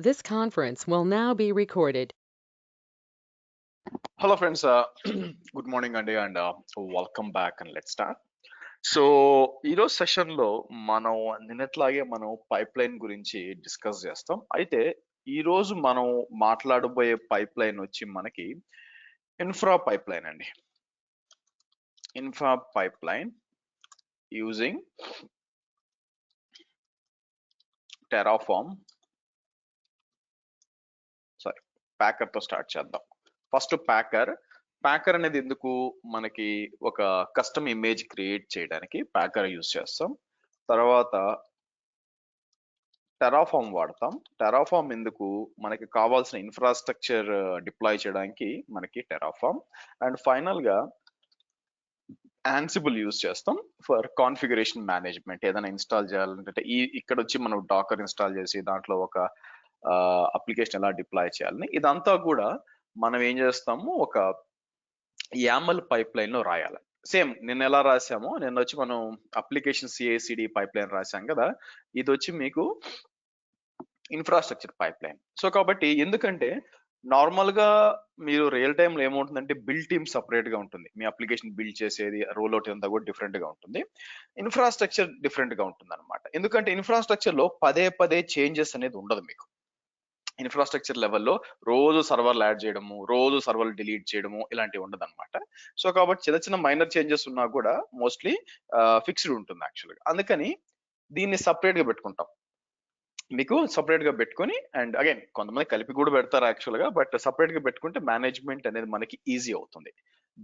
This conference will now be recorded. Hello friends, good morning అండి and welcome back and let's start. So ఈరోజు సెషన్లో మనం నిన్నట్లాగే మనం pipe line గురించి discuss చేస్తాం. అయితే ఈరోజు మనం మాట్లాడబోయే పైప్ లైన్ వచ్చి మనకి ఇన్ఫ్రా పైప్ లైన్ అండి. Infra pipeline using Terraform, sorry ప్యాకర్తో స్టార్ట్ చేద్దాం. ఫస్ట్ ప్యాకర్ అనేది ఎందుకు, మనకి ఒక కస్టమ్ ఇమేజ్ క్రియేట్ చేయడానికి ప్యాకర్ యూజ్ చేస్తాం. తర్వాత టెరాఫార్మ్ వాడతాం. టెరాఫార్మ్ ఎందుకు, మనకి కావాల్సిన ఇన్ఫ్రాస్ట్రక్చర్ డిప్లాయ్ చేయడానికి మనకి టెరాఫార్మ్. అండ్ ఫైనల్ గా యాన్సిబుల్ యూజ్ చేస్తాం ఫర్ కాన్ఫిగరేషన్ మేనేజ్మెంట్. ఏదైనా ఇన్స్టాల్ చేయాలంటే ఇక్కడ వచ్చి మనం డాకర్ ఇన్స్టాల్ చేసి దాంట్లో ఒక అప్లికేషన్ ఎలా డిప్లాయ్ చేయాలని, ఇదంతా కూడా మనం ఏం చేస్తాము, ఒక యామల్ పైప్ లైన్ లో రాయాలి. సేమ్ నిన్న ఎలా రాసామో, నిన్న వచ్చి మనం అప్లికేషన్ సిఐసిడి పైప్ లైన్ రాసాం కదా, ఇది వచ్చి మీకు ఇన్ఫ్రాస్ట్రక్చర్ పైప్ లైన్. సో కాబట్టి ఎందుకంటే నార్మల్ గా మీరు రియల్ టైమ్ లో ఏమవుతుందంటే బిల్డ్ టీమ్ సపరేట్ గా ఉంటుంది. మీ అప్లికేషన్ బిల్డ్ చేసేది రోల్ అవుట్ అంతా కూడా డిఫరెంట్ గా ఉంటుంది. ఇన్ఫ్రాస్ట్రక్చర్ డిఫరెంట్ గా ఉంటుంది అనమాట. ఎందుకంటే ఇన్ఫ్రాస్ట్రక్చర్ లో పదే పదే చేంజెస్ అనేది ఉండదు మీకు. ఇన్ఫ్రాస్ట్రక్చర్ లెవెల్లో రోజు సర్వర్లు యాడ్ చేయడము, రోజు సర్వర్లు డిలీట్ చేయడము ఇలాంటివి ఉండదు అనమాట. సో కాబట్టి చిన్న చిన్న మైనర్ చేంజెస్ ఉన్నా కూడా మోస్ట్లీ ఫిక్స్డ్ ఉంటుంది యాక్చువల్గా. అందుకని దీన్ని సపరేట్ గా పెట్టుకుంటాం. మీకు సపరేట్ గా పెట్టుకొని, అండ్ అగైన్ కొంతమంది కలిపి కూడా పెడతారు యాక్చువల్ గా, బట్ సపరేట్ గా పెట్టుకుంటే మేనేజ్మెంట్ అనేది మనకి ఈజీ అవుతుంది.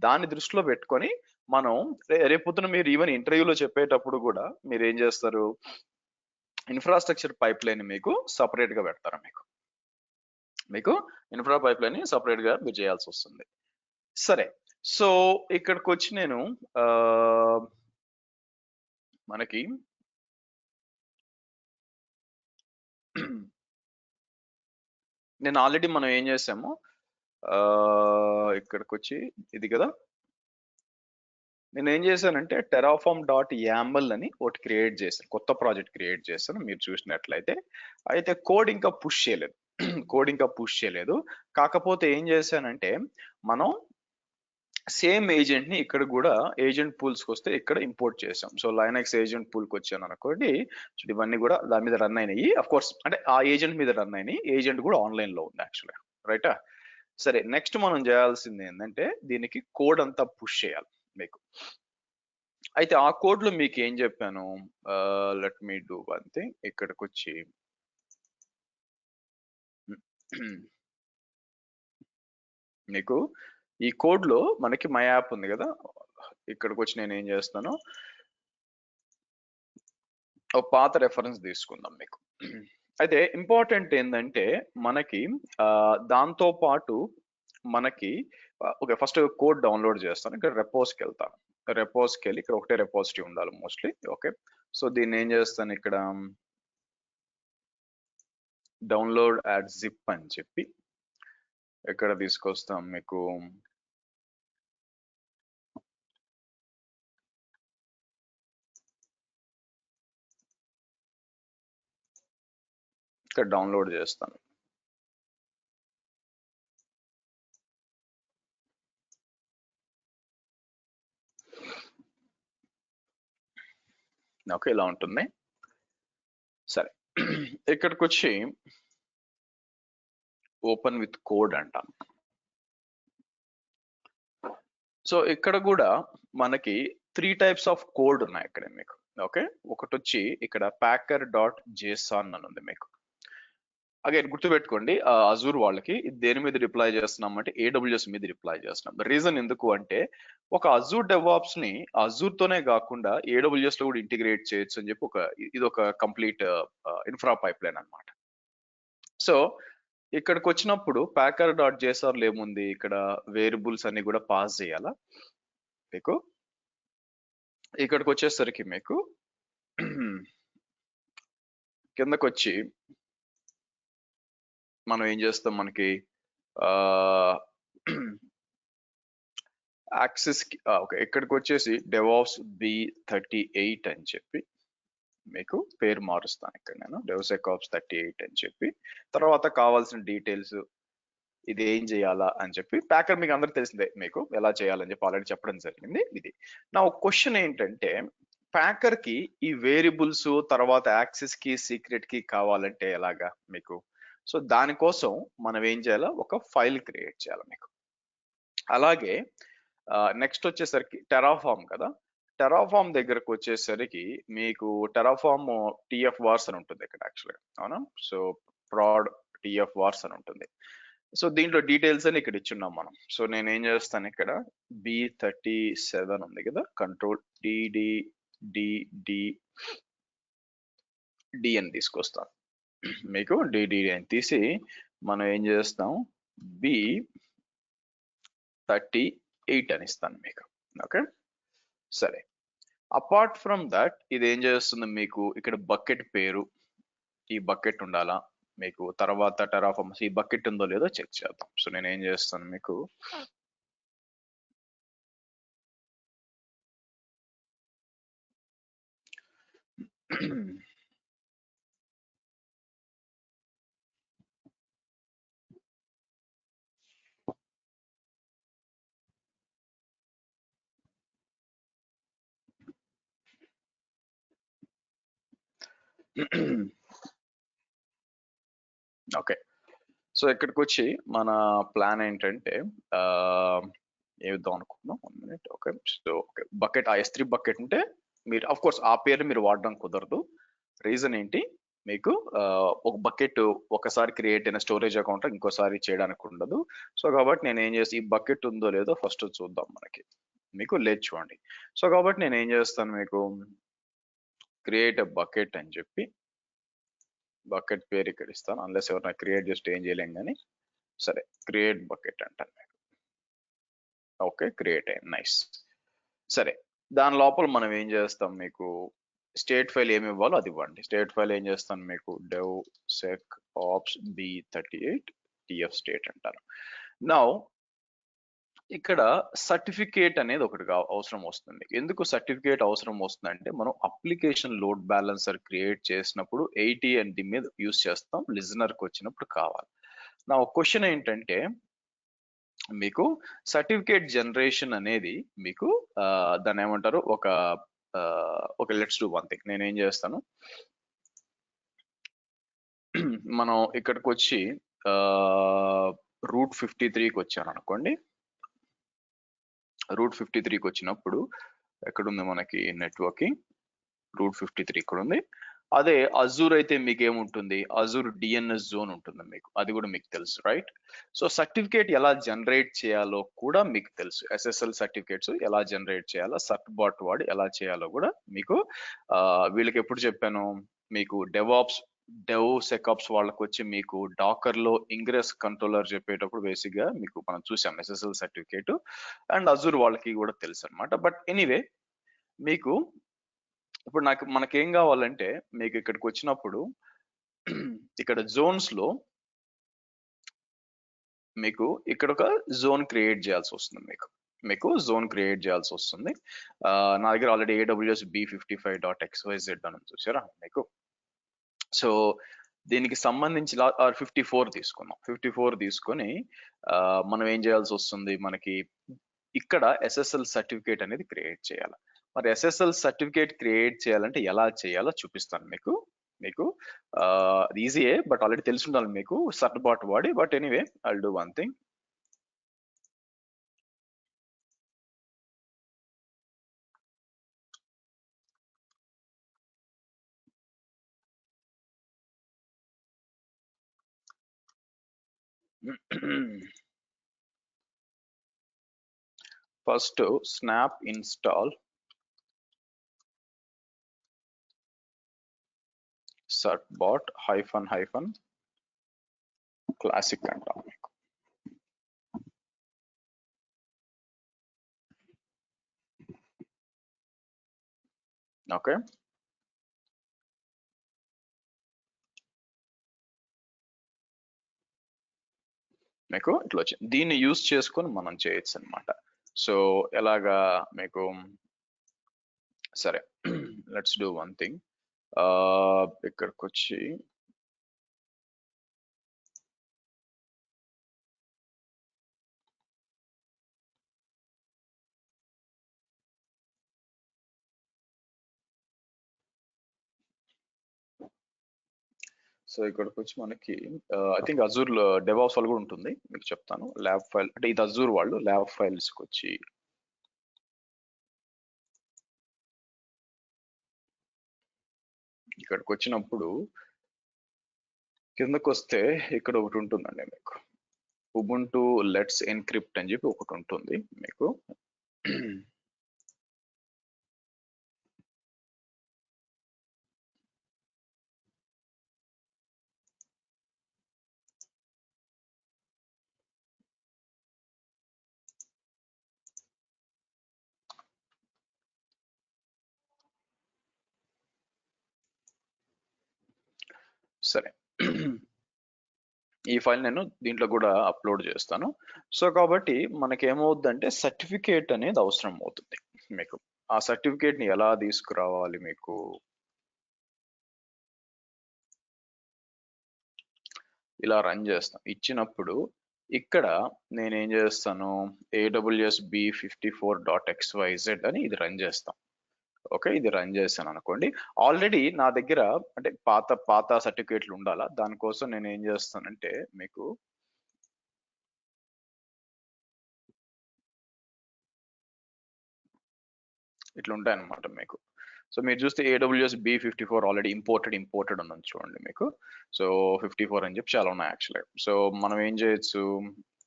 దాన్ని దృష్టిలో పెట్టుకొని మనం రేపొద్దున మీరు ఈవెన్ ఇంటర్వ్యూలో చెప్పేటప్పుడు కూడా మీరు ఏం చేస్తారు, ఇన్ఫ్రాస్ట్రక్చర్ పైప్ లైన్ మీకు సపరేట్ గా పెడతారు. మీకు ఇన్ఫ్రా పైప్ లైన్ సపరేట్ గా మీరు చేయాల్సి వస్తుంది. సరే, సో ఇక్కడికి వచ్చి నేను మనకి నేను ఆల్రెడీ మనం ఏం చేసాము, ఇక్కడికి వచ్చి ఇది కదా, నేను ఏం చేశానంటే టెరాఫార్మ్ డాట్ యామల్ అని ఒకటి క్రియేట్ చేశాను, కొత్త ప్రాజెక్ట్ క్రియేట్ చేశాను మీరు చూసినట్లయితే. అయితే కోడ్ ఇంకా పుష్ చేయలేదు. కాకపోతే ఏం చేశానంటే మనం సేమ్ ఏజెంట్ ని ఇక్కడ కూడా ఏజెంట్ పూల్స్ కి వస్తే ఇక్కడ ఇంపోర్ట్ చేసాం. సో లైనక్స్ ఏజెంట్ పూల్ కి వచ్చాను అనుకోండి, సో ఇవన్నీ కూడా దాని మీద రన్ అయినాయి. అఫ్ కోర్స్ అంటే ఆ ఏజెంట్ మీద రన్ అయినాయి, ఏజెంట్ కూడా ఆన్లైన్ లో ఉంది యాక్చువల్గా, రైటా. సరే, నెక్స్ట్ మనం చేయాల్సింది ఏంటంటే దీనికి కోడ్ అంతా పుష్ చేయాలి మీకు. అయితే ఆ కోడ్ లో మీకు ఏం చెప్పాను, let me do one thing. ఇక్కడికి వచ్చి మీకు ఈ కోడ్ లో మనకి మై యాప్ ఉంది కదా, ఇక్కడికి వచ్చి నేను ఏం చేస్తాను, ఒక పాత రెఫరెన్స్ తీసుకుందాం మీకు. అయితే ఇంపార్టెంట్ ఏంటంటే మనకి దాంతో పాటు మనకి ఓకే, ఫస్ట్ కోడ్ డౌన్లోడ్ చేస్తాను. ఇక్కడ రెపోస్కి వెళ్తాను. రెపోస్కి వెళ్ళి ఇక్కడ ఒకటే రెపోజిటరీ ఉండాలి మోస్ట్లీ. ఓకే, సో దీన్ని ఏం చేస్తాను, ఇక్కడ డౌన్లోడ్ యాట్ జిప్ అని చెప్పి ఇక్కడ తీసుకొస్తాం మీకు. ఇక్కడ డౌన్లోడ్ చేస్తాను. ఓకే, ఇలా ఉంటుంది. సరే, ఇక్కడికి వచ్చి ఓపెన్ విత్ కోడ్ అంటాను. సో ఇక్కడ కూడా మనకి 3 టైప్స్ ఆఫ్ కోడ్ ఉన్నాయి ఇక్కడ మీకు. ఓకే, ఒకటి వచ్చి ఇక్కడ ప్యాకర్ డాట్ జేసాన్ అని ఉంది మీకు. అగైన్ గుర్తుపెట్టుకోండి, అజూర్ వాళ్ళకి ఇది దేని మీద రిప్లై చేస్తున్నాం అంటే ఏడబ్ల్యూఎస్ మీద రిప్లై చేస్తున్నాం. రీజన్ ఎందుకు అంటే ఒక అజూర్ డెవాప్స్ ని అజూర్ తోనే కాకుండా ఏడబ్ల్యూఎస్ లో కూడా ఇంటిగ్రేట్ చేయొచ్చు అని చెప్పి ఇది ఒక కంప్లీట్ ఇన్ఫ్రా పైప్ లైన్ అనమాట. సో ఇక్కడికి వచ్చినప్పుడు ప్యాకర్ డాట్ జేసార్ ఏముంది, ఇక్కడ వేరియబుల్స్ అన్ని కూడా పాస్ చేయాలా మీకు. ఇక్కడికి వచ్చేసరికి మీకు కిందకు వచ్చి మనం ఏం చేస్తాం, మనకి యాక్సెస్ ఓకే, ఇక్కడికి వచ్చేసి డెవాప్స్ B38 అని చెప్పి మీకు పేరు మారుస్తాను ఇక్కడ నేను DevSecOps 38 అని చెప్పి, తర్వాత కావాల్సిన డీటెయిల్స్ ఇది ఏం చేయాలా అని చెప్పి, ప్యాకర్ మీకు అందరికి తెలిసిందే మీకు ఎలా చేయాలని చెప్పి ఆల్రెడీ చెప్పడం జరిగింది. ఇది నా క్వశ్చన్ ఏంటంటే, ప్యాకర్ కి ఈ వేరియబుల్స్ తర్వాత యాక్సెస్ కి సీక్రెట్ కి కావాలంటే ఎలాగా మీకు? సో దానికోసం మనం ఏం చేయాలో ఒక ఫైల్ క్రియేట్ చేయాలి మీకు. అలాగే నెక్స్ట్ వచ్చేసరికి టెరాఫామ్ కదా, టెరాఫామ్ దగ్గరకు వచ్చేసరికి మీకు టెరాఫామ్ TF వార్స్ అని ఉంటుంది ఇక్కడ యాక్చువల్గా, అవునా? సో ప్రాడ్ TF వార్స్ అని ఉంటుంది. సో దీంట్లో డీటెయిల్స్ అని ఇక్కడ ఇచ్చున్నాం మనం. సో నేను ఏం చేస్తాను, ఇక్కడ B37 ఉంది కదా, కంట్రోల్ D అని తీసుకొస్తాను మీకు. DD అని తీసి మనం ఏం చేస్తాం, B38 అని ఇస్తాను మీకు. ఓకే సరే, అపార్ట్ ఫ్రమ్ దట్ ఇది ఏం చేస్తుంది మీకు, ఇక్కడ బకెట్ పేరు, ఈ బకెట్ ఉండాలా మీకు. తర్వాత టెరాఫార్మ్ ఈ బకెట్ ఉందో లేదో చెక్ చేద్దాం. సో నేను ఏం చేస్తాను మీకు, ఓకే సో ఇక్కడికి వచ్చి మన ప్లాన్ ఏంటంటే ఏద్దాం అనుకుంటున్నాం. 1 minute. Okay so okay bucket, ఆ S3 బకెట్ ఉంటే మీరు ఆఫ్ కోర్స్ ఆ పేరు మీరు వాడడం కుదరదు. రీజన్ ఏంటి, మీకు ఒక బకెట్ ఒకసారి క్రియేట్ అయిన స్టోరేజ్ అకౌంట్ ఇంకోసారి చేయడానికి ఉండదు. సో కాబట్టి నేను ఏం చేసి, ఈ బకెట్ ఉందో లేదో ఫస్ట్ చూద్దాం మనకి, మీకు లేదు చూడండి. సో కాబట్టి నేను ఏం చేస్తాను మీకు, క్రియేట్ ఎ బకెట్ అని చెప్పి బకెట్ పేరు ఇక్కడ ఇస్తాను, అన్లెస్ ఎవరైనా క్రియేట్ చేస్తే ఏం చేయలేం కానీ. సరే క్రియేట్ బకెట్ అంటాను మీకు. ఓకే క్రియేట్ అయ్యింది, నైస్. సరే దాని లోపల మనం ఏం చేస్తాం, మీకు స్టేట్ ఫైల్ ఏమి ఇవ్వాలో అది ఇవ్వండి. స్టేట్ ఫైల్ ఏం చేస్తాను మీకు, DevSecOps B38 TF స్టేట్ అంటారు. నౌ ఇక్కడ సర్టిఫికేట్ అనేది ఒకటి అవసరం వస్తుంది. ఎందుకు సర్టిఫికేట్ అవసరం వస్తుందంటే, మనం అప్లికేషన్ లోడ్ బ్యాలెన్సర్ క్రియేట్ చేసినప్పుడు 80 అండ్ మీద యూస్ చేస్తాం, లిజనర్కి వచ్చినప్పుడు కావాలి. నా క్వశ్చన్ ఏంటంటే, మీకు సర్టిఫికేట్ జనరేషన్ అనేది మీకు దాన్ని ఏమంటారు, ఒక లెట్స్ డూ వన్ థింగ్. నేను ఏం చేస్తాను, మనం ఇక్కడికి వచ్చి రూట్ 53కి వచ్చాను అనుకోండి. రూట్ 53కి వచ్చినప్పుడు ఎక్కడుంది మనకి నెట్వర్కింగ్, రూట్ 53 ఇక్కడ ఉంది. అదే అజూర్ అయితే మీకు ఏముంటుంది, అజూర్ DNS జోన్ ఉంటుంది మీకు, అది కూడా మీకు తెలుసు రైట్. సో సర్టిఫికేట్ ఎలా జనరేట్ చేయాలో కూడా మీకు తెలుసు, SSL సర్టిఫికేట్స్ ఎలా జనరేట్ చేయాలో, సర్ట్బాట్ వాడి ఎలా చేయాలో కూడా మీకు వీళ్ళకి ఎప్పుడు చెప్పాను మీకు, DevSecOps వాళ్ళకి వచ్చి మీకు డాకర్ లో ఇంగ్రెస్ కంట్రోలర్ చెప్పేటప్పుడు బేసిక్ గా మీకు మనం చూసాం SSL సర్టిఫికేట్, అండ్ అజూర్ వాళ్ళకి కూడా తెలుసు అనమాట. బట్ ఎనీవే మీకు ఇప్పుడు మనకేం కావాలంటే, మీకు ఇక్కడికి వచ్చినప్పుడు ఇక్కడ జోన్స్ లో మీకు ఇక్కడ ఒక జోన్ క్రియేట్ చేయాల్సి వస్తుంది. మీకు జోన్ క్రియేట్ చేయాల్సి వస్తుంది. నా దగ్గర ఆల్రెడీ AWS B55.xyz అని చూసారా మీకు. సో దీనికి సంబంధించి 54 తీసుకున్నాం. 54 తీసుకొని మనం ఏం చేయాల్సి వస్తుంది, మనకి ఇక్కడ SSL సర్టిఫికేట్ అనేది క్రియేట్ చేయాలి. మరి SSL సర్టిఫికేట్ క్రియేట్ చేయాలంటే ఎలా చేయాలో చూపిస్తాను మీకు. ఈజీయే, బట్ ఆల్రెడీ తెలిసి ఉండాలి మీకు సర్ట్బాట్ వాడి. But anyway I'll do one thing. First snap install certbot -- classic అంటాం మీకు. ఓకే మీకు ఇట్లా వచ్చింది. దీన్ని యూజ్ చేసుకొని మనం చేయొచ్చు అనమాట. సో ఎలాగా మీకు, సరే లెట్స్ డూ వన్ థింగ్. ఇక్కడికి వచ్చి సో ఇక్కడికి వచ్చి మనకి ఐ థింక్ అజూర్ డెవాప్స్ వాళ్ళు కూడా ఉంటుంది, మీకు చెప్తాను. ల్యాబ్ ఫైల్ అంటే ఇది అజూర్ వాళ్ళు ల్యాబ్ ఫైల్స్కి వచ్చి ఇక్కడికి వచ్చినప్పుడు కిందకు వస్తే ఇక్కడ ఒకటి ఉంటుందండి మీకు, ఉబుంటు లెట్స్ ఎన్క్రిప్ట్ అని చెప్పి ఒకటి ఉంటుంది మీకు. సరే, ఈ ఫైల్ నేను దీంట్లో కూడా అప్లోడ్ చేస్తాను. సో కాబట్టి మనకి ఏమవుద్దంటే సర్టిఫికేట్ అనేది అవసరం అవుతుంది మీకు. ఆ సర్టిఫికేట్ ని ఎలా తీసుకురావాలి మీకు, ఇలా రన్ చేస్తాం. ఇచ్చినప్పుడు ఇక్కడ నేను ఏం చేస్తాను, AWS B54.xyz అని ఇది రన్ చేస్తాం. ఓకే, ఇది రన్ చేశాను అనుకోండి. ఆల్రెడీ నా దగ్గర అంటే పాత సర్టిఫికేట్లు ఉండాలా, దానికోసం నేను ఏం చేస్తానంటే మీకు ఇట్లా ఉంటాయి అన్నమాట మీకు. సో మీరు చూస్తే AWS B54 ఆల్రెడీ ఇంపోర్టెడ్ ఉన్నది చూడండి మీకు. సో 54 అని చెప్పి చాలా ఉన్నాయి యాక్చువల్గా. సో మనం ఏం చేయొచ్చు,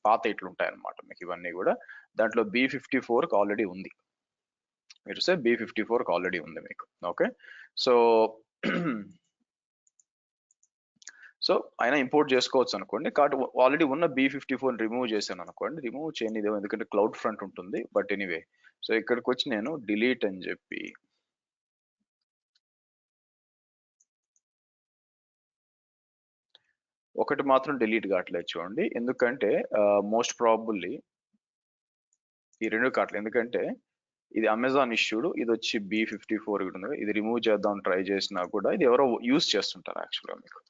పాత ఇట్లా ఉంటాయి అన్నమాట మీకు ఇవన్నీ కూడా. దాంట్లో B54కి ఆల్రెడీ ఉంది, మీరు చూస్తే B54కి ఆల్రెడీ ఉంది మీకు. ఓకే, సో సో అయినా ఇంపోర్ట్ చేసుకోవచ్చు అనుకోండి. కాబట్టి ఆల్రెడీ ఉన్న B54 రిమూవ్ చేశాను అనుకోండి, రిమూవ్ చేయనిదేమో ఎందుకంటే క్లౌడ్ ఫ్రంట్ ఉంటుంది. బట్ ఎనీవే, సో ఇక్కడికి వచ్చి నేను డిలీట్ అని చెప్పి ఒకటి మాత్రం డిలీట్ కావట్లేదు చూడండి. ఎందుకంటే మోస్ట్ ప్రాబుల్లీ ఈ రెండు కావట్లేదు, ఎందుకంటే ఇది అమెజాన్ ఇష్యూడ్, ఇది వచ్చి B54 ఉంది. ఇది రిమూవ్ చేద్దాం ట్రై చేసినా కూడా ఇది ఎవరో యూజ్ చేస్తుంటారు యాక్చువల్గా మీకు.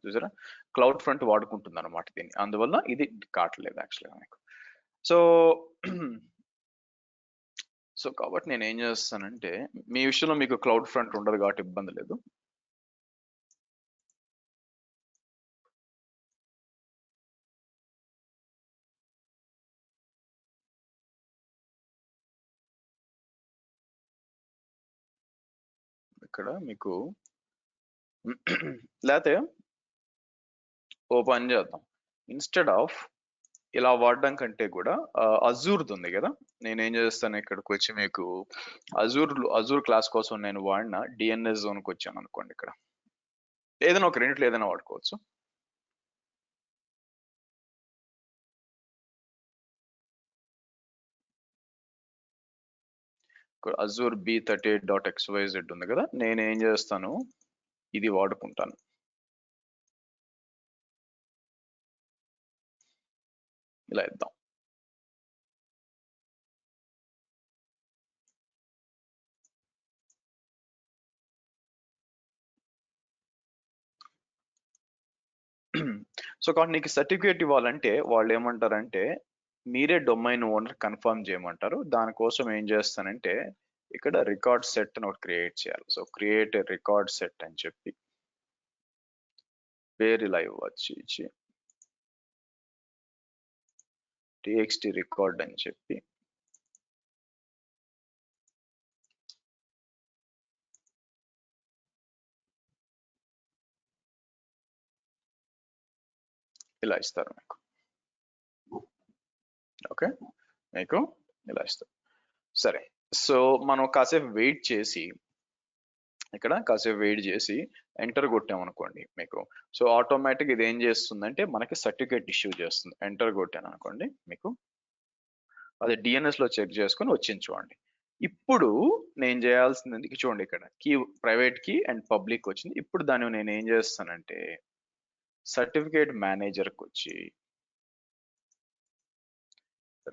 చూసారా, క్లౌడ్ ఫ్రంట్ వాడుకుంటుంది అనమాట దీన్ని, అందువల్ల ఇది కావట్లేదు యాక్చువల్గా మీకు. సో సో కాబట్టి నేను ఏం చేస్తానంటే, మీ విషయంలో మీకు క్లౌడ్ ఫ్రంట్ ఉండదు కాబట్టి ఇబ్బంది లేదు. ఇక్కడ మీకు లేకపోతే ఓ పని చేద్దాం, ఇన్స్టెడ్ ఆఫ్ ఇలా వాడడం కంటే కూడా అజూర్ది ఉంది కదా, నేనేం చేస్తాను ఇక్కడికి వచ్చి మీకు అజూర్ క్లాస్ కోసం నేను వాడిన DNS జోన్కి వచ్చాను అనుకోండి. ఇక్కడ ఏదైనా ఒక రెండిట్లో ఏదైనా వాడుకోవచ్చు. ఇక్కడ అజూర్ B38.xyz ఉంది కదా, నేనేం చేస్తాను ఇది వాడుకుంటాను. ఇలా ఇద్దాం. సో కాబట్టి నీకు సర్టిఫికేట్ ఇవ్వాలంటే వాళ్ళు ఏమంటారంటే మీరే డొమైన్ ఓనర్ కన్ఫర్మ్ చేయమంటారు. దానికోసం ఏం చేస్తానంటే ఇక్కడ రికార్డ్ సెట్ అని ఒకటి క్రియేట్ చేయాలి. సో క్రియేట్ రికార్డ్ సెట్ అని చెప్పి పేరు ఇలా ఇవ్వచ్చు, ఇచ్చి TXT రికార్డ్ అని చెప్పి ఇలా ఇస్తారు మీకు. ఓకే, మీకు ఇలా ఇస్తారు. సరే, సో మనం కాసేపు వెయిట్ చేసి ఇక్కడ కాసేపు వెయిట్ చేసి ఎంటర్ కొట్టామనుకోండి మీకు. సో ఆటోమేటిక్ ఇది ఏం చేస్తుందంటే మనకి సర్టిఫికేట్ ఇష్యూ చేస్తుంది. ఎంటర్ కొట్టాను అనుకోండి మీకు, అది DNS లో చెక్ చేసుకొని వచ్చింది చూడండి. ఇప్పుడు నేను చేయాల్సింది చూడండి, ఇక్కడ key private key and public వచ్చింది. ఇప్పుడు దాన్ని నేను ఏం చేస్తానంటే సర్టిఫికేట్ మేనేజర్కి వచ్చి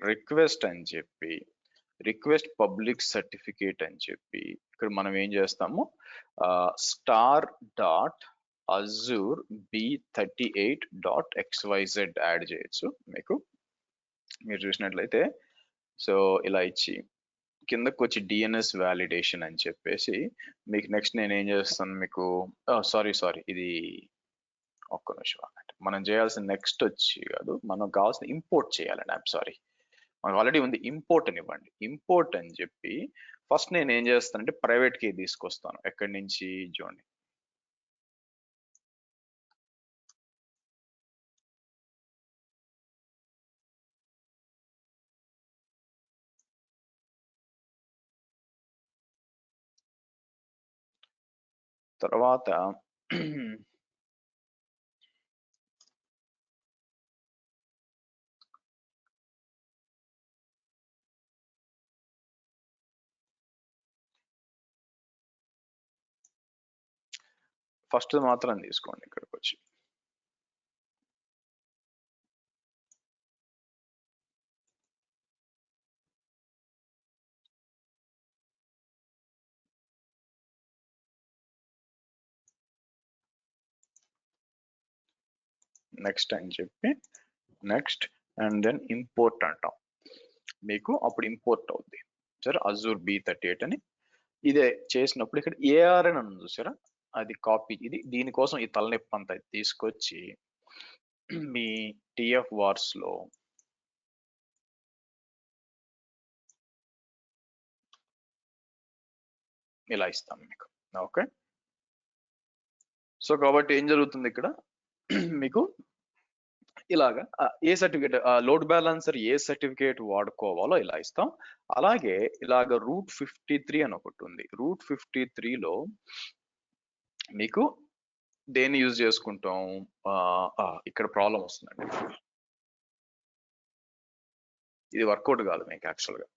రిక్వెస్ట్ అని చెప్పి రిక్వెస్ట్ పబ్లిక్ సర్టిఫికేట్ అని చెప్పి ఇక్కడ మనం ఏం చేస్తాము star dot Azure b38.xyz add చేయొచ్చు మీకు. మీరు చూసినట్లయితే సో ఇలా ఇచ్చి కిందకు వచ్చి డిఎన్ఎస్ వ్యాలిడేషన్ అని చెప్పేసి మీకు నెక్స్ట్ నేను ఏం చేస్తాను మీకు సారీ ఇది ఒక్క నిమిషం అన్నట్టు. మనం చేయాల్సిన నెక్స్ట్ వచ్చి కాదు, మనం కావాల్సిన ఇంపోర్ట్ చేయాలండి. ఐఎమ్ సారీ, మనకు ఆల్రెడీ ఉంది, ఇంపోర్ట్ అని ఇవ్వండి. ఇంపోర్ట్ అని చెప్పి ఫస్ట్ నేను ఏం చేస్తానంటే ప్రైవేట్ కీ తీసుకొస్తాను. ఎక్కడి నుంచి చూడండి, తర్వాత ఫస్ట్ మాత్రం తీసుకోండి ఇక్కడికి వచ్చి. నెక్స్ట్ అని చెప్పి నెక్స్ట్ అండ్ దెన్ ఇంపోర్ట్ అంటాం. మీకు అప్పుడు ఇంపోర్ట్ అవుద్ది సరే, అజూర్ b38 అని. ఇదే చేసినప్పుడు ఇక్కడ ఏఆర్ అని చూసారా, అది కాపీ. ఇది దీనికోసం ఈ తలనొప్పి అంతా తీసుకొచ్చి మీ టిఎఫ్ వార్స్ లో ఇలా ఇస్తాం మీకు. ఓకే, సో కాబట్టి ఏం జరుగుతుంది ఇక్కడ మీకు ఇలాగా ఏ సర్టిఫికేట్ లోడ్ బ్యాలెన్సర్ ఏ సర్టిఫికేట్ వాడుకోవాలో ఇలా ఇస్తాం. అలాగే ఇలాగ రూట్ 53 అని ఒకటి ఉంది. రూట్ 53లో మీకు దేన్ని యూజ్ చేసుకుంటాం, ఇక్కడ ప్రాబ్లం వస్తుందండి. ఇది వర్కౌట్ కాదు మీకు యాక్చువల్గా.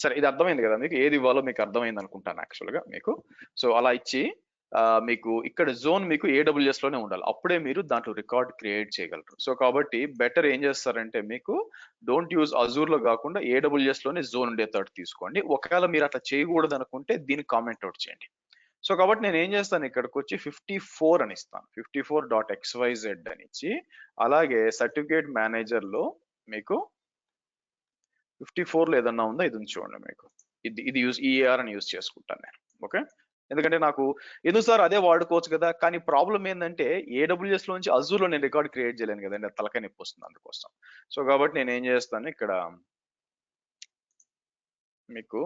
సరే, ఇది అర్థమైంది కదా మీకు, ఏది ఇవ్వాలో మీకు అర్థమైంది అనుకుంటాను యాక్చువల్గా మీకు. సో అలా ఇచ్చి మీకు ఇక్కడ జోన్ మీకు AWS లోనే ఉండాలి, అప్పుడే మీరు దాంట్లో రికార్డ్ క్రియేట్ చేయగలరు. సో కాబట్టి బెటర్ ఏం చేస్తారంటే మీకు డోంట్ యూజ్ అజూర్ లో కాకుండా AWS లోనే జోన్ ఉండేటట్టు తీసుకోండి. ఒకవేళ మీరు అట్లా చేయకూడదు అనుకుంటే దీన్ని కామెంట్ అవుట్ చేయండి. సో కాబట్టి నేను ఏం చేస్తాను, ఇక్కడికి వచ్చి 54 అని ఇస్తాను, 54.xyz అని ఇచ్చి, అలాగే సర్టిఫికేట్ మేనేజర్ లో మీకు 54 లో ఏదన్నా ఉందా ఇది చూడండి మీకు. ఇది యూజ్ EAR అని యూజ్ చేసుకుంటాను నేను. ఓకే, ఎందుకంటే నాకు ఎందుకు సార్ అదే వాడుకోవచ్చు కదా, కానీ ప్రాబ్లం ఏంటంటే AWS లో నుంచి అజూర్ లో నేను రికార్డ్ క్రియేట్ చేయలేను కదండి, తలకాయ నొప్పి వస్తుంది అందుకోసం. సో కాబట్టి నేను ఏం చేస్తాను ఇక్కడ మీకు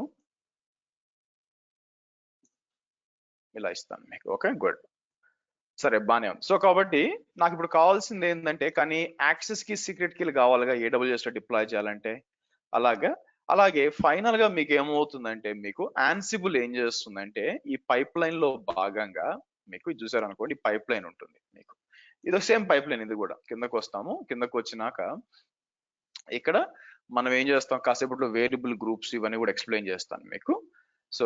ఇలా ఇస్తాను మీకు. ఓకే గుడ్, సరే బానే ఉంది. సో కాబట్టి నాకు ఇప్పుడు కావాల్సింది ఏంటంటే, కానీ యాక్సెస్ కి సీక్రెట్ కీలు కావాలిగా AWS లో డిప్లాయ్ చేయాలంటే. అలాగే ఫైనల్ గా మీకు ఏమవుతుందంటే, మీకు యాన్సిబుల్ ఏం చేస్తుందంటే ఈ పైప్ లైన్ లో భాగంగా మీకు చూసారనుకోండి, పైప్ లైన్ ఉంటుంది మీకు. ఇది సేమ్ పైప్ లైన్, ఇది కూడా కిందకు వస్తాము. కిందకు వచ్చినాక ఇక్కడ మనం ఏం చేస్తాం, కాసేపట్లో వేరియబుల్ గ్రూప్స్ ఇవన్నీ కూడా ఎక్స్ప్లెయిన్ చేస్తాను మీకు. సో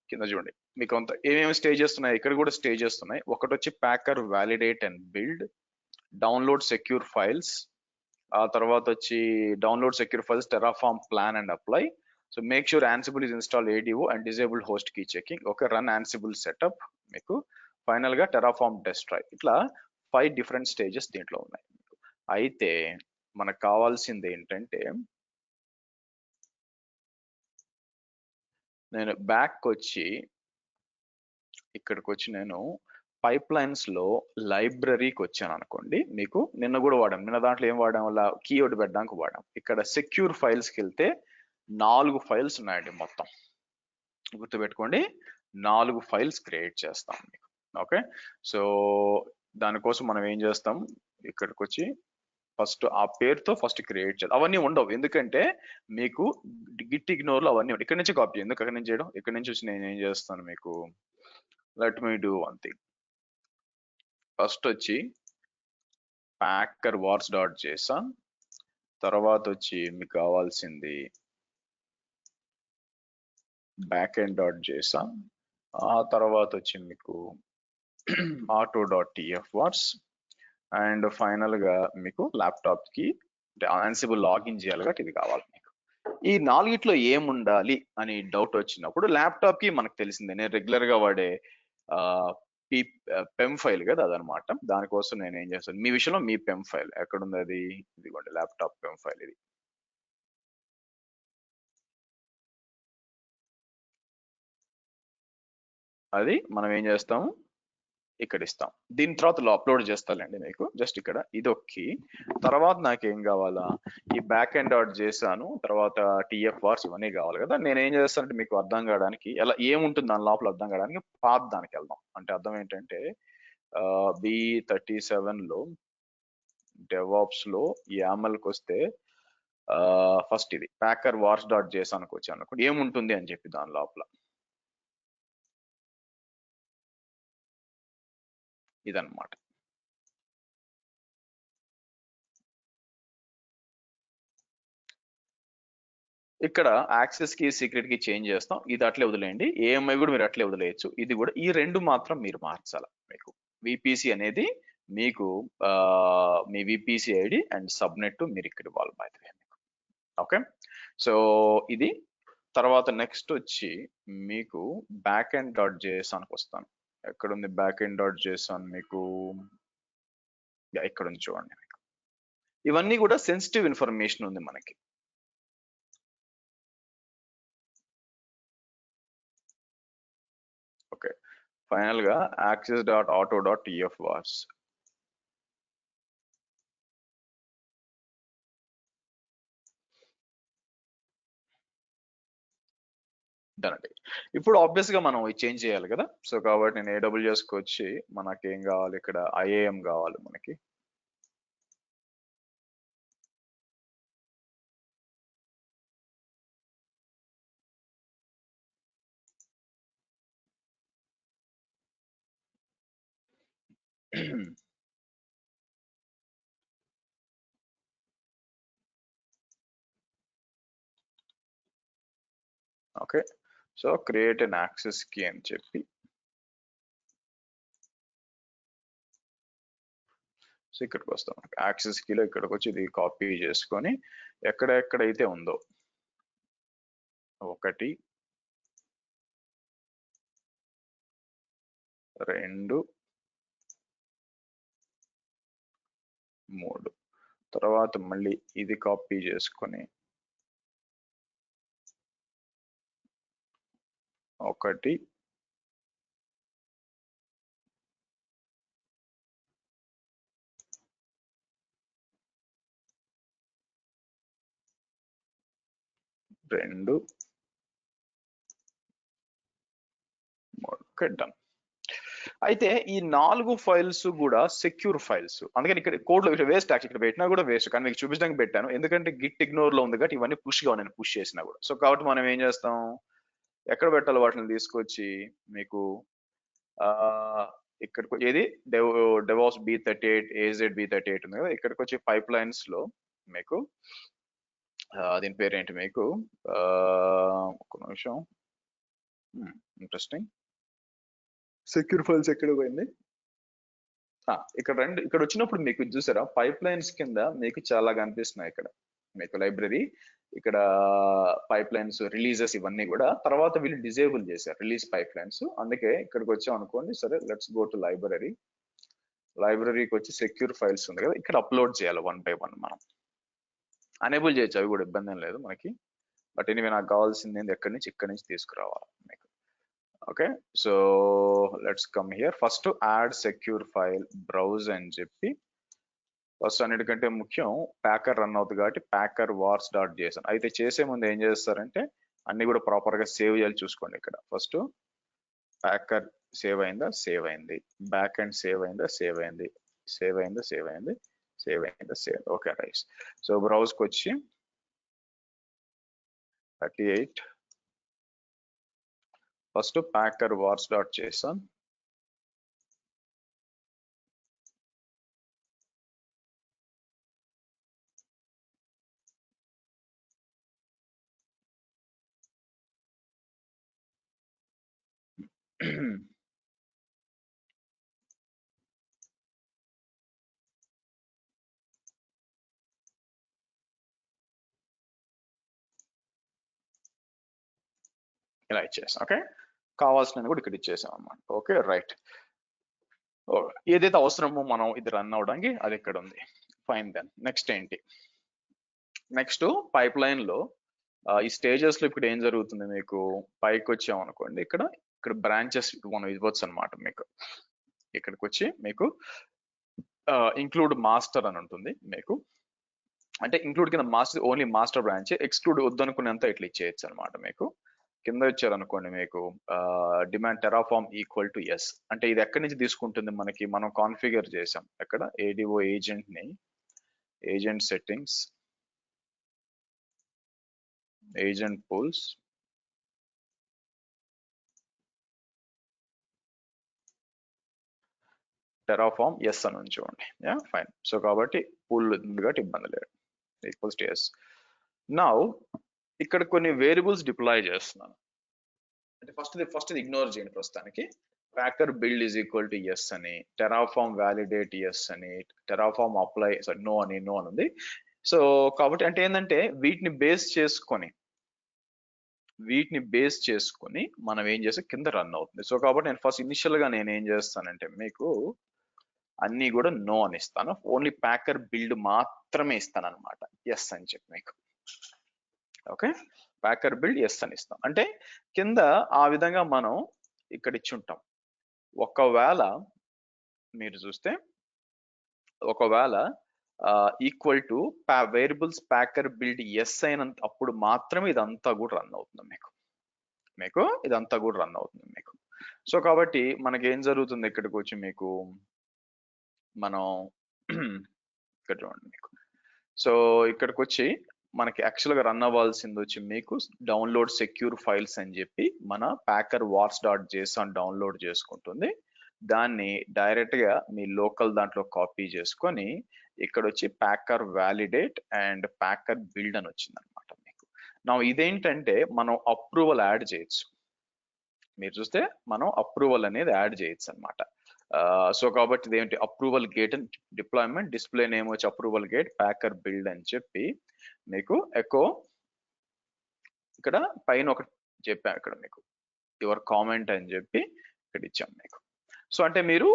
కింద చూడండి మీకు అంత ఏమేమి స్టేజెస్ ఉన్నాయి, ఇక్కడ కూడా స్టేజెస్ ఉన్నాయి. ఒకటి వచ్చి packer validate and build, download secure files, ఆ తర్వాత వచ్చి download secure files, Terraform plan and apply. So make sure Ansible is installed ADO and disable host key checking. Okay, run Ansible setup మీకు. Final గా Terraform destroy. ఇట్లా 5 different stages దీంట్లో ఉన్నాయి. అయితే మనకు కావాల్సింది ఏంటంటే, నేను బ్యాక్ వచ్చి ఇక్కడికి వచ్చి నేను పైప్ లైన్స్ లో లైబ్రరీకి వచ్చాను అనుకోండి. మీకు నిన్న కూడా వాడాం, నిన్న దాంట్లో ఏం వాడాం, వల్ల కీవర్డ్ పెట్టడానికి వాడాం. ఇక్కడ సెక్యూర్ ఫైల్స్కి వెళ్తే 4 ఫైల్స్ ఉన్నాయండి మొత్తం, గుర్తుపెట్టుకోండి. 4 ఫైల్స్ క్రియేట్ చేస్తాం మీకు. ఓకే, సో దానికోసం మనం ఏం చేస్తాం, ఇక్కడికి వచ్చి ఫస్ట్ ఆ పేరుతో ఫస్ట్ క్రియేట్ చేయాలి. అవన్నీ ఉండవు, ఎందుకంటే మీకు గిట్ ఇగ్నోర్ లో అవన్నీ ఇక్కడ నుంచి కాపీ, ఎందుకు అక్కడి నుంచి చేయడం. ఇక్కడ నుంచి వచ్చి నేను ఏం చేస్తాను మీకు, let me do one thing. First వచ్చి ప్యాకర్ వార్స్ డాట్ చేసాన్, తర్వాత వచ్చి మీకు కావాల్సింది బ్యాక్ ఎండ్ డాట్ చేసాన్, ఆ తర్వాత వచ్చి మీకు auto dot TF wars, and final గా మీకు ల్యాప్టాప్ కి Ansible లాగిన్ చేయాలి కాబట్టి ఇది కావాలి మీకు. ఈ నాలుగిట్లో ఏముండాలి అని డౌట్ వచ్చినప్పుడు ల్యాప్టాప్ కి మనకు తెలిసిందే, నేను రెగ్యులర్ గా వాడే పీ పెమ్ ఫైల్ కదా అదనమాట. దానికోసం నేను ఏం చేస్తాను, మీ విషయంలో మీ పెమ్ ఫైల్ ఎక్కడుంది, అది ఇదిగోండి ల్యాప్టాప్ పెమ్ ఫైల్ ఇది. అది మనం ఏం చేస్తాము, ఇక్కడ ఇస్తాం. దీని తర్వాత అప్లోడ్ చేస్తానండి మీకు, జస్ట్ ఇక్కడ ఇది ఒక్కి. తర్వాత నాకు ఏం కావాలా, ఈ బ్యాక్ ఎండ్ డాట్ చేశాను, తర్వాత టిఎఫ్ వార్స్ ఇవన్నీ కావాలి కదా. నేను ఏం చేస్తానంటే మీకు అర్థం కావడానికి, ఎలా ఏముంటుంది దాని లోపల అర్థం కావడానికి పాత్ దానికి వెళ్దాం. అంటే అర్థం ఏంటంటే B37 లో డెవాప్స్ లో యామల్కి వస్తే ఫస్ట్ ఇది ప్యాకర్ వార్స్ డాట్ చేసానికి వచ్చాను అనుకోండి, ఏముంటుంది అని చెప్పి దాని లోపల ఇదన్నమాట. ఇక్కడ యాక్సెస్ కి సీక్రెట్ కి చేంజ్ చేస్తాం, ఇది అట్లే వదిలేయండి. ఏఎంఐ కూడా మీరు అట్లే వదిలేయచ్చు. ఇది కూడా ఈ రెండు మాత్రం మీరు మార్చాలి. మీకు విపిసి అనేది మీకు మీ విపిసి ఐడి అండ్ సబ్నెట్ మీరు ఇక్కడ ఇవ్వాలి by the way. Okay, so ఇది. తర్వాత నెక్స్ట్ వచ్చి మీకు బ్యాక్ ఎండ్ డాట్ జేఎస్ఆన్కి వస్తాను. ఎక్కడుంది బ్యాక్ ఎండ్ డాట్ జేఎస్ఆన్ మీకు, ఇక్కడ ఉంది చూడండి. మీకు ఇవన్నీ కూడా సెన్సిటివ్ ఇన్ఫర్మేషన్ ఉంది మనకి. ఓకే, ఫైనల్ గా access dot auto dot TF wars అండి. ఇప్పుడు ఆబ్వియస్ గా మనం చేంజ్ చేయాలి కదా. సో కాబట్టి నేను AWS కి వచ్చి మనకి ఏం కావాలి, ఇక్కడ IAM కావాలి మనకి. Okay, so create an access key అని చెప్పి, సో ఇక్కడికి వస్తాం. యాక్సెస్ కీలో ఇక్కడికి వచ్చి ఇది కాపీ చేసుకొని ఎక్కడెక్కడైతే ఉందో 1 2 3 తర్వాత మళ్ళీ ఇది కాపీ చేసుకొని 1 2 3 డన్. అయితే ఈ 4 ఫైల్స్ కూడా సెక్యూర్ ఫైల్స్, అందుకని ఇక్కడ కోడ్ లో వేస్ట్. యాక్చువల్ ఇక్కడ పెట్టినా కూడా వేస్ట్, కానీ మీకు చూపించడానికి పెట్టాను. ఎందుకంటే గిట్ ఇగ్నోర్ లో ఉంది కాబట్టి ఇవన్నీ పుష్ గా నేను పుష్ చేసినా కూడా. సో కాబట్టి మనం ఏం చేస్తాం, ఎక్కడ పెట్టాలి వాటిని తీసుకొచ్చి మీకు ఇక్కడికి ఏది డెవాస్ B38 AZ B38 ఉంది కదా, ఇక్కడికి వచ్చి పైప్ లైన్స్ లో మీకు దీని పేరేంటి మీకు, ఒక నిమిషం, ఇంట్రెస్టింగ్. సెక్యూర్ ఫైల్స్ ఎక్కడ పోయింది, ఇక్కడ రెండు. ఇక్కడ వచ్చినప్పుడు మీకు చూసారా పైప్ లైన్స్ కింద మీకు చాలా కనిపిస్తున్నాయి. ఇక్కడ మీకు లైబ్రరీ, ఇక్కడ పైప్ లైన్స్ రిలీజెస్ ఇవన్నీ కూడా తర్వాత వీళ్ళు డిజేబుల్ చేశారు రిలీజ్ పైప్ లైన్స్. అందుకే ఇక్కడికి వచ్చాం అనుకోండి. సరే లెట్స్ గో టు లైబ్రరీ. లైబ్రరీకి వచ్చి సెక్యూర్ ఫైల్స్ ఉంది కదా, ఇక్కడ అప్లోడ్ చేయాలి 1 by 1. మనం అనేబుల్ చేయొచ్చు, అవి కూడా ఇబ్బంది ఏం లేదు మనకి. బట్ ఎనివే నాకు కావాల్సింది ఎక్కడి నుంచి, ఇక్కడి నుంచి తీసుకురావాలి మీకు. Okay, so let's come here. First add secure file browse అని చెప్పి, ఫస్ట్ అన్నిటికంటే ముఖ్యం ప్యాకర్ రన్ అవుతుంది కాబట్టి ప్యాకర్ వార్స్ డాట్ జేసన్. అయితే చేసే ముందు ఏం చేస్తారంటే అన్ని కూడా ప్రాపర్ గా సేవ్ చేయాలి చూసుకోండి. ఇక్కడ ఫస్ట్ ప్యాకర్ సేవ్ అయిందా, సేవ్ అయింది. బ్యాక్ ఎండ్ సేవ్ అయిందా, సేవ్ అయింది. సేవ్ అయిందా, సేవ్ అయింది. సేవ్ అయిందా, save. Okay right. So browse కి వచ్చి 38 first packer wars dot Jason. ఇలా ఇచ్చేసాం. ఓకే, కావాల్సిన కూడా ఇక్కడ ఇచ్చేసాం అన్నమాట. ఓకే రైట్, ఏదైతే అవసరమో మనం ఇది రన్ అవడానికి అది ఇక్కడ ఉంది. ఫైన్ దెన్ నెక్స్ట్ ఏంటి, నెక్స్ట్ పైప్ లైన్ లో ఈ స్టేజెస్ లో ఇప్పుడు ఏం జరుగుతుంది, మీకు పైకి వచ్చాం అనుకోండి, ఇక్కడ బ్రాంచెస్ మనం ఇవ్వచ్చు అనమాట. మీకు ఇక్కడికి వచ్చి మీకు ఇంక్లూడ్ మాస్టర్ అని ఉంటుంది. మీకు అంటే ఇంక్లూడ్ కింద master only master branch, exclude వద్దనుకునేంత ఇట్లా ఇచ్చేయచ్చు అనమాట. మీకు కింద వచ్చారనుకోండి, మీకు demand Terraform equal to yes అంటే ఇది ఎక్కడి నుంచి తీసుకుంటుంది, మనకి మనం కాన్ఫిగర్ చేసాం ఎక్కడ ఏడిఓ ఏజెంట్ ని, agent settings, agent pools, Terraform yes అని ఉంచుకోండి. Yeah fine. సో కాబట్టి పూల్ ఉంది కాబట్టి ఇబ్బంది లేదు, ఈక్వల్స్ టు ఎస్. నౌ ఇక్కడ కొన్ని వేరియబుల్స్ డిప్లాయ్ చేస్తున్నాను. అంటే ఫస్ట్ ఇగ్నోర్ చేయండి ప్రస్తుతానికి. Packer build is equal to yes అని, టెరాఫార్మ్ వ్యాలిడేట్ ఎస్ అని, టెరాఫార్మ్ అప్లై నో అని ఉంది. సో కాబట్టి అంటే ఏంటంటే వీటిని బేస్ చేసుకొని మనం ఏం చేస్తే కింద రన్ అవుతుంది. సో కాబట్టి నేను ఫస్ట్ ఇనిషియల్ గా నేను ఏం చేస్తానంటే మీకు అన్ని కూడా నో అని ఇస్తాను, ఓన్లీ ప్యాకర్ బిల్డ్ మాత్రమే ఇస్తాను అనమాట, ఎస్ అని చెప్పి మీకు. ఓకే, ప్యాకర్ బిల్డ్ ఎస్ అని ఇస్తాం అంటే కింద ఆ విధంగా మనం ఇక్కడ ఇచ్చి ఉంటాం. ఒకవేళ మీరు చూస్తే ఒకవేళ equal to variables Packer build yes అయినంత అప్పుడు మాత్రమే ఇదంతా కూడా రన్ అవుతుంది మీకు ఇదంతా కూడా రన్ అవుతుంది మీకు. సో కాబట్టి మనకి ఏం జరుగుతుంది, ఇక్కడికి వచ్చి మీకు మనం ఇక్కడ చూడండి మీకు. సో ఇక్కడికి వచ్చి మనకి యాక్చువల్ గా రన్ అవ్వాల్సింది వచ్చి మీకు డౌన్లోడ్ సెక్యూర్ ఫైల్స్ అని చెప్పి మన ప్యాకర్ wars.json డౌన్లోడ్ చేసుకుంటుంది. దాన్ని డైరెక్ట్ గా మీ లోకల్ దాంట్లో కాపీ చేసుకొని ఇక్కడ వచ్చి packer validate and packer build అని వచ్చింది అనమాట మీకు. నా ఇదేంటంటే మనం అప్రూవల్ యాడ్ చేయొచ్చు. మీరు చూస్తే మనం అప్రూవల్ అనేది యాడ్ చేయొచ్చు అనమాట. సో కాబట్టి ఇదేంటి approval gate and deployment, display name వచ్చి అప్రూవల్ గేట్ ప్యాకర్ బిల్డ్ అని చెప్పి మీకు ఎకో ఇక్కడ పైన ఒకటి చెప్పాం, ఇక్కడ మీకు యువర్ కామెంట్ అని చెప్పి ఇక్కడ ఇచ్చాం మీకు. సో అంటే మీరు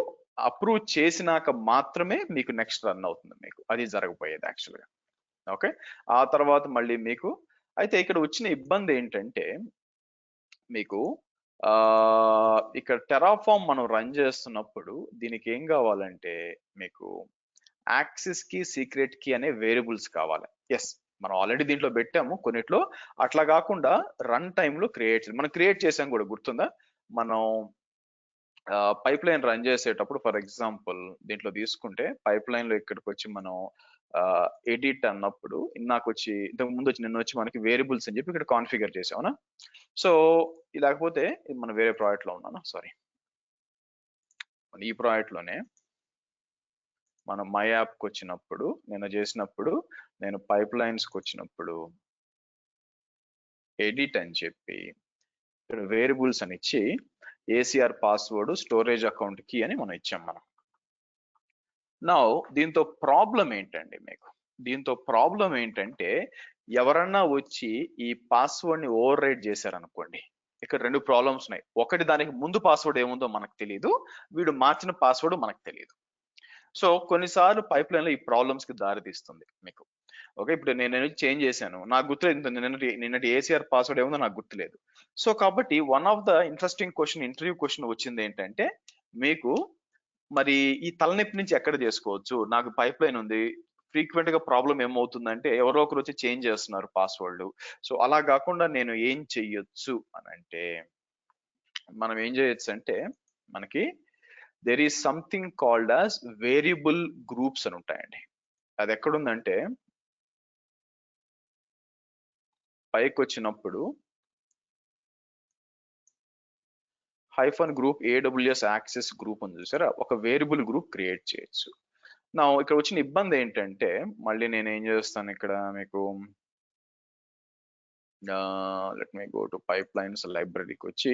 అప్రూవ్ చేసినాక మాత్రమే మీకు నెక్స్ట్ రన్ అవుతుంది మీకు, అది జరగబోయేది యాక్చువల్గా. ఓకే, ఆ తర్వాత మళ్ళీ మీకు అయితే ఇక్కడ వచ్చిన ఇబ్బంది ఏంటంటే మీకు ఇక్కడ టెరాఫార్మ్ మనం రన్ చేస్తున్నప్పుడు దీనికి ఏం కావాలంటే మీకు యాక్సెస్ కి సీక్రెట్ కి అనే వేరియబుల్స్ కావాలి. ఎస్, మనం ఆల్రెడీ దీంట్లో పెట్టాము కొన్నిట్లో, అట్లా కాకుండా రన్ టైమ్ లో మనం క్రియేట్ చేసాం కూడా, గుర్తుందా? మనం పైప్ లైన్ రన్ చేసేటప్పుడు ఫర్ ఎగ్జాంపుల్ దీంట్లో తీసుకుంటే పైప్ లైన్ లో ఇక్కడికి వచ్చి మనం ఎడిట్ అన్నప్పుడు నాకు వచ్చి ఇంతకు ముందు వచ్చి నిన్న వచ్చి మనకి వేరియబుల్స్ అని చెప్పి ఇక్కడ కాన్ఫిగర్ చేసావునా. సో లేకపోతే మనం వేరే ప్రాజెక్ట్ లో ఉన్నాను, సారీ, ఈ ప్రాజెక్ట్ లోనే మనం మై యాప్కి వచ్చినప్పుడు నేను చేసినప్పుడు నేను పైప్ లైన్స్కి వచ్చినప్పుడు ఎడిట్ అని చెప్పి ఇక్కడ వేరియబుల్స్ అని ఇచ్చి ఏసీఆర్ పాస్వర్డ్ స్టోరేజ్ అకౌంట్ కి అని మనం ఇచ్చాం మనం. నౌ దీంతో ప్రాబ్లం ఏంటండి మీకు, దీంతో ప్రాబ్లం ఏంటంటే ఎవరన్నా వచ్చి ఈ పాస్వర్డ్ ని ఓవర్ రైట్ చేశారనుకోండి, ఇక్కడ రెండు ప్రాబ్లమ్స్ ఉన్నాయి. ఒకటి, దానికి ముందు పాస్వర్డ్ ఏముందో మనకు తెలియదు, వీడు మార్చిన పాస్వర్డ్ మనకు తెలియదు. సో కొన్నిసార్లు పైప్ లైన్ లో ఈ ప్రాబ్లమ్స్ కి దారి తీస్తుంది మీకు. ఓకే, ఇప్పుడు నేను చేంజ్ చేశాను, నాకు గుర్తులేదు నిన్నటి ఏసీఆర్ పాస్వర్డ్ ఏముందో నాకు గుర్తులేదు. సో కాబట్టి one of the interesting question, interview question వచ్చింది ఏంటంటే మీకు మరి ఈ తలనొప్పి నుంచి ఎక్కడ చేసుకోవచ్చు, నాకు పైప్ లైన్ ఉంది, ఫ్రీక్వెంట్ గా ప్రాబ్లం ఏమవుతుందంటే ఎవరో ఒకరు వచ్చి చేంజ్ చేస్తున్నారు పాస్వర్డ్. సో అలా కాకుండా నేను ఏం చెయ్యొచ్చు అని అంటే మనం ఏం చేయొచ్చు అంటే మనకి there is something called as variable groups అని ఉంటాయండి. అది ఎక్కడుందంటే పైకి వచ్చినప్పుడు hyphen group AWS access group అని చూసారా, ఒక వేరియబుల్ గ్రూప్ క్రియేట్ చేయొచ్చు. నా ఇక్కడ వచ్చిన ఇబ్బంది ఏంటంటే మళ్ళీ నేను ఏం చేస్తాను ఇక్కడ మీకు let me go to pipe lines లైబ్రరీకి వచ్చి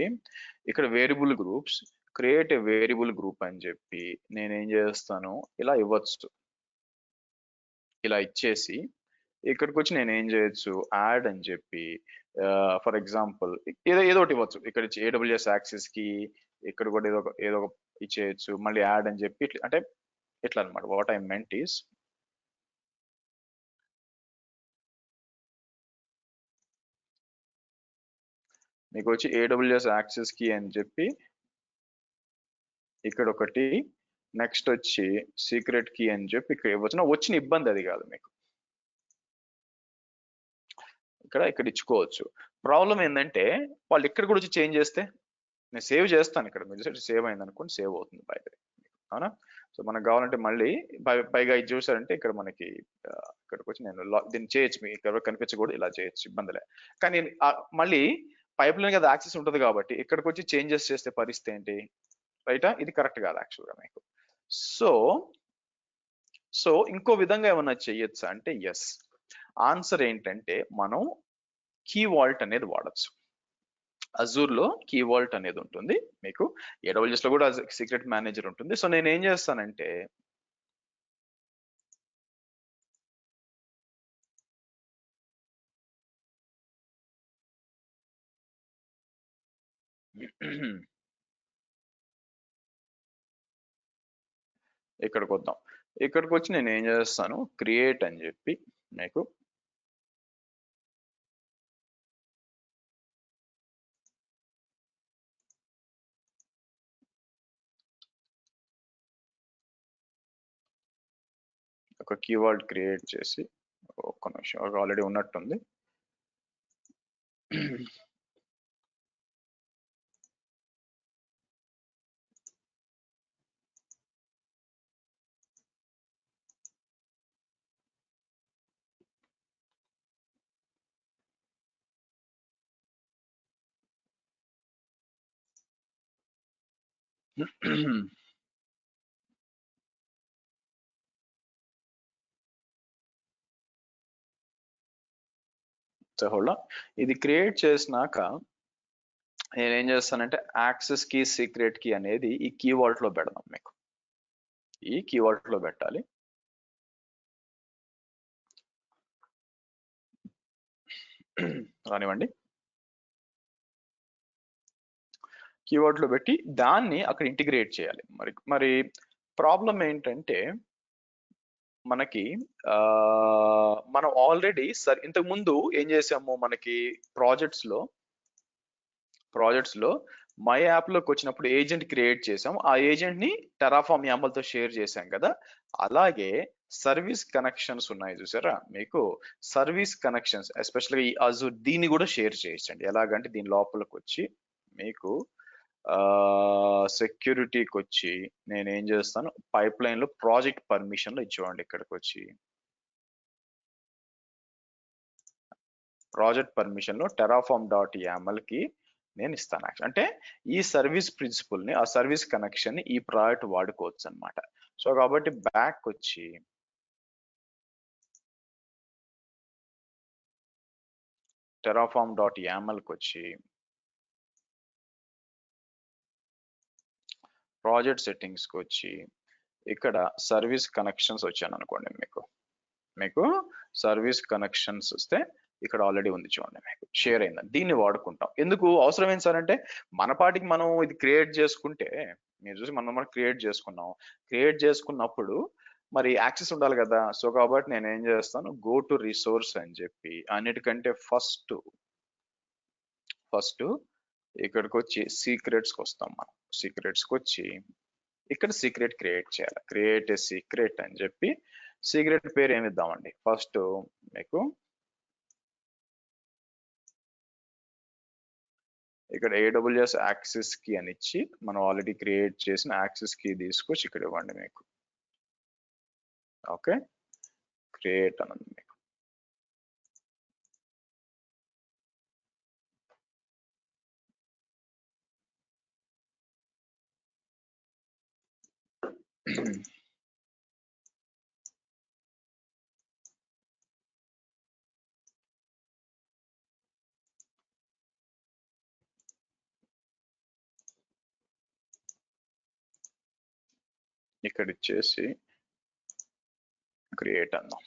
ఇక్కడ variable groups create a variable group అని చెప్పి నేనేం చేస్తాను ఇలా ఇవ్వచ్చు, ఇలా ఇచ్చేసి ఇక్కడికి వచ్చి నేను ఏం చేయొచ్చు, యాడ్ అని చెప్పి ఫర్ ఎగ్జాంపుల్ ఏదో ఒకటి ఇవ్వచ్చు. ఇక్కడ AWS యాక్సెస్ కి ఇక్కడ కూడా ఏదో ఒక ఇచ్చేయచ్చు. మళ్ళీ యాడ్ అని చెప్పి అంటే ఇట్లా అనమాట. వాట్ ఐ మెంట్ ఈస్ మీకు వచ్చి AWS యాక్సెస్ కి అని చెప్పి ఇక్కడ ఒకటి, నెక్స్ట్ వచ్చి సీక్రెట్ కీ అని చెప్పి ఇక్కడ ఇవ్వచ్చు. వచ్చిన ఇబ్బంది అది కాదు మీకు, ఇక్కడ ఇచ్చుకోవచ్చు. ప్రాబ్లం ఏంటంటే వాళ్ళు ఇక్కడ కూడా వచ్చి చేంజ్ చేస్తే, నేను సేవ్ చేస్తాను ఇక్కడ, మీరు సేవ్ అయింది అనుకోండి, సేవ్ అవుతుంది బై అవునా. సో మనకు కావాలంటే మళ్ళీ పైగా ఇది చూసారంటే ఇక్కడ మనకి ఇక్కడికి వచ్చి నేను దీన్ని చేయొచ్చు, మీకు ఎవరు కనిపించకూడదు, ఇలా చేయొచ్చు, ఇబ్బందిలే. కానీ మళ్ళీ పైప్ లైన్ కదా యాక్సెస్ ఉంటుంది కాబట్టి ఇక్కడికి వచ్చి చేంజెస్ చేస్తే పరిస్థితి ఏంటి, రైటా? ఇది కరెక్ట్ కాదు యాక్చువల్గా మీకు. సో ఇంకో విధంగా ఏమన్నా చెయ్యొచ్చా అంటే ఎస్. ఆన్సర్ ఏంటంటే మనం కీ వాల్ట్ అనేది వాడచ్చు. అజూర్ లో కీ వాల్ట్ అనేది ఉంటుంది మీకు, AWS లో కూడా సీక్రెట్ మేనేజర్ ఉంటుంది. సో నేను ఏం చేస్తానంటే ఇక్కడికి వద్దాం. ఇక్కడికి వచ్చి నేను ఏం చేస్తాను, క్రియేట్ అని చెప్పి మీకు ఒక కీవర్డ్ క్రియేట్ చేసి, ఒక్క నిమిషం, ఆల్రెడీ ఉన్నట్టుంది. ఇది క్రియేట్ చేసినాక నేను ఏం చేస్తానంటే యాక్సెస్ కీ సీక్రెట్ కీ అనేది ఈ కీవర్డ్ లో పెడదాం. మీకు ఈ కీవర్డ్ లో పెట్టాలి. రానివ్వండి, కీవర్డ్ లో పెట్టి దాన్ని అక్కడ ఇంటిగ్రేట్ చేయాలి. మరి ప్రాబ్లం ఏంటంటే మనకి మనం ఆల్రెడీ ఇంతకు ముందు ఏం చేసాము, మనకి ప్రాజెక్ట్స్ లో మై యాప్ లోకి వచ్చినప్పుడు ఏజెంట్ క్రియేట్ చేసాం. ఆ ఏజెంట్ ని టెరాఫామ్ YAML తో షేర్ చేశాం కదా. అలాగే సర్వీస్ కనెక్షన్స్ ఉన్నాయి చూసారా మీకు, సర్వీస్ కనెక్షన్స్ ఎస్పెషల్గా ఈ అజూర్, దీన్ని కూడా షేర్ చేయొచ్చండి. ఎలాగంటే దీని లోపలికి వచ్చి మీకు సెక్యూరిటీకి వచ్చి నేను ఏం చేస్తాను, పైప్ లైన్ లో ప్రాజెక్ట్ పర్మిషన్ లో ఇచ్చేవాడి. ఇక్కడికి వచ్చి ప్రాజెక్ట్ పర్మిషన్ లో terraform.yaml కి నేను ఇస్తాను. అంటే ఈ సర్వీస్ ప్రిన్సిపల్ ని, ఆ సర్వీస్ కనెక్షన్ ని ఈ ప్రాజెక్ట్ వాడుకోవచ్చు అనమాట. సో కాబట్టి బ్యాక్ వచ్చి terraform.yaml కి వచ్చి ప్రాజెక్ట్ సెట్టింగ్స్ కి వచ్చి ఇక్కడ సర్వీస్ కనెక్షన్స్ వచ్చాను అనుకోండి. మీకు సర్వీస్ కనెక్షన్స్ వస్తే ఇక్కడ ఆల్రెడీ ఉంది చూడండి, మీకు షేర్ అయిందని. దీన్ని వాడుకుంటాం. ఎందుకు అవసరమైంది సార్ అంటే మన పాటికి మనం ఇది క్రియేట్ చేసుకుంటే, మీరు చూసి మనం క్రియేట్ చేసుకున్నప్పుడు మరి యాక్సెస్ ఉండాలి కదా. సో కాబట్టి నేను ఏం చేస్తాను, గో టు రిసోర్స్ అని చెప్పి అన్నిటికంటే ఫస్ట్ ఇక్కడికి వచ్చి సీక్రెట్స్కి వస్తాం. మనం సీక్రెట్స్కి వచ్చి ఇక్కడ సీక్రెట్ క్రియేట్ చేయాలి. క్రియేట్ ఏ సీక్రెట్ అని చెప్పి సీక్రెట్ పేరు ఏమి ఇద్దామండి, ఫస్ట్ మీకు ఇక్కడ AWS యాక్సెస్ కీ అని ఇచ్చి మనం ఆల్రెడీ క్రియేట్ చేసిన యాక్సెస్ కీ తీసుకొచ్చి ఇక్కడ ఇవ్వండి మీకు. ఓకే, క్రియేట్ అన్నది మీకు. ఇక్కడ ఇచ్చేసి క్రియేట్ అందాం.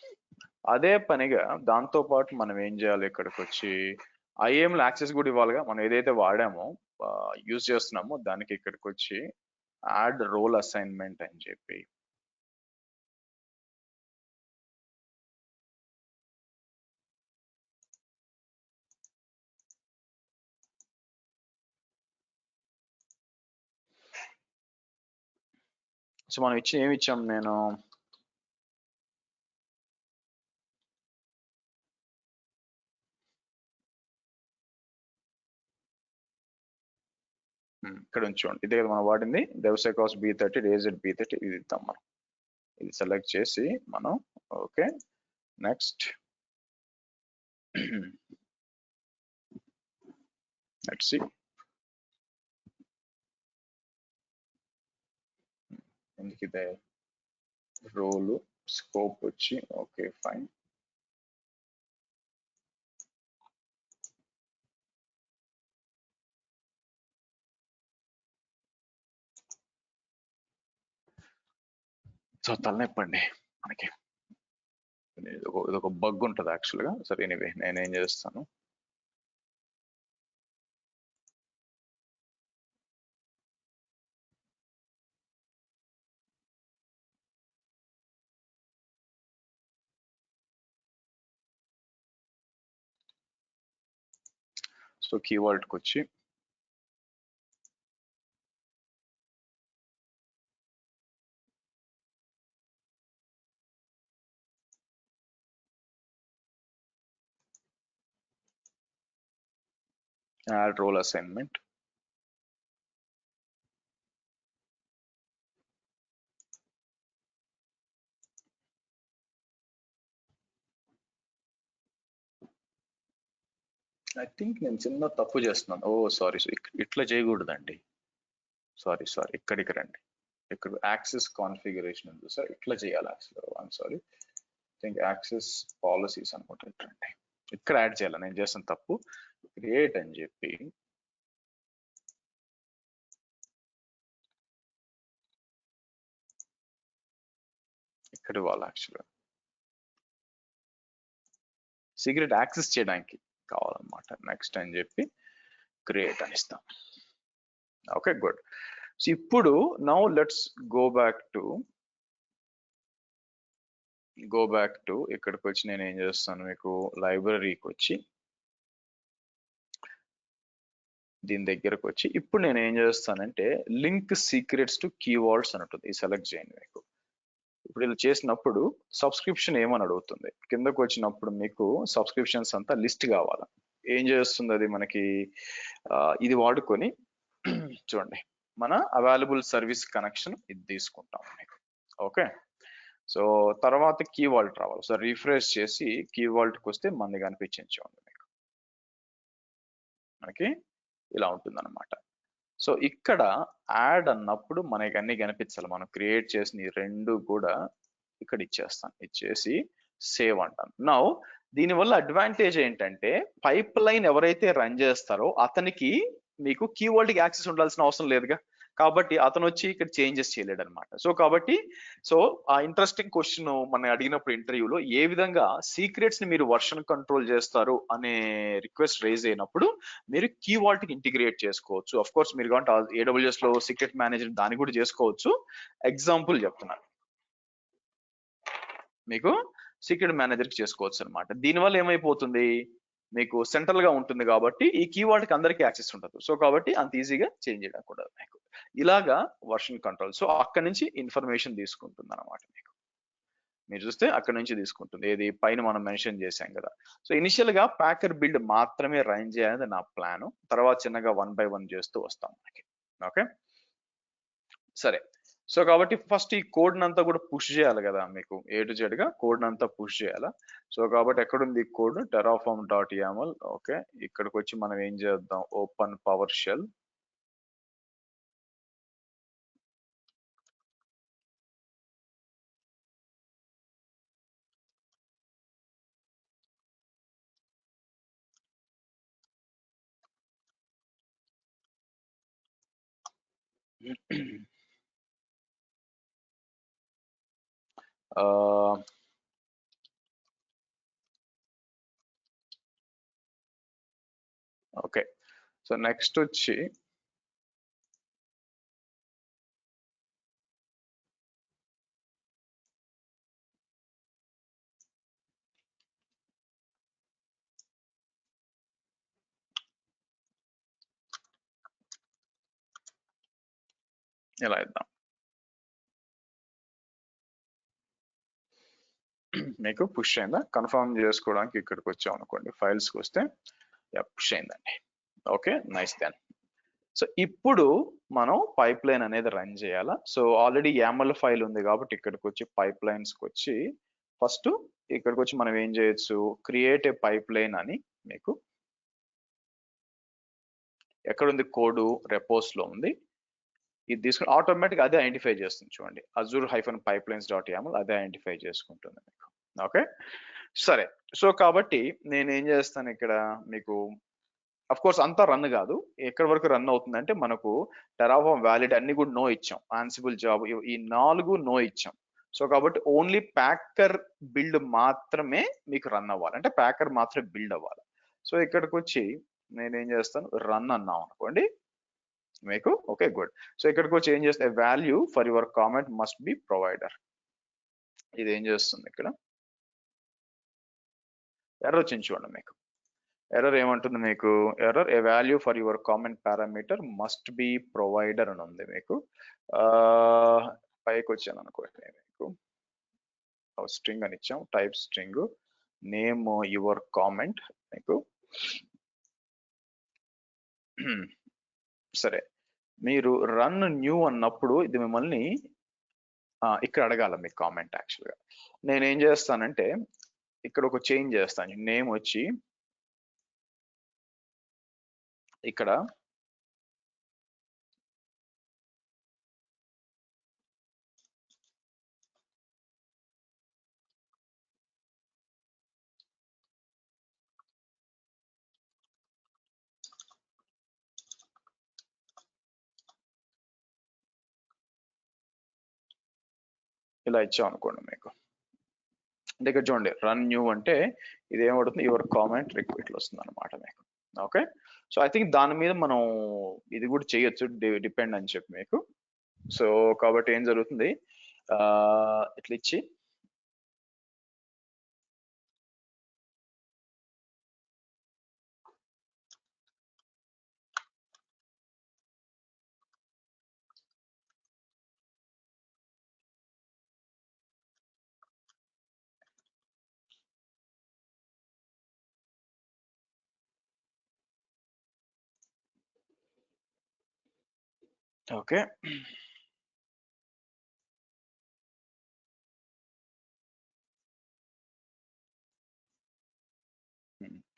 అదే పనిగా దాంతో పాటు మనం ఏం చేయాలి, ఇక్కడికి వచ్చి ఐఏఎంలో యాక్సెస్ కూడా ఇవ్వాలిగా. మనం ఏదైతే వాడామో యూజ్ చేస్తున్నామో దానికి ఇక్కడికి వచ్చి యాడ్ రోల్ అసైన్మెంట్ అని చెప్పి సో మనం ఏమి ఇచ్చాం, నేను ఇక్కడ ఉంచండి. ఇదే కదా మనం వాడింది, డెవసెకాస్ B30 డేజెడ్ B30, ఇది ఇద్దాం మనం. ఇది సెలెక్ట్ చేసి మనం ఓకే నెక్స్ట్ లెట్స్ సి ఎందుకు ఇదే రోల్ స్కోప్ వచ్చి ఓకే ఫైన్. సో తలనొప్పండి మనకి, ఇది ఒక బగ్ ఉంటుంది యాక్చువల్గా. సరే ఎనీవే నేనేం చేస్తాను, సో కీవర్డ్కి వచ్చి add role assignment. I think నేను చిన్న తప్పు చేస్తున్నాను. ఓ సారీ, ఇట్లా చేయకూడదండి. సారీ ఇక్కడికి రండి. ఇక్కడ యాక్సెస్ కాన్ఫిగరేషన్ ఉంది సార్, ఇట్లా చేయాలి యాక్చువల్గా. I'm sorry, think access policies అనుకుంటా. ఇట్లండి, ఇక్కడ యాడ్ చేయాలి. నేను చేసిన తప్పు, క్రియేట్ అని చెప్పి ఇక్కడ ఇవ్వాలి యాక్చువల్గా. సీక్రెట్ యాక్సెస్ చేయడానికి కావాలన్నమాట. నెక్స్ట్ అని చెప్పి క్రియేట్ అని ఇస్తాం. Okay good. సో ఇప్పుడు now let's go back to ఇక్కడికి వచ్చి నేను ఏం చేస్తాను, మీకు లైబ్రరీకి వచ్చి దీని దగ్గరకు వచ్చి ఇప్పుడు నేను ఏం చేస్తానంటే లింక్ సీక్రెట్స్ టు కీవర్డ్స్ అని ఉంటుంది, ఇది సెలెక్ట్ చేయండి. మీకు ఇప్పుడు ఇలా చేసినప్పుడు సబ్స్క్రిప్షన్ ఏమని అడుగుతుంది. కిందకు వచ్చినప్పుడు మీకు సబ్స్క్రిప్షన్స్ అంతా లిస్ట్ కావాలి. ఏం చేస్తుంది అది మనకి, ఇది వాడుకొని చూడండి మన అవైలబుల్ సర్వీస్ కనెక్షన్ ఇది తీసుకుంటాం మీకు. ఓకే, సో తర్వాత కీవర్డ్ రావాలి. సో రిఫ్రెష్ చేసి కీవర్డ్కి వస్తే మనది కనిపించింది చూడండి మీకు, మనకి ఇలా ఉంటుంది అనమాట. సో ఇక్కడ యాడ్ అన్నప్పుడు మనకి అన్ని కనిపించాలి. మనం క్రియేట్ చేసిన ఈ రెండు కూడా ఇక్కడ ఇచ్చేస్తాను, ఇచ్చేసి సేవ్ అంటాను. నౌ దీనివల్ల అడ్వాంటేజ్ ఏంటంటే పైప్ లైన్ ఎవరైతే రన్ చేస్తారో అతనికి మీకు కీవర్డ్కి యాక్సెస్ ఉండాల్సిన అవసరం లేదుగా, కాబట్టి అతను వచ్చి ఇక్కడ చేంజెస్ చేయలేడు అనమాట. సో కాబట్టి ఆ ఇంట్రెస్టింగ్ క్వశ్చన్ మనం అడిగినప్పుడు ఇంటర్వ్యూలో ఏ విధంగా సీక్రెట్స్ ని మీరు వర్షన్ కంట్రోల్ చేస్తారు అనే రిక్వెస్ట్ రైజ్ అయినప్పుడు మీరు కీవర్డ్ కి ఇంటిగ్రేట్ చేసుకోవచ్చు. అఫ్ కోర్స్ మీరు కావాలంటే AWS లో సీక్రెట్ మేనేజర్ దాన్ని కూడా చేసుకోవచ్చు. ఎగ్జాంపుల్ చెప్తున్నాను మీకు, సీక్రెట్ మేనేజర్ కి చేసుకోవచ్చు అనమాట. దీనివల్ల ఏమైపోతుంది, మీకు సెంట్రల్ గా ఉంటుంది కాబట్టి ఈ కీవర్డ్ కి అందరికీ యాక్సెస్ ఉండదు. సో కాబట్టి అంత ఈజీగా చేంజ్ చేయడం కూడా మీకు ఇలాగా వర్షన్ కంట్రోల్. సో అక్కడి నుంచి ఇన్ఫర్మేషన్ తీసుకుంటుంది అనమాట. మీకు మీరు చూస్తే అక్కడ నుంచి తీసుకుంటుంది, ఏది పైన మనం మెన్షన్ చేశాం కదా. సో ఇనిషియల్ గా ప్యాకర్ బిల్డ్ మాత్రమే రన్ చేయాలని నా ప్లాన్, తర్వాత చిన్నగా 1 by 1 చేస్తూ వస్తాం మనకి. ఓకే సరే. సో కాబట్టి ఫస్ట్ ఈ కోడ్ అంతా కూడా పుష్ చేయాలి కదా, మీకు A to Z గా కోడ్ అంతా పుష్ చేయాలా. సో కాబట్టి ఎక్కడుంది కోడ్, terraform.yaml. ఓకే, ఇక్కడికి వచ్చి మనం ఏం చేద్దాం, open PowerShell. Okay, so next వచ్చి ఇలా ఇద్దాం. మీకు పుష్ అయిందా? కన్ఫర్మ్ చేసుకోవడానికి ఇక్కడికి వచ్చాం అనుకోండి, ఫైల్స్కి వస్తే పుష్ అయిందండి. Okay, nice then. సో ఇప్పుడు మనం పైప్ లైన్ అనేది రన్ చేయాలా. సో ఆల్రెడీ YAML ఫైల్ ఉంది కాబట్టి ఇక్కడికి వచ్చి పైప్ లైన్స్కి వచ్చి ఫస్ట్ ఇక్కడికి వచ్చి మనం ఏం చేయొచ్చు, క్రియేట్ ఏ పైప్ లైన్ అని మీకు ఎక్కడుంది కోడ్, రెపోస్ లో ఉంది. ఇది తీసుకుని ఆటోమేటిక్ అదే ఐడెంటిఫై చేస్తుంది. చూడండి, azure-pipelines.yaml అదే ఐడెంటిఫై చేసుకుంటుంది మీకు. ఓకే, సరే. సో కాబట్టి నేను ఏం చేస్తాను ఇక్కడ మీకు, అఫ్ కోర్స్ అంతా రన్ కాదు, ఎక్కడి వరకు రన్ అవుతుందంటే మనకు టెరాఫార్మ్ వ్యాలిడ్ అన్ని కూడా నో ఇచ్చాం, ఆన్సిబుల్ జాబ్ ఈ 4 నో ఇచ్చాం. సో కాబట్టి ఓన్లీ ప్యాకర్ బిల్డ్ మాత్రమే మీకు రన్ అవ్వాలి, అంటే ప్యాకర్ మాత్రమే బిల్డ్ అవ్వాలి. సో ఇక్కడికి వచ్చి నేనేం చేస్తాను, రన్ అన్నాం అనుకోండి మీకు. Okay, good. సో ఇక్కడికి వచ్చి ఏం చేస్తే value for your comment must be provider. ఇది ఏం చేస్తుంది, ఇక్కడ ఎర్రర్ వచ్చింది చూడండి మీకు. ఎర్రర్ ఏమంటుంది మీకు, error A value for your comment parameter must be provider అని ఉంది మీకు. పైకి వచ్చాను అనుకోండి, మీకు స్ట్రింగ్ అని ఇచ్చాం, type string, name your comment మీకు. సరే, మీరు రన్ న్యూ అన్నప్పుడు ఇది మిమ్మల్ని ఇక్కడ అడగాల మీకు కామెంట్. యాక్చువల్గా నేనేం చేస్తానంటే ఇక్కడ ఒక చేంజ్ చేస్తాను, నేమ్ వచ్చి ఇక్కడ ఇలా ఇచ్చాం అనుకోండి మీకు. అంటే ఇక్కడ చూడండి, రన్ న్యూ అంటే ఇది ఏమవుతుంది, యువర్ కామెంట్ రిక్వెస్ట్ వస్తుంది అనమాట మీకు. ఓకే, సో ఐ థింక్ దాని మీద మనం ఇది కూడా చేయొచ్చు, డిపెండ్ అని చెప్పి మీకు. సో కాబట్టి ఏం జరుగుతుంది, ఇట్లా ఇచ్చి ఓకే,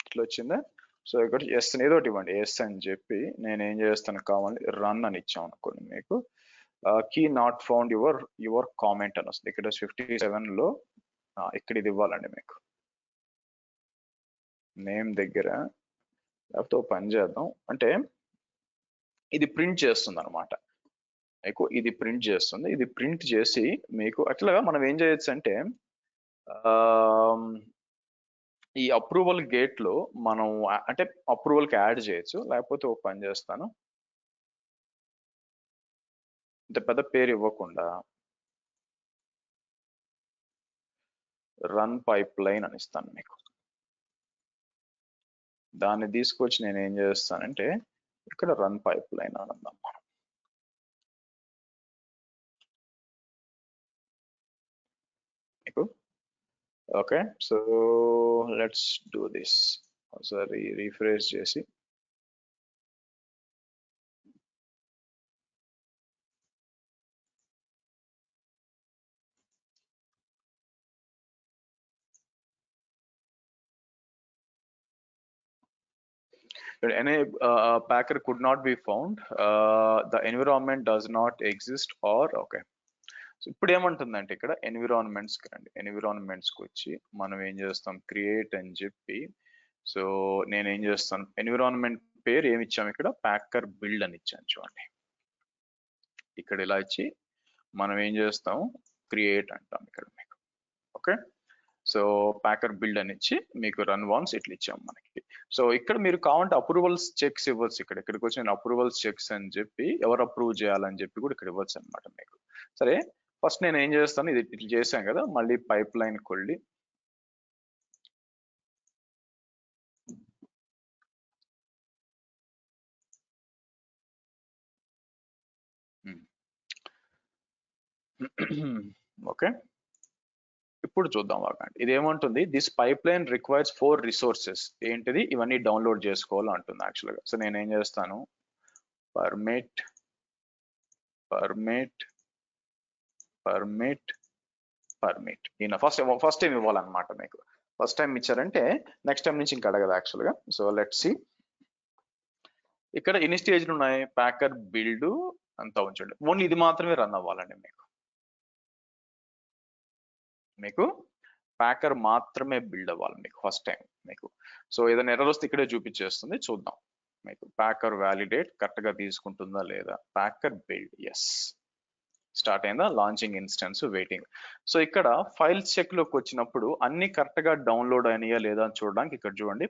ఇట్లా వచ్చిందా. సో ఇక్కడ ఎస్ ఏదో ఒకటి ఇవ్వండి, ఎస్ అని చెప్పి నేను ఏం చేస్తాను, కావాలి రన్ అని ఇచ్చాం అనుకోండి మీకు. Key not found your comment అని వస్తుంది. ఇక్కడ 57 లో ఇక్కడ ఇది ఇవ్వాలండి మీకు, నేమ్ దగ్గర. లేకపోతే పని చేద్దాం, అంటే ఇది ప్రింట్ చేస్తుంది అనమాట మీకు. ఇది ప్రింట్ చేస్తుంది, ఇది ప్రింట్ చేసి మీకు అట్లాగా మనం ఏం చేయొచ్చు అంటే ఈ అప్రూవల్ గేట్ లో మనం అంటే అప్రూవల్ కి యాడ్ చేయొచ్చు. లేకపోతే ఒక పని చేస్తాను, ఇంత పెద్ద పేరు ఇవ్వకుండా రన్ పైప్ లైన్ అని ఇస్తాను మీకు. దాన్ని తీసుకొచ్చి నేను ఏం చేస్తానంటే ఇక్కడ రన్ పైప్ లైన్ అని అందాం మనం. మీకు okay, so let's do this. ఒకసారి రీఫ్రెష్ చేసి any packer could not be found, the environment does not exist or okay. So ఇప్పుడు ఏమంటుందంటే ఇక్కడ ఎన్విరాన్మెంట్స్ కి రండి. ఎన్విరాన్మెంట్స్ కి వచ్చి మనం ఏం చేస్తాం, క్రియేట్ అని చెప్పి. సో నేను ఏం చేస్తాను, ఎన్విరాన్మెంట్ పేరు ఏమి ఇచ్చాము ఇక్కడ, ప్యాకర్ బిల్డ్ అని ఇచ్చాను చూడండి. ఇక్కడ ఇలా ఇచ్చి మనం ఏం చేస్తాం, క్రియేట్ అంటాం ఇక్కడ మీకు. ఓకే, సో ప్యాకర్ బిల్డ్ అని ఇచ్చి మీకు రన్ వాన్స్ ఇట్లా ఇచ్చాం మనకి. సో ఇక్కడ మీరు కావాలంటే అప్రూవల్స్ చెక్స్ ఇవ్వచ్చు. ఇక్కడికి వచ్చి నేను అప్రూవల్స్ చెక్స్ అని చెప్పి ఎవరు అప్రూవ్ చేయాలని చెప్పి కూడా ఇక్కడ ఇవ్వచ్చు అనమాట మీకు. సరే ఫస్ట్ నేను ఏం చేస్తాను, ఇది ఇట్లా చేశాం కదా, మళ్ళీ పైప్ లైన్ కొళ్ళి ఓకే ఇప్పుడు చూద్దాం వాకండి. ఇది ఏమంటుంది, this pipe line requires 4 resources. ఏంటిది, ఇవన్నీ డౌన్లోడ్ చేసుకోవాలి అంటుంది యాక్చువల్గా. సో నేను ఏం చేస్తాను, పర్మిట్ పర్మిట్ పర్మిట్ పర్మిట్ ఈయన ఫస్ట్ టైం ఇవ్వాలన్నమాట మీకు. ఫస్ట్ టైం ఇచ్చారంటే నెక్స్ట్ టైం నుంచి ఇంకా అడగదు యాక్చువల్గా. సో లెట్స్ సి, ఇక్కడ ఎన్ని స్టేజ్లు ఉన్నాయి, ప్యాకర్ బిల్డ్ అంతా ఉంచండి. ఓన్లీ ఇది మాత్రమే రన్ అవ్వాలండి మీకు ప్యాకర్ మాత్రమే బిల్డ్ అవ్వాలి మీకు ఫస్ట్ టైం మీకు. సో ఏదైనా ఎర్రర్ వస్తే ఇక్కడే చూపించేస్తుంది, చూద్దాం మీకు. ప్యాకర్ వ్యాలిడేట్ కరెక్ట్ గా తీసుకుంటుందా లేదా, ప్యాకర్ బిల్డ్ ఎస్ స్టార్ట్ అయిందా, లాంచింగ్ ఇన్స్టెన్స్ వెయిటింగ్. సో ఇక్కడ ఫైల్స్ చెక్ లోకి వచ్చినప్పుడు అన్ని కరెక్ట్ గా డౌన్లోడ్ అయినాయా లేదా అని చూడడానికి ఇక్కడ చూడండి.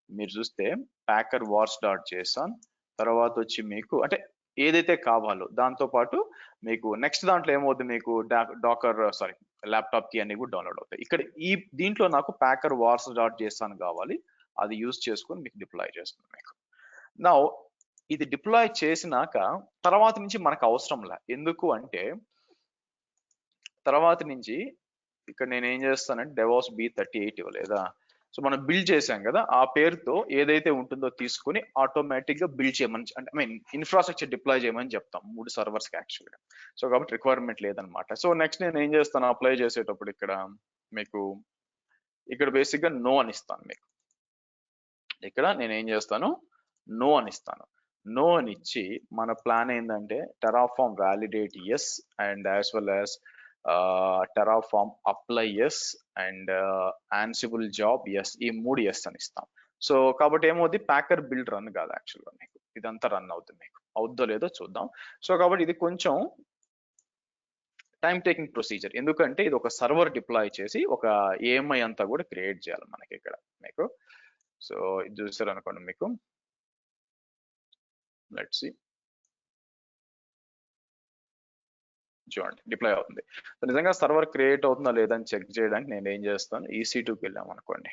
మీరు చూస్తే ప్యాకర్ వార్స్ డాట్ జేసన్, తర్వాత వచ్చి మీకు అంటే ఏదైతే కావాలో దాంతో పాటు మీకు నెక్స్ట్ దాంట్లో ఏమవుతుంది, మీకు డాకర్ ల్యాప్టాప్ కి అన్ని కూడా డౌన్లోడ్ అవుతాయి. ఇక్కడ ఈ దీంట్లో నాకు ప్యాకర్ వార్స్ డాట్ జేసన్ కావాలి, అది యూజ్ చేసుకొని మీకు డిప్లాయ్ చేస్తుంది మీకు. నా ఇది డిప్లాయ్ చేసినాక తర్వాత నుంచి మనకు అవసరం లే, ఎందుకు అంటే తర్వాత నుంచి ఇక్కడ నేను ఏం చేస్తానంటే డెవాస్ B38 ఇవ్వలేదా, సో మనం బిల్డ్ చేసాం కదా, ఆ పేరుతో ఏదైతే ఉంటుందో తీసుకుని ఆటోమేటిక్ గా బిల్డ్ చేయమని, అంటే ఐ మీన్ ఇన్ఫ్రాస్ట్రక్చర్ డిప్లాయ్ చేయమని చెప్తాం 3 సర్వర్స్ కి యాక్చువల్ గా. సో కాబట్టి రిక్వైర్మెంట్ లేదనమాట. సో నెక్స్ట్ నేను ఏం చేస్తాను, అప్లై చేసేటప్పుడు ఇక్కడ మీకు ఇక్కడ బేసిక్ గా నో అని ఇస్తాను మీకు. ఇక్కడ నేను ఏం చేస్తాను, నో అని ఇస్తాను. నో అని ఇచ్చి మన ప్లాన్ ఏంటంటే Terraform validate yes and as well as Terraform apply yes and Ansible job yes, ఈ 3 ఎస్ అని ఇస్తాం. సో కాబట్టి ఏమవుతుంది, ప్యాకర్ బిల్డ్ రన్ కాదు యాక్చువల్గా మీకు, ఇదంతా రన్ అవుతుంది మీకు. అవుద్దో లేదో చూద్దాం. సో కాబట్టి ఇది కొంచెం టైం టేకింగ్ ప్రొసీజర్, ఎందుకంటే ఇది ఒక సర్వర్ డిప్లాయ్ చేసి ఒక ఏఎంఐ అంతా కూడా క్రియేట్ చేయాలి మనకి ఇక్కడ మీకు. సో ఇది చూసారు అనుకోండి మీకు, లెట్స్ సి, చూడండి డిప్లాయ్ అవుతుంది. నిజంగా సర్వర్ క్రియేట్ అవుతుందా లేదా అని చెక్ చేయడానికి నేను ఏం చేస్తాను, EC2కి వెళ్ళాం అనుకోండి.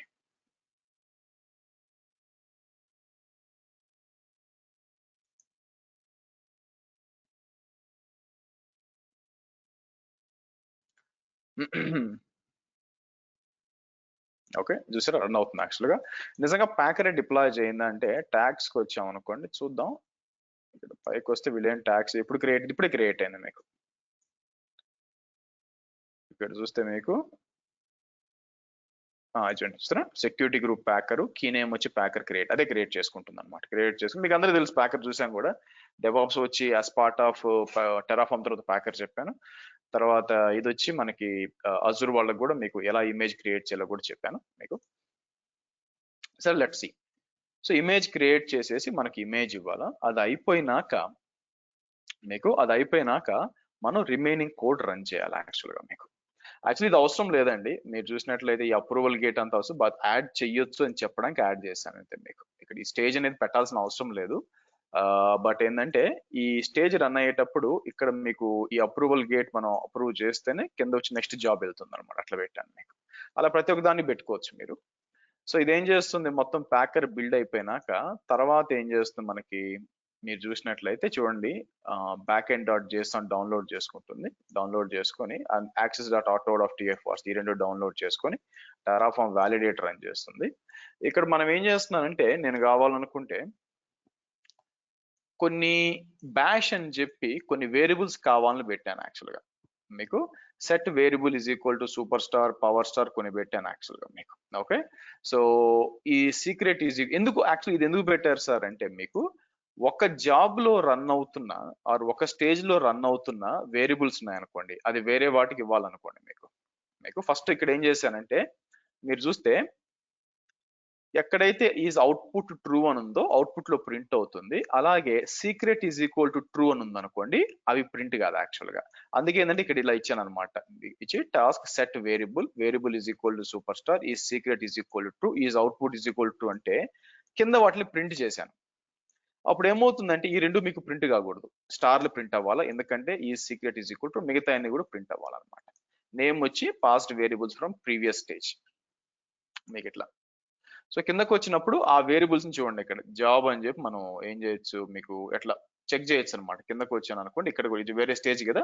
ఓకే చూసారా, రన్ అవుతుంది యాక్చువల్గా. నిజంగా ప్యాకర్ డిప్లాయ్ చేయిందంటే ట్యాగ్స్కి వచ్చాం అనుకోండి, చూద్దాం. ఇక్కడ పైకి వస్తే విలియన్ ట్యాగ్స్ ఇప్పుడే క్రియేట్ అయింది మీకు. ఇక్కడ చూస్తే మీకు చూస్తారా, security group Packer, key name వచ్చి ప్యాకర్ క్రియేట్, అదే క్రియేట్ చేసుకుంటుంది అనమాట. క్రియేట్ చేసుకుని మీకు అందరూ తెలుసు, ప్యాకర్ చూసాం కూడా. డెవాప్స్ వచ్చి యాజ్ పార్ట్ ఆఫ్ టెరాఫార్మ్ తర్వాత ప్యాకర్ చెప్పాను. తర్వాత ఇది వచ్చి మనకి అజూర్ వాళ్ళకి కూడా మీకు ఎలా ఇమేజ్ క్రియేట్ చేయాలో కూడా చెప్పాను మీకు. సరే let's see. So image create చేసేసి మనకి ఇమేజ్ ఇవ్వాలా, అది అయిపోయినాక మనం రిమైనింగ్ కోడ్ రన్ చేయాలి యాక్చువల్గా మీకు. యాక్చువల్లీ ఇది అవసరం లేదండి, మీరు చూసినట్లయితే ఈ అప్రూవల్ గేట్ అంతా అవసరం, బట్ యాడ్ చెయ్యొచ్చు అని చెప్పడానికి యాడ్ చేశాను అంతే మీకు. ఇక్కడ ఈ స్టేజ్ అనేది పెట్టాల్సిన అవసరం లేదు. బట్ ఏంటంటే ఈ స్టేజ్ రన్ అయ్యేటప్పుడు ఇక్కడ మీకు ఈ అప్రూవల్ గేట్ మనం అప్రూవ్ చేస్తేనే కింద వచ్చి నెక్స్ట్ జాబ్ వెళ్తుంది అనమాట, అట్లా పెట్టాను మీకు. అలా ప్రతి ఒక్క దాన్ని పెట్టుకోవచ్చు మీరు. సో ఇదేం చేస్తుంది, మొత్తం ప్యాకర్ బిల్డ్ అయిపోయినాక తర్వాత ఏం చేస్తుంది మనకి, మీరు చూసినట్లయితే చూడండి, back end dot Jason download చేసుకుంటుంది. డౌన్లోడ్ చేసుకొని యాక్సెస్ డాట్ ఆటోడ్ ఆఫ్ TF ఈ 2 డౌన్లోడ్ చేసుకొని టెరాఫార్మ్ వ్యాలిడేట్ రన్ చేస్తుంది. ఇక్కడ మనం ఏం చేస్తున్నానంటే, నేను కావాలనుకుంటే కొన్ని బ్యాష్ అని చెప్పి కొన్ని వేరియబుల్స్ కావాలని పెట్టాను యాక్చువల్గా మీకు. Set variable is equal to super star power star కొన్ని పెట్టాను యాక్చువల్గా మీకు. ఓకే సో ఈ సీక్రెట్ ఈజ్ ఎందుకు యాక్చువల్లీ ఇది ఎందుకు పెట్టారు సార్ అంటే, మీకు ఒక జాబ్ లో రన్ అవుతున్న ఆర్ ఒక స్టేజ్ లో రన్ అవుతున్న వేరియబుల్స్ ఉన్నాయనుకోండి, అది వేరే వాటికి ఇవ్వాలనుకోండి మీకు. ఫస్ట్ ఇక్కడ ఏం చేశానంటే, మీరు చూస్తే ఎక్కడైతే ఈజ్ అవుట్పుట్ ట్రూ అని ఉందో అవుట్పుట్ లో ప్రింట్ అవుతుంది. అలాగే secret is equal to true అని ఉంది అనుకోండి, అవి ప్రింట్ కాదు యాక్చువల్ గా. అందుకే ఏంటంటే ఇక్కడ ఇలా ఇచ్చాను అనమాట. ఇచ్చి task set variable is equal to super star, ఈ secret is equal to true, is output is equal to అంటే కింద వాటిని ప్రింట్ చేశాను. అప్పుడు ఏమవుతుందంటే ఈ రెండు మీకు ప్రింట్ కాకూడదు, స్టార్లు ప్రింట్ అవ్వాలా, ఎందుకంటే ఈ సీక్రెట్ ఈజ్ ఈక్వల్ టు మిగతా అన్ని కూడా ప్రింట్ అవ్వాలన్నమాట. నేమ్ వచ్చి past variables from previous stage మీకు ఇట్లా. సో కిందకు వచ్చినప్పుడు ఆ వేరియబుల్స్ ని చూడండి, ఇక్కడ జాబ్ అని చెప్పి మనం ఏం చేయొచ్చు, మీకు ఎట్లా చెక్ చేయొచ్చు అనమాట. కిందకు వచ్చాను అనుకోండి, ఇక్కడ ఇది వేరే స్టేజ్ కదా,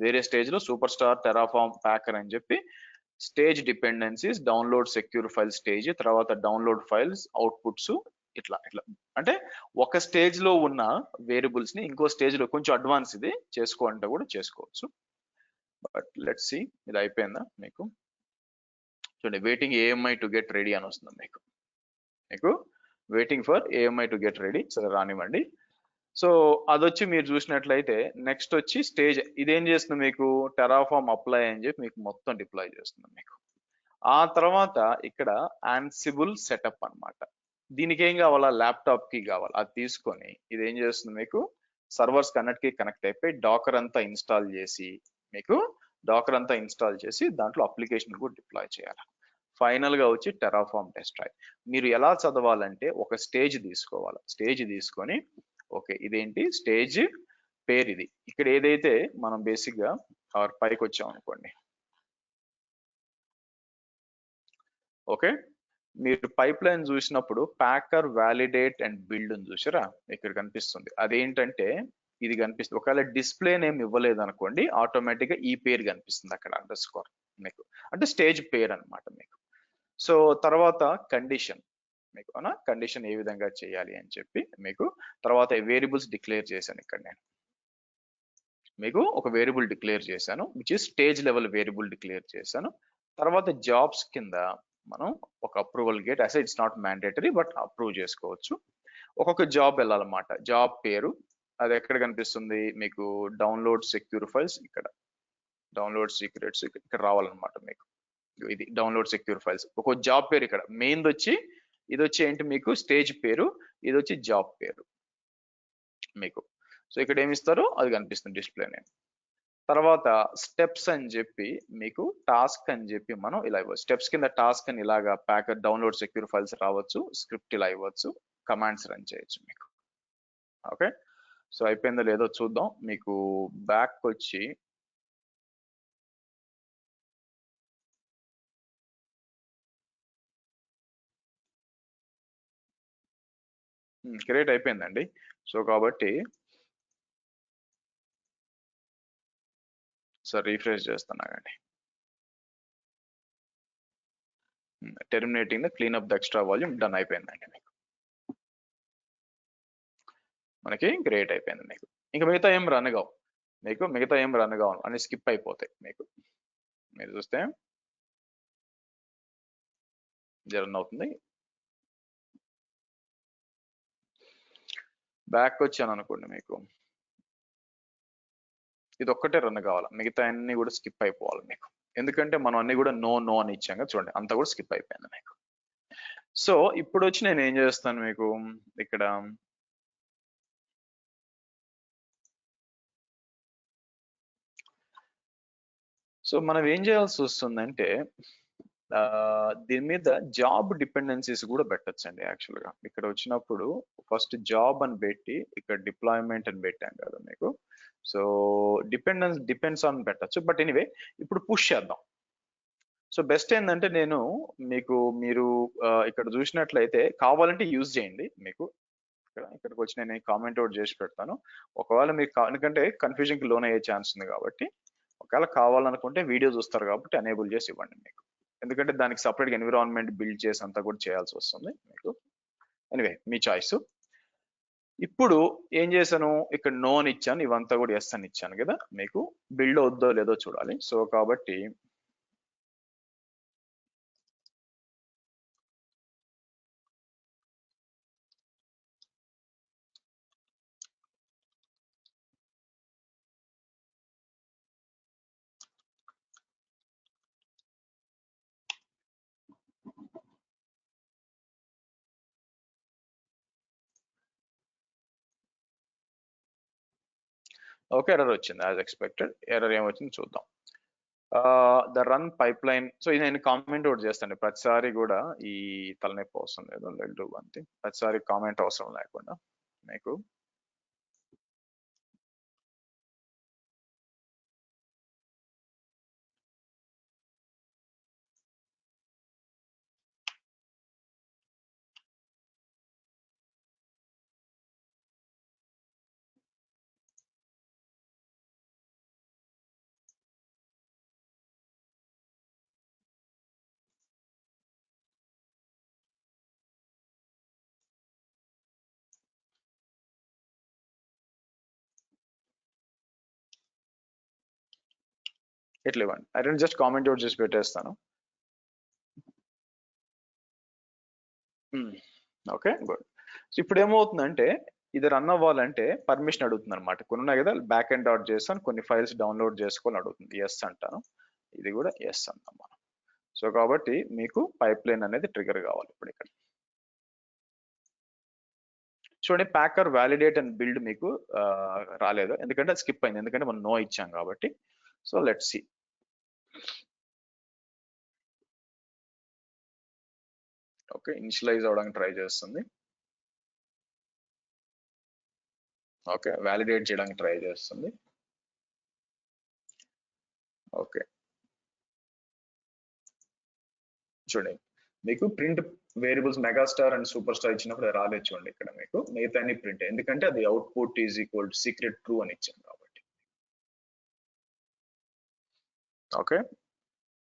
వేరే స్టేజ్ లో సూపర్ స్టార్, టెరాఫామ్, ప్యాకర్ అని చెప్పి stage dependencies, download secure file stage, తర్వాత డౌన్లోడ్ ఫైల్స్, అవుట్పుట్స్, ఇట్లా ఇట్లా. అంటే ఒక స్టేజ్ లో ఉన్న వేరియబుల్స్ ని ఇంకో స్టేజ్ లో కొంచెం అడ్వాన్స్ ఇది చేసుకోవాలంటే కూడా చేసుకోవచ్చు. బట్ లెట్స్ సి, ఇది అయిపోయిందా మీకు. చూడండి, waiting AMI to get ready అని వస్తుంది మీకు waiting for AMI to get ready. సరే రానివ్వండి. సో అదొచ్చి మీరు చూసినట్లయితే నెక్స్ట్ వచ్చి స్టేజ్, ఇదేం చేస్తుంది మీకు, టెరాఫామ్ అప్లై అని చెప్పి మీకు మొత్తం డిప్లాయ్ చేస్తుంది మీకు. ఆ తర్వాత ఇక్కడ ఆన్సిబుల్ సెటప్ అన్నమాట. దీనికి ఏం కావాలా, ల్యాప్టాప్ కి కావాలి. అది తీసుకొని ఇది ఏం చేస్తుంది మీకు, సర్వర్స్ కన్నెక్ట్ కి కనెక్ట్ అయిపోయి డాకర్ అంతా ఇన్స్టాల్ చేసి మీకు దాంట్లో అప్లికేషన్ కూడా డిప్లాయ్ చేయాలి. ఫైనల్ గా వచ్చి టెరాఫామ్ డెస్ట్రాయ్. మీరు ఎలా చదవాలంటే ఒక స్టేజ్ తీసుకోవాలి, స్టేజ్ తీసుకొని ఓకే ఇదేంటి స్టేజ్ పేరు, ఇది ఇక్కడ ఏదైతే మనం బేసిక్ గా పైకి వచ్చాం అనుకోండి. ఓకే, మీరు పైప్ లైన్ చూసినప్పుడు ప్యాకర్, వ్యాలిడేట్ అండ్ బిల్డ్ అని చూసారా, ఇక్కడ కనిపిస్తుంది. అదేంటంటే ఇది కనిపిస్తుంది. ఒకవేళ డిస్ప్లే నేమ్ ఇవ్వలేదు అనుకోండి, ఆటోమేటిక్ గా ఈ పేరు కనిపిస్తుంది అక్కడ అండర్ స్కోర్ మీకు, అంటే స్టేజ్ పేరు అన్నమాట మీకు. సో తర్వాత కండిషన్ మీకు, అవునా, కండిషన్ ఏ విధంగా చేయాలి అని చెప్పి మీకు. తర్వాత వేరియబుల్స్ డిక్లేర్ చేశాను ఇక్కడ నేను మీకు, ఒక వేరియబుల్ డిక్లేర్ చేశాను which is stage level variable declare చేశాను. తర్వాత జాబ్స్ కింద మనం ఒక అప్రూవల్ గేట్, అసలు it's not mandatory but approve చేసుకోవచ్చు. ఒక్కొక్క జాబ్ వెళ్ళాలన్నమాట. జాబ్ పేరు అది ఎక్కడ కనిపిస్తుంది మీకు, డౌన్లోడ్ సెక్యూర్ ఫైల్స్, ఇక్కడ డౌన్లోడ్ సీక్రెట్స్ ఇక్కడ రావాలన్నమాట మీకు. ఇది డౌన్లోడ్ సెక్యూర్ ఫైల్స్, ఒక జాబ్ పేరు ఇక్కడ మెయిన్ వచ్చి, ఇది వచ్చి ఏంటి మీకు స్టేజ్ పేరు, ఇది వచ్చి జాబ్ పేరు మీకు. సో ఇక్కడ ఏమి ఇస్తారో అది కనిపిస్తుంది డిస్ప్లే నేమ్. తర్వాత స్టెప్స్ అని చెప్పి మీకు, టాస్క్ అని చెప్పి మనం ఇలా ఇవ్వచ్చు. స్టెప్స్ కింద టాస్క్ అని ఇలాగా ప్యాకర్ డౌన్లోడ్ సెక్యూర్ ఫైల్స్ రావచ్చు, స్క్రిప్ట్ ఇలా ఇవ్వచ్చు, కమాండ్స్ రన్ చేయొచ్చు మీకు. ఓకే, సో అయిపోయిందో లేదో చూద్దాం. మీకు బ్యాక్ వచ్చి క్రియేట్ అయిపోయిందండి. సో కాబట్టి సార్ రీఫ్రెష్ చేస్తున్నానండి. Terminating the clean up the extra volume done అయిపోయిందండి మీకు. మనకి క్రియేట్ అయిపోయింది మీకు. ఇంకా మిగతా ఏం రన్ కావు మీకు, మిగతా ఏం రన్ కావు అని స్కిప్ అయిపోతాయి మీకు. మీరు చూస్తే రన్ అవుతుంది. బ్యాక్ వచ్చాను అనుకోండి మీకు, ఇది ఒక్కటే రన్ కావాలి, మిగతా అన్ని కూడా స్కిప్ అయిపోవాలి మీకు. ఎందుకంటే మనం అన్ని కూడా నో నో అని ఇచ్చాం కదా, చూడండి అంతా కూడా స్కిప్ అయిపోయింది మీకు. సో ఇప్పుడు వచ్చి నేను ఏం చేస్తాను మీకు ఇక్కడ, సో మనం ఏం చేయాల్సి వస్తుందంటే దీని మీద జాబ్ డిపెండెన్సీస్ కూడా పెట్టచ్చండి యాక్చువల్ గా. ఇక్కడ వచ్చినప్పుడు ఫస్ట్ జాబ్ అని పెట్టి ఇక్కడ డిప్లాయ్మెంట్ అని పెట్టాం కదా మీకు. సో డిపెండ్స్ ఆన్ పెట్టచ్చు. బట్ ఎనీవే ఇప్పుడు పుష్ చేద్దాం. సో బెస్ట్ ఏంటంటే నేను మీరు ఇక్కడ చూసినట్లయితే కావాలంటే యూజ్ చేయండి మీకు. ఇక్కడికి వచ్చి నేను కామెంట్ అవుట్ చేసి పెడతాను. ఒకవేళ మీకు ఎందుకంటే కన్ఫ్యూజన్ కి లోన్ అయ్యే ఛాన్స్ ఉంది కాబట్టి, ఒకవేళ కావాలనుకుంటే వీడియో చూస్తారు కాబట్టి ఎనేబుల్ చేసి ఇవ్వండి మీకు. ఎందుకంటే దానికి సపరేట్ ఎన్విరాన్మెంట్ బిల్డ్ చేసి అంతా కూడా చేయాల్సి వస్తుంది మీకు. ఎనివే మీ చాయిస్. ఇప్పుడు ఏం చేశాను, ఇక్కడ నో అని ఇచ్చాను, ఇవంతా కూడా ఎస్ అని ఇచ్చాను కదా మీకు. బిల్డ్ అవుద్దో లేదో చూడాలి. సో కాబట్టి ఓకే, ఎర్రర్ వచ్చింది యాజ్ ఎక్స్పెక్టెడ్. ఎర్రర్ ఏమొచ్చింది చూద్దాం. The run pipe line. So ఇది నేను కామెంట్ ఒకటి చేస్తాను ప్రతిసారి కూడా. ఈ తలనొప్పి అవసరం లేదు, లెట్ డూ వన్ థింగ్. ప్రతిసారి కామెంట్ అవసరం లేకుండా మీకు ఇట్లా ఇవ్వండి. అయితే జస్ట్ కామెంట్ అవుట్ చేసి పెట్టేస్తాను. Okay good. సో ఇప్పుడు ఏమవుతుందంటే ఇది రన్ అవ్వాలంటే పర్మిషన్ అడుగుతుంది అనమాట. కొన్ని ఉన్నాయి కదా, బ్యాక్ ఎండ్ డాట్ చేస్తాను, కొన్ని ఫైల్స్ డౌన్లోడ్ చేసుకోవాలని అడుగుతుంది. ఎస్ అంటాను, ఇది కూడా ఎస్ అంటాం మనం. సో కాబట్టి మీకు పైప్ లైన్ అనేది ట్రిగర్ కావాలి ఇప్పుడు ఇక్కడ. చూడండి, ప్యాకర్ వ్యాలిడేట్ అండ్ బిల్డ్ మీకు రాలేదు, ఎందుకంటే స్కిప్ అయింది, ఎందుకంటే మనం నో ఇచ్చాం కాబట్టి. So let's see. Okay, initialise అవడానికి ట్రై చేస్తుంది. ఓకే, వ్యాలిడేట్ చేయడానికి ట్రై చేస్తుంది. ఓకే చూడండి, మీకు print variables megastar and super star ఇచ్చినప్పుడు అది రాలేదు. చూడండి ఇక్కడ మీకు మిగతా అన్ని ప్రింట్, ఎందుకంటే అది output is equal to secret true అని ఇచ్చాం కాబట్టి. ఓకే,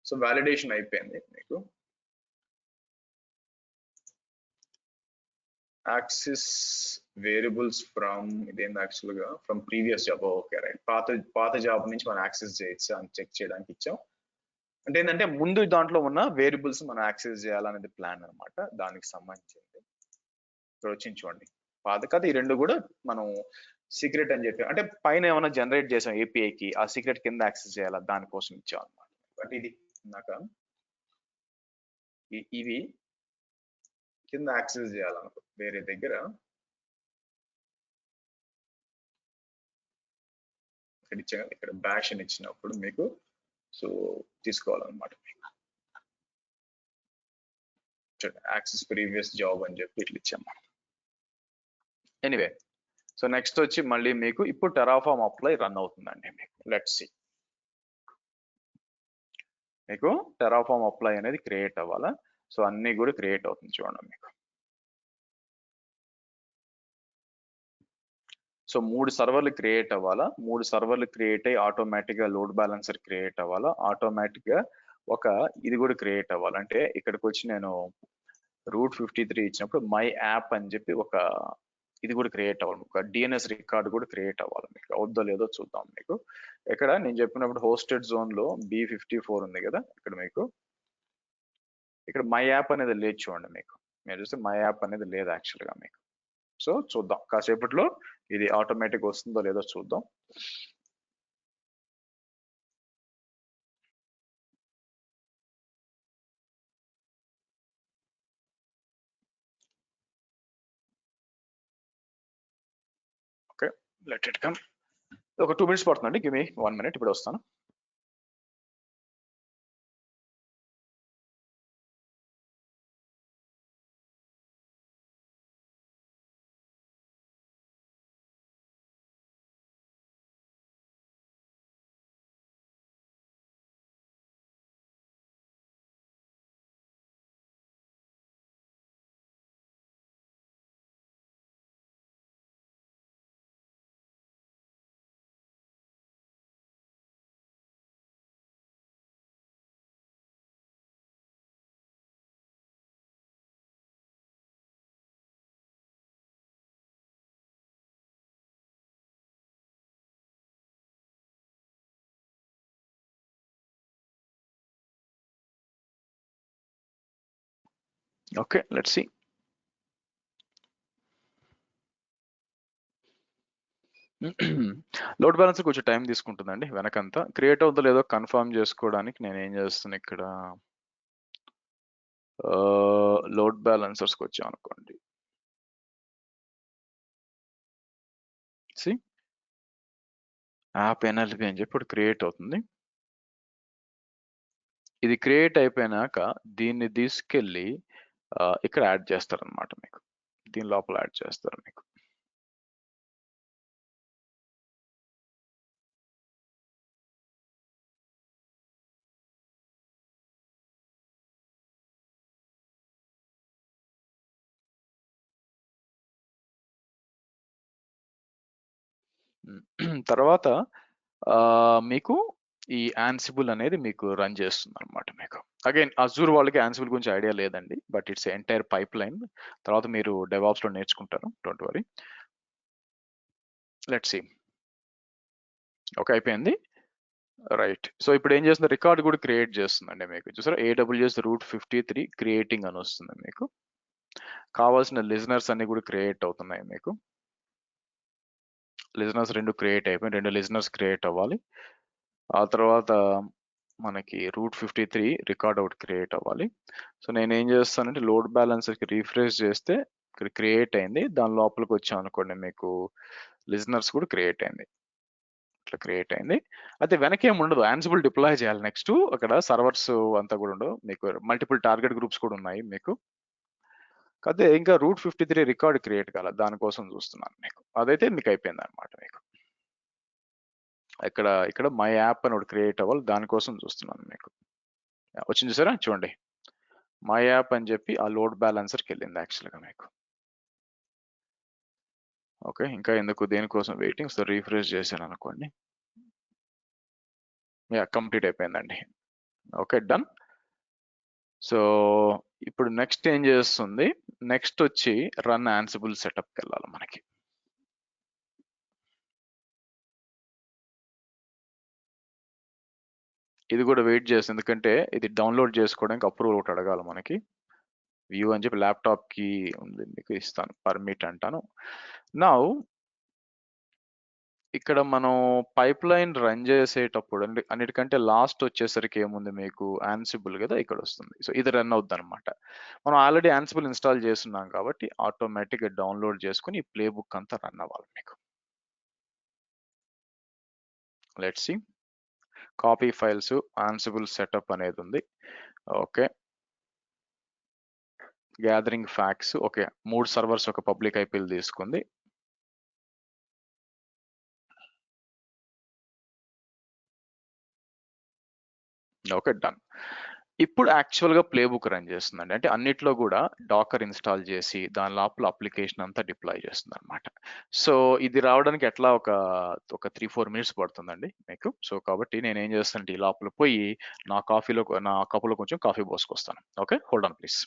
సో వ్యాలిడేషన్ అయిపోయింది మీకు. యాక్సిస్ వేరియబుల్స్ ఫ్రమ్, ఇదేంది యాక్చువల్ గా from previous job. Okay right, పాత జాబ్ నుంచి మనం యాక్సెస్ చేయొచ్చా అని చెక్ చేయడానికి ఇచ్చాం. అంటే ఏంటంటే ముందు దాంట్లో ఉన్న వేరియబుల్స్ మనం యాక్సెస్ చేయాలనేది ప్లాన్ అనమాట, దానికి సంబంధించింది. ఇక్కడ వచ్చింది చూడండి, పాత కథ. ఈ రెండు కూడా మనం సీక్రెట్ అని చెప్పి, అంటే పైన ఏమైనా జనరేట్ చేసాం ఏపీఐకి, ఆ సీక్రెట్ కింద యాక్సెస్ చేయాలా దానికోసం ఇచ్చాం అనమాట. బట్ ఇది నాక ఇవి కింద యాక్సెస్ చేయాలనుకో వేరే దగ్గర, ఇక్కడ ఇచ్చా, ఇక్కడ బ్యాష్ అని ఇచ్చినప్పుడు మీకు సో తీసుకోవాలన్నమాట. యాక్సెస్ ప్రీవియస్ జాబ్ అని చెప్పి ఇట్లా ఇచ్చాం. ఎనీవే, సో నెక్స్ట్ వచ్చి మళ్ళీ మీకు ఇప్పుడు టెరాఫార్మ్ అప్లై రన్ అవుతుందండి మీకు. లెట్స్ సి, మీకు టెరాఫార్మ్ అప్లై అనేది క్రియేట్ అవ్వాలా. సో అన్ని కూడా క్రియేట్ అవుతుంది చూడండి మీకు. సో 3 సర్వర్లు క్రియేట్ అవ్వాలా. 3 సర్వర్లు క్రియేట్ అయ్యి ఆటోమేటిక్ గా లోడ్ బ్యాలెన్సర్ క్రియేట్ అవ్వాలా. ఆటోమేటిక్ గా ఒక ఇది కూడా క్రియేట్ అవ్వాలి. అంటే ఇక్కడికి వచ్చి నేను రూట్ 53 ఇచ్చినప్పుడు మై యాప్ అని చెప్పి ఒక ఇది కూడా క్రియేట్ అవ్వాలి. ఒక డిఎన్ఎస్ రికార్డ్ కూడా క్రియేట్ అవ్వాలి. మీకు అవుద్దో లేదో చూద్దాం. మీకు ఇక్కడ నేను చెప్పినప్పుడు హోస్టెడ్ జోన్ లో B54 ఉంది కదా, ఇక్కడ మీకు ఇక్కడ మై యాప్ అనేది లేదు చూడండి. మీకు మీరు చూస్తే మై యాప్ అనేది లేదు యాక్చువల్ గా మీకు. సో చూద్దాం కాసేపట్లో ఇది ఆటోమేటిక్ వస్తుందో లేదో చూద్దాం. Okay, let it come. ఒక 2 minutes పడుతుందండి, గివ్ మీ 1 minute, ఇప్పుడు వస్తాను. Okay let's see. Load balance కొంచెం టైం తీసుకుంటుందండి. వెనకంతా క్రియేట్ అవుతుందో లేదో కన్ఫర్మ్ చేసుకోవడానికి నేను ఏం చేస్తాను, ఇక్కడ లోడ్ బ్యాలెన్సర్స్కి వచ్చాం అనుకోండి. సి యాప్ ఎన్ఎల్పి అని చెప్పి ఇప్పుడు క్రియేట్ అవుతుంది. ఇది క్రియేట్ అయిపోయినాక దీన్ని తీసుకెళ్ళి ఇక్కడ యాడ్ చేస్తారనమాట మీకు. దీని లోపల యాడ్ చేస్తారు మీకు. తర్వాత మీకు ఈ యాన్సిబుల్ అనేది మీకు రన్ చేస్తుంది అనమాట మీకు. అగైన్ అజూర్ వాళ్ళకి యాన్సిబుల్ గురించి ఐడియా లేదండి, but it's entire pipeline. తర్వాత మీరు డెవాప్స్ లో నేర్చుకుంటారు, don't worry. Let's see. Okay, అయిపోయింది. రైట్. సో ఇప్పుడు ఏం చేస్తుంది, రికార్డ్ కూడా క్రియేట్ చేస్తుందండి మీకు. చూసారా, AWS రూట్ 53 క్రియేటింగ్ అని వస్తుంది మీకు. కావాల్సిన లిజనర్స్ అన్ని కూడా క్రియేట్ అవుతున్నాయి మీకు. లిజనర్స్ 2 క్రియేట్ అయిపోయి 2 లిజనర్స్ క్రియేట్ అవ్వాలి. ఆ తర్వాత మనకి రూట్ 53 రికార్డ్ అవుట్ క్రియేట్ అవ్వాలి. సో నేను ఏం చేస్తానంటే లోడ్ బ్యాలెన్సర్కి రీఫ్రెష్ చేస్తే ఇక్కడ క్రియేట్ అయింది. దాని లోపలికి వచ్చాం అనుకోండి, మీకు లిజనర్స్ కూడా క్రియేట్ అయింది. ఇట్లా క్రియేట్ అయింది. అయితే వెనకేం ఉండదు, యాన్సిబుల్ డిప్లాయ్ చేయాలి నెక్స్ట్. అక్కడ సర్వర్స్ అంతా కూడా ఉండవు మీకు, మల్టిపుల్ టార్గెట్ గ్రూప్స్ కూడా ఉన్నాయి మీకు. అదే ఇంకా రూట్ 53 రికార్డ్ క్రియేట్ కాల, దానికోసం చూస్తున్నాను మీకు. అదైతే మీకు అయిపోయింది అనమాట మీకు. ఇక్కడ మై యాప్ అని ఒకటి క్రియేట్ అవ్వాలి, దానికోసం చూస్తున్నాను మీకు. వచ్చింది చూసారా, చూడండి, మై యాప్ అని చెప్పి ఆ లోడ్ బ్యాలెన్సర్కి వెళ్ళింది యాక్చువల్గా మీకు. ఓకే, ఇంకా ఎందుకు దేనికోసం వెయిటింగ్. సో రీఫ్రెష్ చేశాను అనుకోండి, యా కంప్లీట్ అయిపోయిందండి. Okay, done. సో ఇప్పుడు నెక్స్ట్ ఏం చేస్తుంది, నెక్స్ట్ వచ్చి రన్ యాన్సిబుల్ సెటప్కి వెళ్ళాలి మనకి. ఇది కూడా వెయిట్ చేస్తుంది, ఎందుకంటే ఇది డౌన్లోడ్ చేసుకోవడానికి అప్రూవల్ ఒకటి అడగాలి మనకి. వ్యూ అని చెప్పి ల్యాప్టాప్ కి ఉంది మీకు, ఇస్తాను, పర్మిట్ అంటాను. నౌ ఇక్కడ మనం పైప్ లైన్ రన్ చేసేటప్పుడు అన్నిటికంటే లాస్ట్ వచ్చేసరికి ఏముంది మీకు, యాన్సిబుల్ కదా ఇక్కడ వస్తుంది. సో ఇది రన్ అవుద్ది అనమాట. మనం ఆల్రెడీ యాన్సిబుల్ ఇన్స్టాల్ చేస్తున్నాం కాబట్టి ఆటోమేటిక్గా డౌన్లోడ్ చేసుకుని ఈ ప్లే బుక్ అంతా రన్ అవ్వాలి మీకు. Let's see, copy files, Ansible setup అనేది ఉంది. Okay, gathering facts. Okay, 3 servers ఒక పబ్లిక్ ఐపీలు తీసుకుంది. Okay, done. ఇప్పుడు యాక్చువల్గా ప్లే బుక్ రన్ చేస్తుందండి. అంటే అన్నిట్లో కూడా డాకర్ ఇన్స్టాల్ చేసి దాని లోపల అప్లికేషన్ అంతా డిప్లాయ్ చేస్తుంది అనమాట. సో ఇది రావడానికి ఎట్లా ఒక 3-4 మినిట్స్ పడుతుందండి మీకు. సో కాబట్టి నేను ఏం చేస్తానంటే ఈ లోపల పోయి నా కప్పులో కొంచెం కాఫీ పోసుకొస్తాను. Okay, hold on please.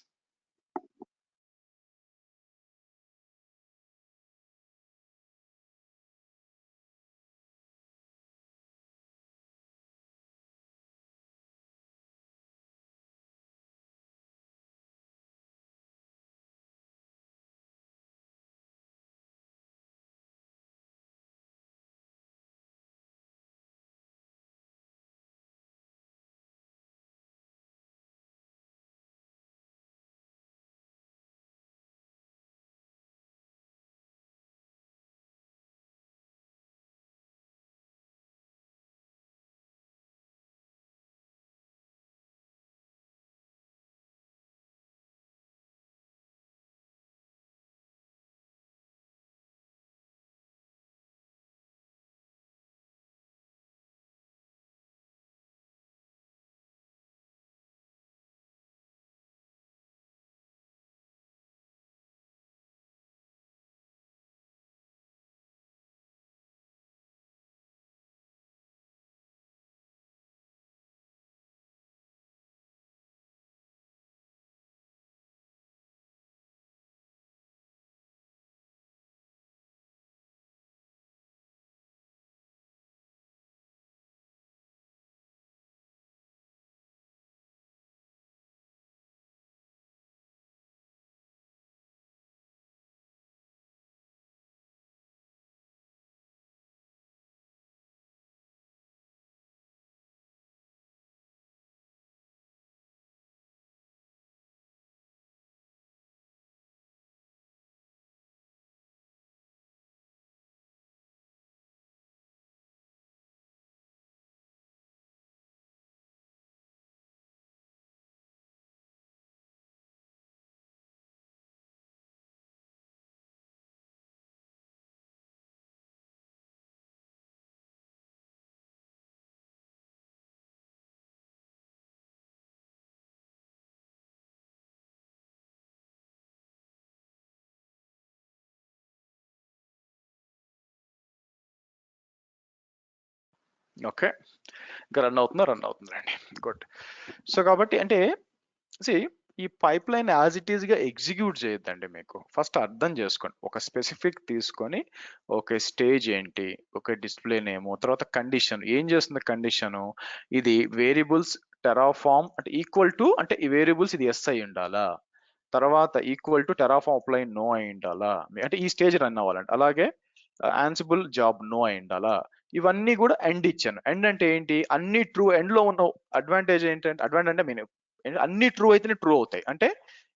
Okay. ఇంకా రన్ అవుతుందండి. గుడ్. సో కాబట్టి అంటే ఈ పైప్‌లైన్ యాజ్ ఇట్ ఈస్‌గా ఎగ్జిక్యూట్ చేయొద్దండి మీకు. ఫస్ట్ అర్థం చేసుకోండి. ఒక స్పెసిఫిక్ తీసుకొని ఓకే. స్టేజ్ ఏంటి? ఓకే. డిస్‌ప్లే నేము, తర్వాత కండిషన్. ఏం చేస్తుంది కండిషను? ఇది వేరియబుల్స్ టెరాఫార్మ్ అంటే ఈక్వల్ టు అంటే ఈ వేరియబుల్స్ ఇది యెస్ అయ్యుండాలా? తర్వాత equal to Terraform apply no అయ్యుండాలా? అంటే ఈ స్టేజ్ రన్ అవ్వాలండి. అలాగే యాన్సిబుల్ జాబ్ నో అయ్యుండాలా? ఇవన్నీ కూడా ఎండ్ ఇచ్చాను. ఎండ్ అంటే ఏంటి? అన్ని ట్రూ ఎండ్‌లో ఉన్న అడ్వాంటేజ్ ఏంటంటే అడ్వాంటేజ్ అంటే అన్ని ట్రూ అయితేనే ట్రూ అవుతాయి. అంటే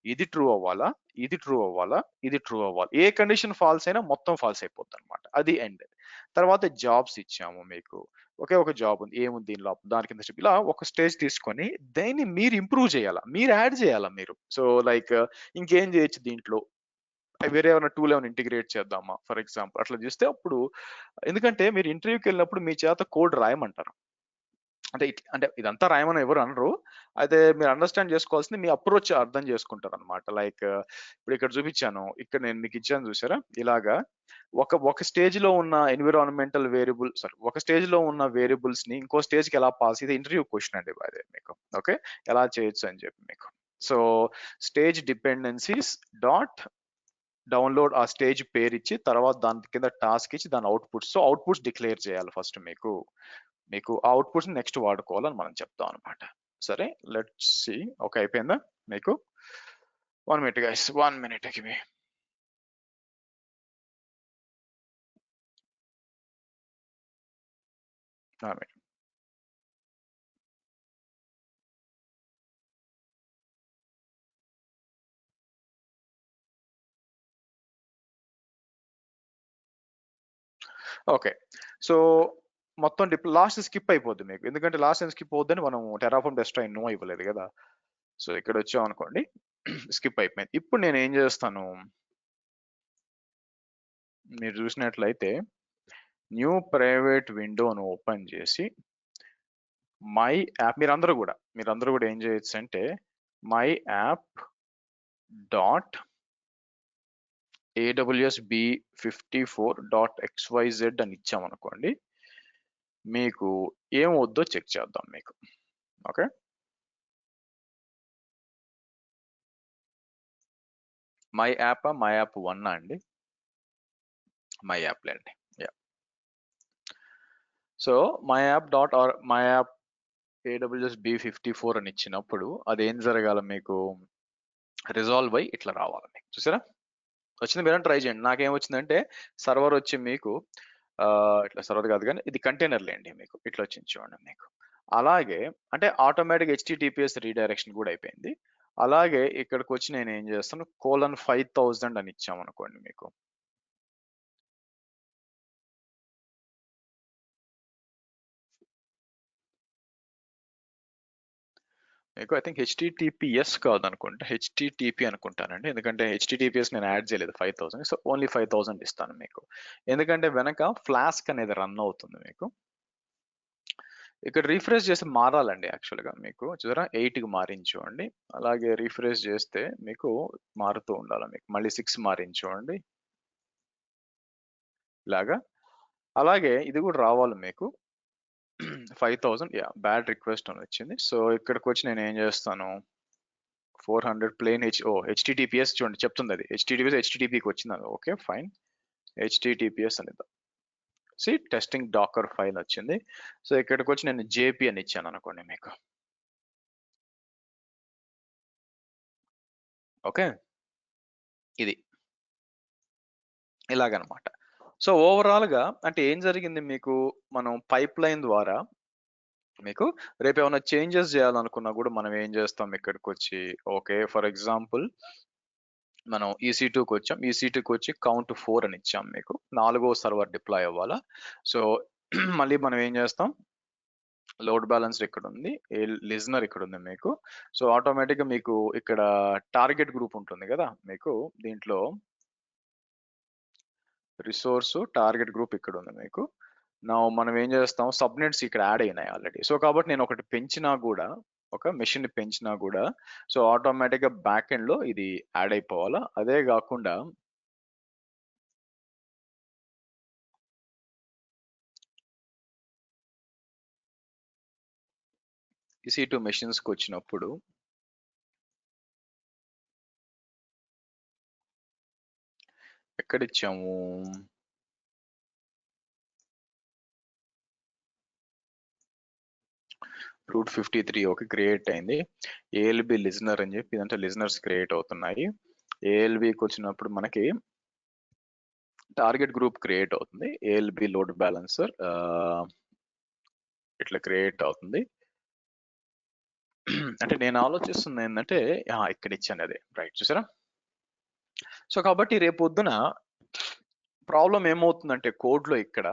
ఇది ట్రూ అవ్వాలా, ఇది ట్రూ అవ్వాలా, ఇది ట్రూ అవ్వాలి. ఏ కండిషన్ ఫాల్స్ అయినా మొత్తం ఫాల్స్ అయిపోద్దనమాట. అది ఎండ్. తర్వాత జాబ్స్ ఇచ్చాము మీకు. ఒకే ఒక జాబ్ ఉంది. ఏముంది దీనిలో? దాని కింద స్టెప్ ఇలా ఒక స్టేజ్ తీసుకొని దేన్ని మీరు ఇంప్రూవ్ చేయాలా. మీరు యాడ్ చేయాలా మీరు. సో, లైక్ ఇంకేం చేయొచ్చు దీంట్లో? వేరే ఏమైనా టూల్ ఏమైనా ఇంటిగ్రేట్ చేద్దామా? ఫర్ ఎగ్జాంపుల్ అట్లా చూస్తే అప్పుడు ఎందుకంటే మీరు ఇంటర్వ్యూకెళ్ళినప్పుడు మీ చేత కోడ్ రాయమంటారు. అంటే ఇదంతా రాయమని ఎవరు అనరు. అయితే మీరు అండర్‌స్టాండ్ చేసుకోవాల్సింది మీ అప్రోచ్ అర్థం చేసుకుంటారనమాట. లైక్ ఇప్పుడు ఇక్కడ చూపించాను. ఇక్కడ నేను మీకు ఇచ్చాను చూసారా? ఇలాగా ఒక స్టేజ్‌లో ఉన్న ఎన్విరాన్మెంటల్ వేరియబుల్ సారీ ఒక స్టేజ్‌లో ఉన్న వేరియబుల్స్‌ని ఇంకో స్టేజ్‌కి ఎలా పాస్ ఇది ఇంటర్వ్యూ క్వెషన్ అండి బై ద వే మీకు. ఓకే. ఎలా చేయొచ్చు అని చెప్పి మీకు. So, stage dependencies dot download ఆ స్టేజ్ పేరిచ్చి తర్వాత దాని కింద టాస్క్ ఇచ్చి దాని అవుట్‌పుట్స్. సో, అవుట్‌పుట్స్ డిక్లేర్ చేయాలి ఫస్ట్ మీకు. మీకు ఆ అవుట్‌పుట్స్‌ని నెక్స్ట్ వాడుకోవాలని మనం చెప్తాం అన్నమాట. సరే లెట్స్ సీ. ఓకే. అయిపోయిందా మీకు? 1 minute guys. 1 minute give me. 1 minute. Okay. So, మొత్తం లాస్ట్ స్కిప్ అయిపోద్ది మీకు. ఎందుకంటే లాస్ట్ ఏం స్కిప్ అవుద్దని మనం టెరాఫార్మ్ డెస్ట్రాయ్ నో ఇవ్వలేదు గదా! సో, ఇక్కడొచ్చామనుకోండి స్కిప్ అయిపోయింది. ఇప్పుడు నేనేం జేస్తాను, మీరు జూసినట్లయితే న్యూ ప్రైవేట్ విండోను ఓపెన్ జేసి మై యాప్ మీరందరూ గూడా ఏం జేయొచ్చంటే మై యాప్ డాట్ ఏడబ్ల్యూఎస్ బి54 డాట్ ఎక్స్‌వైజెడ్ అని ఇచ్చామనుకోండి. మీకు ఏమవుద్దో చెక్ చేద్దాం మీకు. ఓకే. మై యాపా? మై యాప్ 1 అండి? మై యాప్‌లేండి. Yeah! So, my app dot or my app AWS బి54 అని ఇచ్చినప్పుడు అదేం జరగాల మీకు రిజాల్వ్ అయ్యి ఇట్లా రావాలి మీకు. చూసారా? వచ్చింది మీరైనా ట్రై చేయండి. నాకేమొచ్చిందంటే సర్వర్ వచ్చి మీకు ఇట్లా సర్వర్ కాదు గానీ ఇది కంటైనర్ లేండి మీకు. ఇట్లా వచ్చింది చూడండి మీకు. అలాగే అంటే ఆటోమేటిక్‌గా హెచ్‌టిటిపిఎస్ రీడైరెక్షన్ కూడా అయిపోయింది. అలాగే ఇక్కడికొచ్చి నేనేం చేస్తాను :5000 అని ఇచ్చామనుకోండి మీకు. మీకు ఐ థింక్ హెచ్‌టిటిపిఎస్ కాదనుకుంటా. హెచ్‌టిటిపి అనుకుంటానండి. ఎందుకంటే హెచ్‌టిటిపిఎస్ నేను యాడ్ చేయలేదు 5000. సో, ఓన్లీ 5000 ఇస్తాను మీకు. ఎందుకంటే వెనక ఫ్లాస్క్ అనేది రన్ అవుతుంది మీకు. ఇక్కడ రిఫ్రెష్ చేసి మారాలండి యాక్చువల్‌గా మీకు. చూసారా 8కి మారింది. అలాగే రిఫ్రెష్ చేస్తే మీకు మారుతూ ఉండాలి మీకు. మళ్ళీ 6 మారింది. ఇలాగా. అలాగే ఇది కూడా రావాలి మీకు. 5000 యాహ్! బ్యాడ్ రిక్వెస్ట్ అని వచ్చింది. సో, ఇక్కడికొచ్చి నేనేం చేస్తాను 400 ప్లెయిన్ హెచ్‌టిటిపిఎస్ చూడండి చెప్తుందది. హెచ్‌టిటిపికి వచ్చింది. ఓకే. ఫైన్. హెచ్‌టిటిపిఎస్ అని టెస్టింగ్ డాకర్ ఫైల్ వచ్చింది. సో, ఇక్కడికొచ్చి నేను జేపీ అని ఇచ్చాననుకోండి మీకు. ఓకే. ఇది. ఇలాగనమాట. సో, ఓవరాల్‌గా అంటే ఏం జరిగింది మీకు మనం పైప్‌లైన్ ద్వారా మీకు రేపేమన్నా చేంజెస్ జేయాలనుకున్నా గూడా మనం ఏం జేస్తాం ఇక్కడికొచ్చి ఓకే. ఫర్ ఎగ్జాంపుల్ మనం ఈసీ2కొచ్చాం. ఈసీ2కొచ్చి కౌంట్ 4 అని ఇచ్చాం మీకు. నాలుగో సర్వర్ డిప్లాయ్ అవ్వాలా. సో, మళ్ళీ మనం ఏం జేస్తాం లోడ్ బాలన్సర్ ఇక్కడుంది. లిజనర్ ఇక్కడుంది మీకు. సో, ఆటోమేటిక్‌గా మీకు ఇక్కడ టార్గెట్ గ్రూప్ ఉంటుంది గదా! మీకు దీంట్లో టార్గెట్ గ్రూప్ ఇక్కడుంది మీకు. నౌ మనం ఏం చేస్తాం సబ్‌నెట్స్ ఇక్కడ యాడ్ అయినాయి ఆల్రెడీ. సో, కాబట్టి నేను ఒకటి పెంచినా గూడా ఒక మెషిన్‌ని పెంచినా గూడా సో, ఆటోమేటిక్‌గా బ్యాక్ ఎండ్‌లో ఇది యాడ్ అయిపోవాలా. అదే గాకుండా EC2 మెషిన్స్ కి వచ్చినప్పుడు ఎక్కడ ఇచ్చాము? రూట్ 53 ఓకే క్రియేట్ అయింది. ఏఎల్బి లిజనర్ అని చెప్పి ఇదంతా లిజనర్స్ క్రియేట్ అవుతున్నాయి. ఏఎల్బికి వచ్చినప్పుడు మనకి టార్గెట్ గ్రూప్ క్రియేట్ అవుతుంది. ఏఎల్బి లోడ్ బ్యాలెన్సర్ ఇట్లా క్రియేట్ అవుతుంది. అంటే నేను ఆలోచిస్తుంది ఏంటంటే ఇక్కడ ఇచ్చాను అదే రైట్, చూసారా? సో కాబట్టి రేపు పొద్దున ప్రాబ్లం ఏమవుతుందంటే కోడ్ లో ఇక్కడ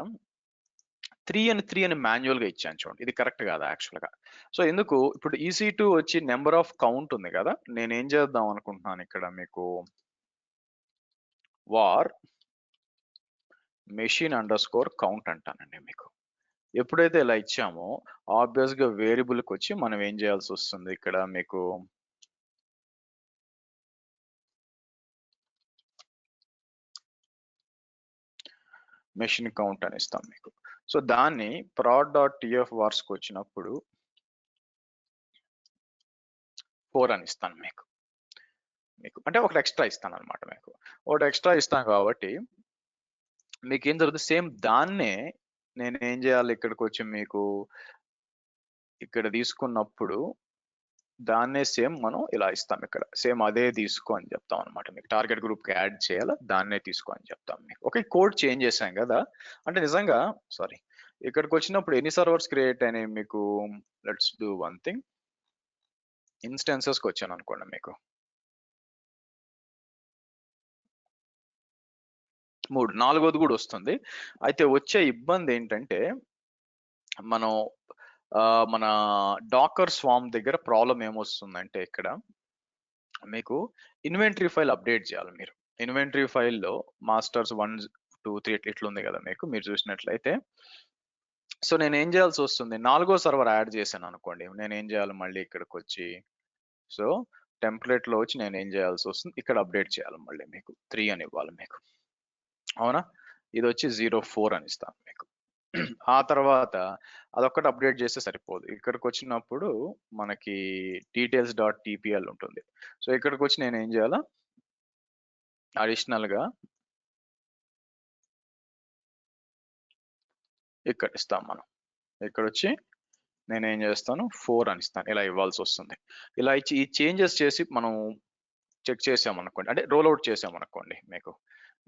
3 అని మాన్యువల్ గా ఇచ్చాను చూడండి, ఇది కరెక్ట్ కాదా యాక్చువల్ గా? సో ఎందుకు ఇప్పుడు EC2 వచ్చి నెంబర్ ఆఫ్ కౌంట్ ఉంది కదా, నేను ఏం చేద్దాం అనుకుంటున్నాను ఇక్కడ మీకు var machine underscore count అంటానండి. మీకు ఎప్పుడైతే ఇలా ఇచ్చామో ఆబ్వియస్ గా వేరియబుల్ కి వచ్చి మనం ఏం చేయాల్సి వస్తుంది ఇక్కడ మీకు మెషిన్ కౌంట్ అని ఇస్తాం మీకు. సో దాన్ని prod.tf wars కి వచ్చినప్పుడు 4 అని ఇస్తాను మీకు. అంటే ఒకటి ఎక్స్ట్రా ఇస్తాను అనమాట. మీకు ఒకటి ఎక్స్ట్రా ఇస్తాను కాబట్టి మీకు ఏం జరుగుతుంది, సేమ్ దాన్నే నేను ఏం చేయాలి ఇక్కడికి వచ్చి మీకు ఇక్కడ తీసుకున్నప్పుడు దాన్నే సేమ్ మనం ఇలా ఇస్తాం, ఇక్కడ సేమ్ అదే తీసుకో అని చెప్తాం అనమాట. మీకు టార్గెట్ గ్రూప్ కి యాడ్ చేయాలా, దాన్నే తీసుకో అని చెప్తాం మీకు. ఓకే, కోడ్ చేంజ్ చేసాం కదా, అంటే నిజంగా సారీ ఇక్కడికి వచ్చినప్పుడు ఎన్ని సర్వర్స్ క్రియేట్ అయినాయి మీకు? Let's do one thing, instances కి వచ్చాను అనుకోండి మీకు 3, 4వది కూడా వస్తుంది. అయితే వచ్చే ఇబ్బంది ఏంటంటే మనం మన డాకర్ స్వామ్ దగ్గర ప్రాబ్లం ఏమొస్తుందంటే ఇక్కడ మీకు ఇన్వెంటరీ ఫైల్ అప్డేట్ చేయాలి మీరు. ఇన్వెంటరీ ఫైల్లో మాస్టర్స్ 1 2 3 ఇట్లా ఉంది కదా మీకు, మీరు చూసినట్లయితే. సో నేను ఏం చేయాల్సి వస్తుంది, 4వ సర్వర్ యాడ్ చేశాను అనుకోండి, నేను ఏం చేయాలి మళ్ళీ ఇక్కడికి వచ్చి సో టెంప్లెట్ లో వచ్చి నేను ఏం చేయాల్సి వస్తుంది, ఇక్కడ అప్డేట్ చేయాలి మళ్ళీ మీకు 3 అని ఇవ్వాలి మీకు, అవునా? ఇది వచ్చి 04 అని ఇస్తాను మీకు. ఆ తర్వాత అదొక్కటి అప్డేట్ చేస్తే సరిపోదు, ఇక్కడికి వచ్చినప్పుడు మనకి details.tpl ఉంటుంది. సో ఇక్కడికి వచ్చి నేను ఏం చేయాలా, అడిషనల్ గా ఇక్కడ ఇస్తాం మనం. ఇక్కడ వచ్చి నేను ఏం చేస్తాను 4 అని ఇస్తాను, ఇలా ఇవ్వాల్సి వస్తుంది. ఇలా ఇచ్చి ఈ చేంజెస్ చేసి మనం చెక్ చేసామనుకోండి, అంటే రోల్ అవుట్ చేసామనుకోండి మీకు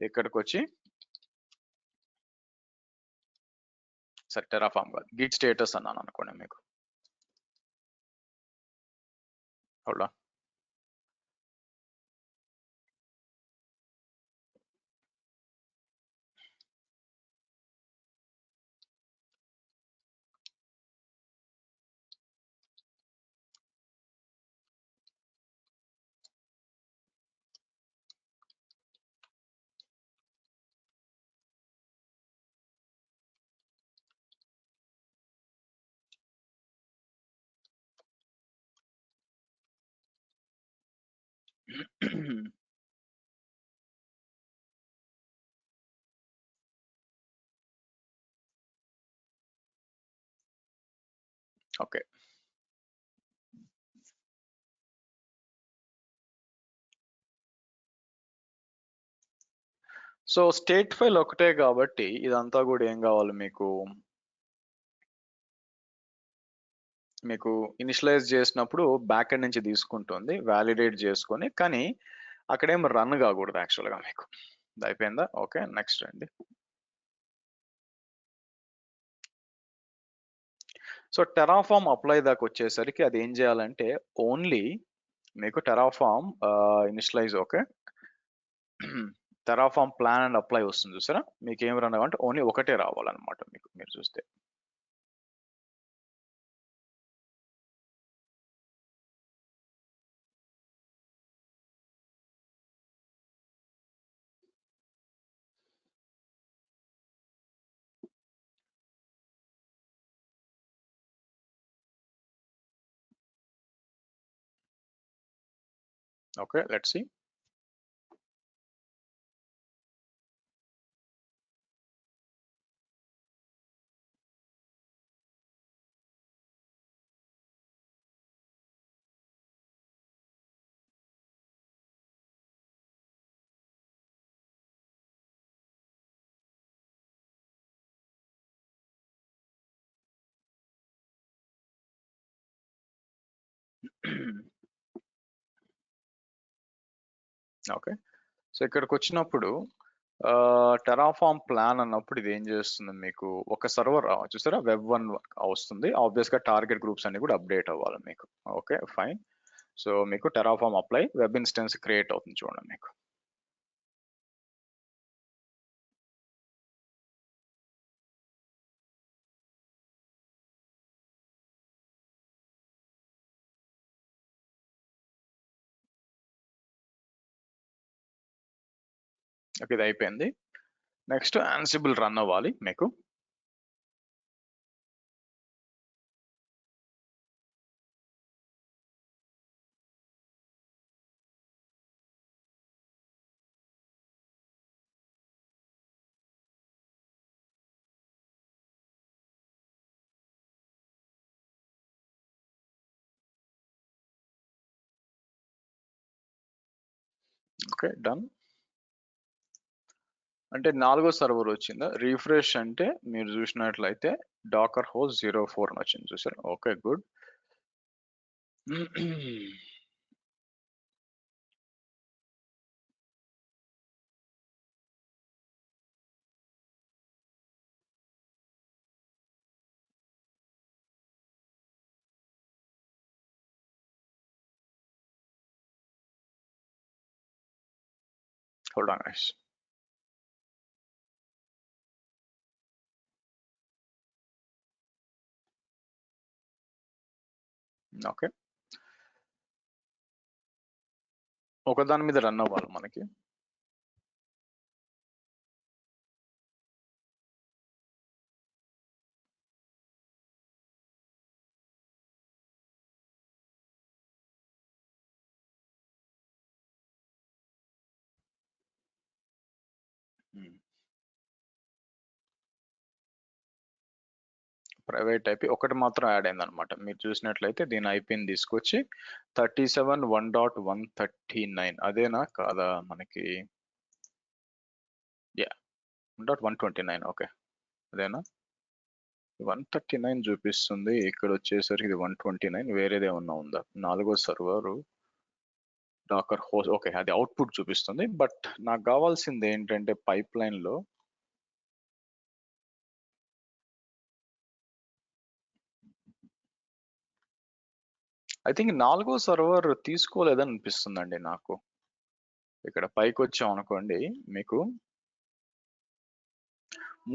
ఇక్కడికి వచ్చి సరే టెరాఫామ్ కాదు గిట్ స్టేటస్ అన్నాను అనుకోండి మీకు. అవునా, ఓకే. సో స్టేట్ ఫైల్ ఒకటే కాబట్టి ఇదంతా కూడా ఏం కావాలి మీకు, మీకు ఇనిషియలైజ్ చేసినప్పుడు బ్యాక్ ఎండ్ నుంచి తీసుకుంటుంది వ్యాలిడేట్ చేసుకొని, కానీ అక్కడేం రన్ కాకూడదు యాక్చువల్గా మీకు. ఇది అయిపోయిందా? ఓకే, నెక్స్ట్ అండి. సో టెరాఫామ్ అప్లై దాకా వచ్చేసరికి అది ఏం చేయాలంటే ఓన్లీ మీకు Terraform initialise okay Terraform plan and apply వస్తుంది చూసారా, మీకు ఏం రన్ అంటే ఓన్లీ ఒకటే రావాలన్నమాట మీకు. మీరు చూస్తే okay, let's see. Okay. So ఇక్కడికి వచ్చినప్పుడు టెరాఫార్మ్ ప్లాన్ అన్నప్పుడు ఇది ఏం చేస్తుంది మీకు ఒక సర్వర్ చూసారా వెబ్ 1 వస్తుంది. ఆబ్వియస్ గా టార్గెట్ గ్రూప్స్ అన్ని కూడా అప్డేట్ అవ్వాలి మీకు. Okay fine. సో మీకు Terraform apply web instance create అవుతుంది చూడండి మీకు. ఓకే ఇది అయిపోయింది. నెక్స్ట్ యాన్సిబుల్ రన్ అవ్వాలి మీకు. Okay done. అంటే 4వ సర్వర్ వచ్చిందా? రిఫ్రెష్ అంటే మీరు చూసినట్లయితే డాకర్ హోస్ట్ 04 అని వచ్చింది చూసారు. Okay good. Hold on guys. Okay. ఒకదాని మీద రన్ అవ్వాలి మనకి. ప్రైవేట్ ఐపీ ఒకటి మాత్రం యాడ్ అయింది అనమాట. మీరు చూసినట్లయితే దీని ఐపీని తీసుకొచ్చి 37.1.139 అదేనా కాదా మనకి? యా 1.129 ఓకే అదేనా? 139 చూపిస్తుంది. ఇక్కడ వచ్చేసరికి ఇది 129 వేరేదే ఉందా? 4వ సర్వర్ డాకర్ హోస్ట్ ఓకే అది అవుట్పుట్ చూపిస్తుంది. బట్ నాకు కావాల్సింది ఏంటంటే పైప్ లైన్ లో ఐ థింక్ 4వ సర్వర్ తీసుకోలేదని అనిపిస్తుందండి నాకు. ఇక్కడ పైకి వచ్చాం అనుకోండి మీకు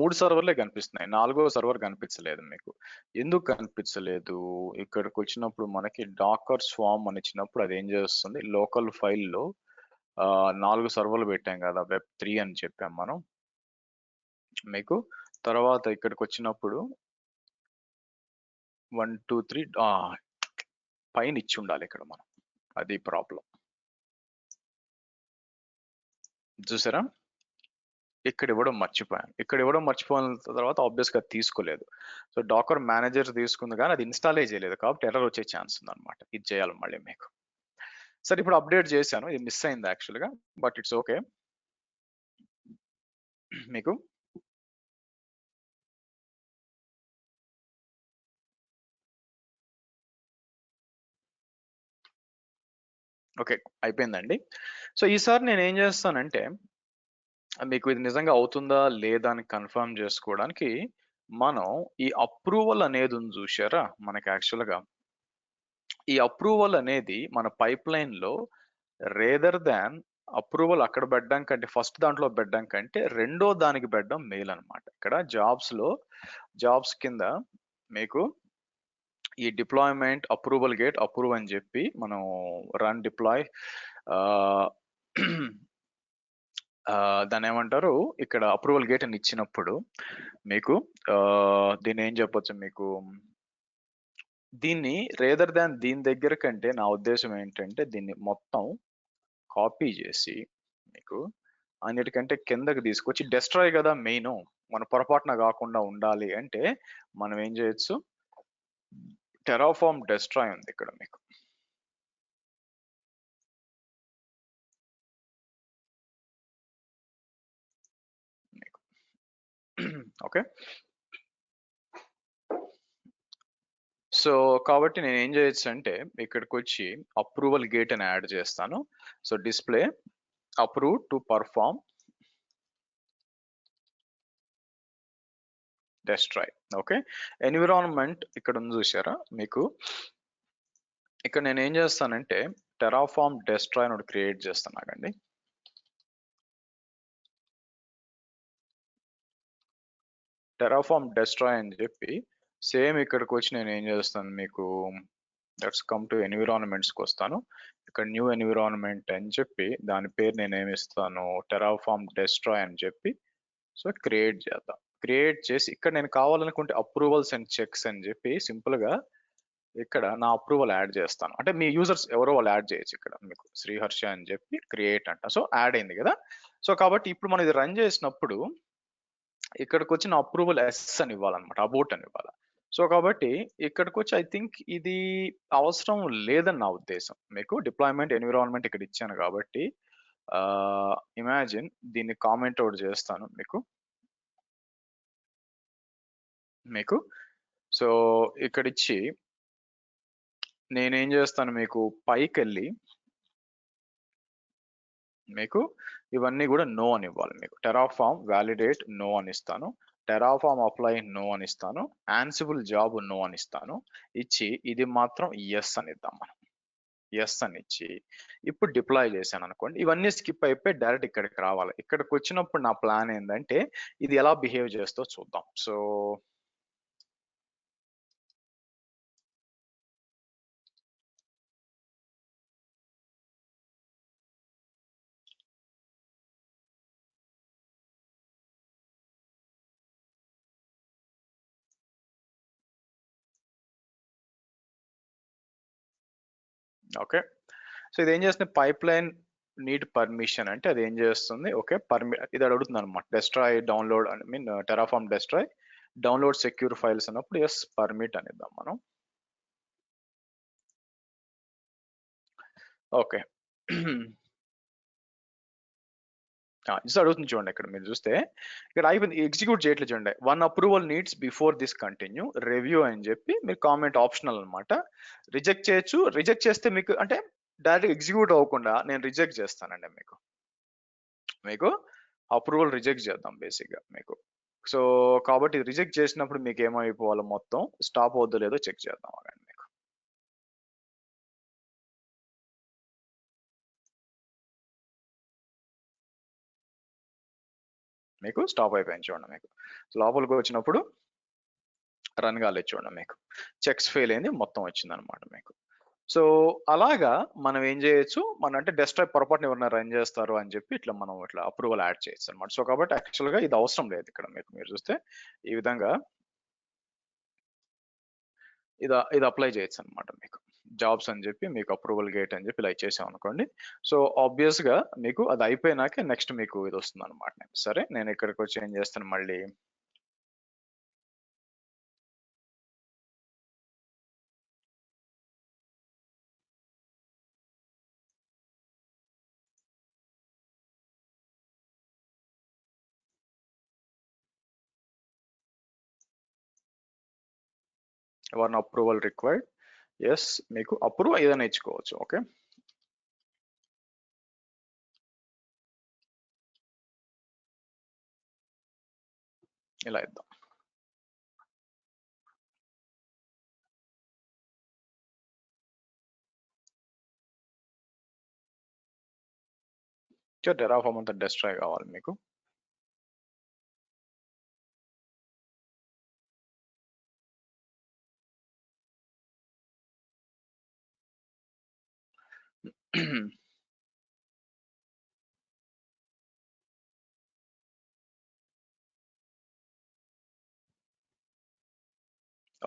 3 సర్వర్లే కనిపిస్తున్నాయి. 4వ సర్వర్ కనిపించలేదు మీకు. ఎందుకు కనిపించలేదు? ఇక్కడికి వచ్చినప్పుడు మనకి డాకర్ స్వామ్ అని ఇచ్చినప్పుడు అది ఏం చేస్తుంది లోకల్ ఫైల్లో 4 సర్వర్లు పెట్టాం కదా వెబ్ 3 అని చెప్పాం మనం మీకు. తర్వాత ఇక్కడికి వచ్చినప్పుడు 1 2 3 పైన ఇచ్చి ఉండాలి ఇక్కడ మనం. అది ప్రాబ్లం. చూసారా? ఇక్కడ ఇవ్వడం మర్చిపోయాను. ఇక్కడ ఇవ్వడం మర్చిపోయిన తర్వాత ఆబ్వియస్ గా తీసుకోలేదు. సో డాకర్ మేనేజర్ తీసుకుంది కానీ అది ఇన్స్టాలే చేయలేదు కాబట్టి ఎర్రర్ వచ్చే ఛాన్స్ ఉందన్నమాట. ఇది చేయాలి మళ్ళీ మీకు. సరే ఇప్పుడు అప్డేట్ చేశాను. ఇది మిస్ అయింది యాక్చువల్గా బట్ ఇట్స్ ఓకే మీకు. ఓకే అయిపోయిందండి. సో ఈసారి నేను ఏం చేస్తానంటే మీకు ఇది నిజంగా అవుతుందా లేదా అని కన్ఫర్మ్ చేసుకోవడానికి మనం ఈ అప్రూవల్ అనేది ఉంది చూసారా మనకి యాక్చువల్గా ఈ అప్రూవల్ అనేది మన పైప్ లైన్ లో రేదర్ దాన్ అప్రూవల్ అక్కడ పెట్టడం కంటే ఫస్ట్ దాంట్లో పెట్టడం కంటే రెండో దానికి పెట్టడం మేల్ అనమాట. ఇక్కడ జాబ్స్ కింద మీకు ఈ డిప్లాయ్మెంట్ అప్రూవల్ గేట్ అప్రూవ్ అని చెప్పి మనం రన్ డిప్లాయ్ దాన్ని ఏమంటారు ఇక్కడ అప్రూవల్ గేట్ అని ఇచ్చినప్పుడు మీకు దీన్ని ఏం చెప్పొచ్చు మీకు దీన్ని రేదర్ దాన్ దీని దగ్గర కంటే నా ఉద్దేశం ఏంటంటే దీన్ని మొత్తం కాపీ చేసి మీకు అన్నిటికంటే కిందకి తీసుకొచ్చి డెస్ట్రాయ్ కదా మెయిన్ మన పొరపాటున కాకుండా ఉండాలి అంటే మనం ఏం చేయొచ్చు టెరాఫార్మ్ డెస్ట్రాయ్ ఉంది ఇక్కడ మీకు. ఓకే సో కాబట్టి నేను ఏం చేయొచ్చు అంటే ఇక్కడికి వచ్చి అప్రూవల్ గేట్ అని యాడ్ చేస్తాను. So display approve to perform destroy. Okay, environment ఇక్కడ ఉంది చూసారా మీకు. ఇక్కడ నేను ఏం చేస్తానంటే టెరాఫార్మ్ డెస్ట్రాయ్ అని క్రియేట్ చేస్తాను. ఆగండి. టెరాఫార్మ్ డెస్ట్రాయ్ అని చెప్పి సేమ్ ఇక్కడికి వచ్చి నేను ఏం చేస్తాను మీకు, లెట్స్ కమ్ టు ఎన్విరాన్మెంట్స్కి వస్తాను. ఇక్కడ న్యూ ఎన్విరాన్మెంట్ అని చెప్పి దాని పేరు నేను ఏమి ఇస్తాను, టెరాఫార్మ్ డెస్ట్రాయ్ అని చెప్పి సో క్రియేట్ చేద్దాం. క్రియేట్ చేసి ఇక్కడ నేను కావాలనుకుంటే అప్రూవల్స్ అండ్ చెక్స్ అని చెప్పి సింపుల్ గా ఇక్కడ నా అప్రూవల్ యాడ్ చేస్తాను. అంటే మీ యూజర్స్ ఎవరో వాళ్ళు యాడ్ చేయొచ్చు. ఇక్కడ మీకు శ్రీహర్ష అని చెప్పి క్రియేట్ అంట. సో యాడ్ అయింది కదా. సో కాబట్టి ఇప్పుడు మనం ఇది రన్ చేసినప్పుడు ఇక్కడికి వచ్చిన అప్రూవల్ ఎస్ అని ఇవ్వాలన్నమాట, అబౌట్ అని ఇవ్వాలి. సో కాబట్టి ఇక్కడికి వచ్చి ఐ థింక్ ఇది అవసరం లేదని నా ఉద్దేశం. మీకు డిప్లాయ్మెంట్ ఎన్విరాన్మెంట్ ఇక్కడ ఇచ్చాను కాబట్టి ఇమాజిన్ దీన్ని కామెంట్ అవుట్ చేస్తాను మీకు. సో ఇక్కడ ఇచ్చి నేనేం చేస్తాను మీకు పైకి వెళ్ళి మీకు ఇవన్నీ కూడా నో అని ఇవ్వాలి. మీకు టెరాఫార్మ్ వ్యాలిడేట్ నో అని ఇస్తాను, టెరాఫార్మ్ అప్లై నో అని ఇస్తాను, యాన్సిబుల్ జాబ్ నో అని ఇస్తాను. ఇచ్చి ఇది మాత్రం ఎస్ అని ఇద్దాం మనం. ఎస్ అని ఇచ్చి ఇప్పుడు డిప్లాయ్ చేశాను అనుకోండి, ఇవన్నీ స్కిప్ అయిపోయి డైరెక్ట్ ఇక్కడికి రావాలి. ఇక్కడికి వచ్చినప్పుడు నా ప్లాన్ ఏంటంటే ఇది ఎలా బిహేవ్ చేస్తో చూద్దాం. సో ఓకే, సో ఇది ఏం చేస్తుంది, పైప్ లైన్ నీడ్ పర్మిషన్ అంటే అది ఏం చేస్తుంది, ఓకే ఇది అడుగుతుంది అనమాట. Destroy download I mean Terraform destroy download secure files అన్నప్పుడు ఎస్ పర్మిట్ అని ఇద్దాం మనం. ఓకే ఇది అడుగుతుంది చూడండి. ఇక్కడ మీరు చూస్తే ఇక్కడ అయిపోయింది, ఎగ్జిక్యూట్ చేయట్లేదు చూడండి. One approval needs before this continue review అని చెప్పి మీరు కామెంట్ ఆప్షనల్ అనమాట. రిజెక్ట్ చేయొచ్చు. రిజెక్ట్ చేస్తే మీకు అంటే డైరెక్ట్ ఎగ్జిక్యూట్ అవ్వకుండా నేను రిజెక్ట్ చేస్తానండి మీకు అప్రూవల్ రిజెక్ట్ చేద్దాం బేసిక్గా మీకు. సో కాబట్టి రిజెక్ట్ చేసినప్పుడు మీకు ఏమైపోవాలో మొత్తం స్టాప్ అవుద్దో లేదో చెక్ చేద్దాం అనండి మీకు స్టాప్ అయిపోయింది చూడండి. మీకు లోపలికి వచ్చినప్పుడు రన్ కాలేదు చూడండి. మీకు చెక్స్ ఫెయిల్ అయింది, మొత్తం వచ్చింది అనమాట మీకు. సో అలాగా మనం ఏం చేయొచ్చు, మన అంటే డెస్క్టాప్ పొరపాటున ఎవరైనా రన్ చేస్తారు అని చెప్పి ఇట్లా మనం ఇట్లా అప్రూవల్ యాడ్ చేయొచ్చు అనమాట. సో కాబట్టి యాక్చువల్గా ఇది అవసరం లేదు ఇక్కడ మీకు. మీరు చూస్తే ఈ విధంగా ఇది అప్లై చేయొచ్చు అనమాట మీకు. జాబ్స్ అని చెప్పి మీకు అప్రూవల్ గేట్ అని చెప్పి ఇలా ఇచ్చేసాం అనుకోండి. సో ఆబ్వియస్ గా మీకు అది అయిపోయినాకే నెక్స్ట్ మీకు ఇది వస్తుంది అనమాట. సరే నేను ఇక్కడికి వచ్చి ఏం చేస్తాను మళ్ళీ వన్ అప్రూవల్ రిక్వైర్డ్ ఎస్ మీకు అప్రూవ్ ఏదైనా ఇచ్చుకోవచ్చు. ఓకే ఇలా ఇద్దాం. టెరాఫార్మ్ అంతా డెస్ట్రాయ్ కావాలి మీకు.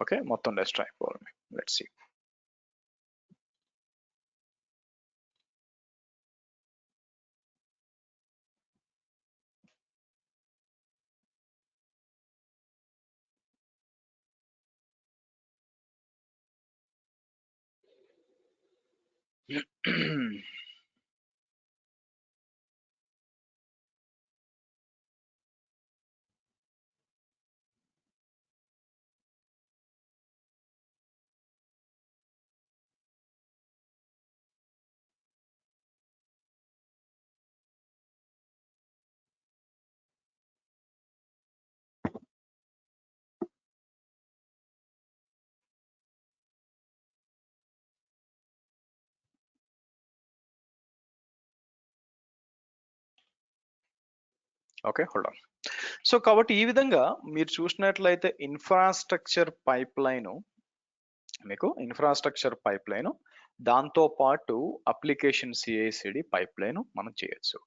ఓకే మొత్తం డెస్ట్రాయ్ అయిపోవాలి. Let's see. Okay, hold on. So కాబట్టి ఈ విధంగా మీరు చూసినట్లయితే ఇన్ఫ్రాస్ట్రక్చర్ పైప్ లైన్ దాంతో పాటు అప్లికేషన్ సిఐసిడి పైప్ లైన్ మనం చేయొచ్చు.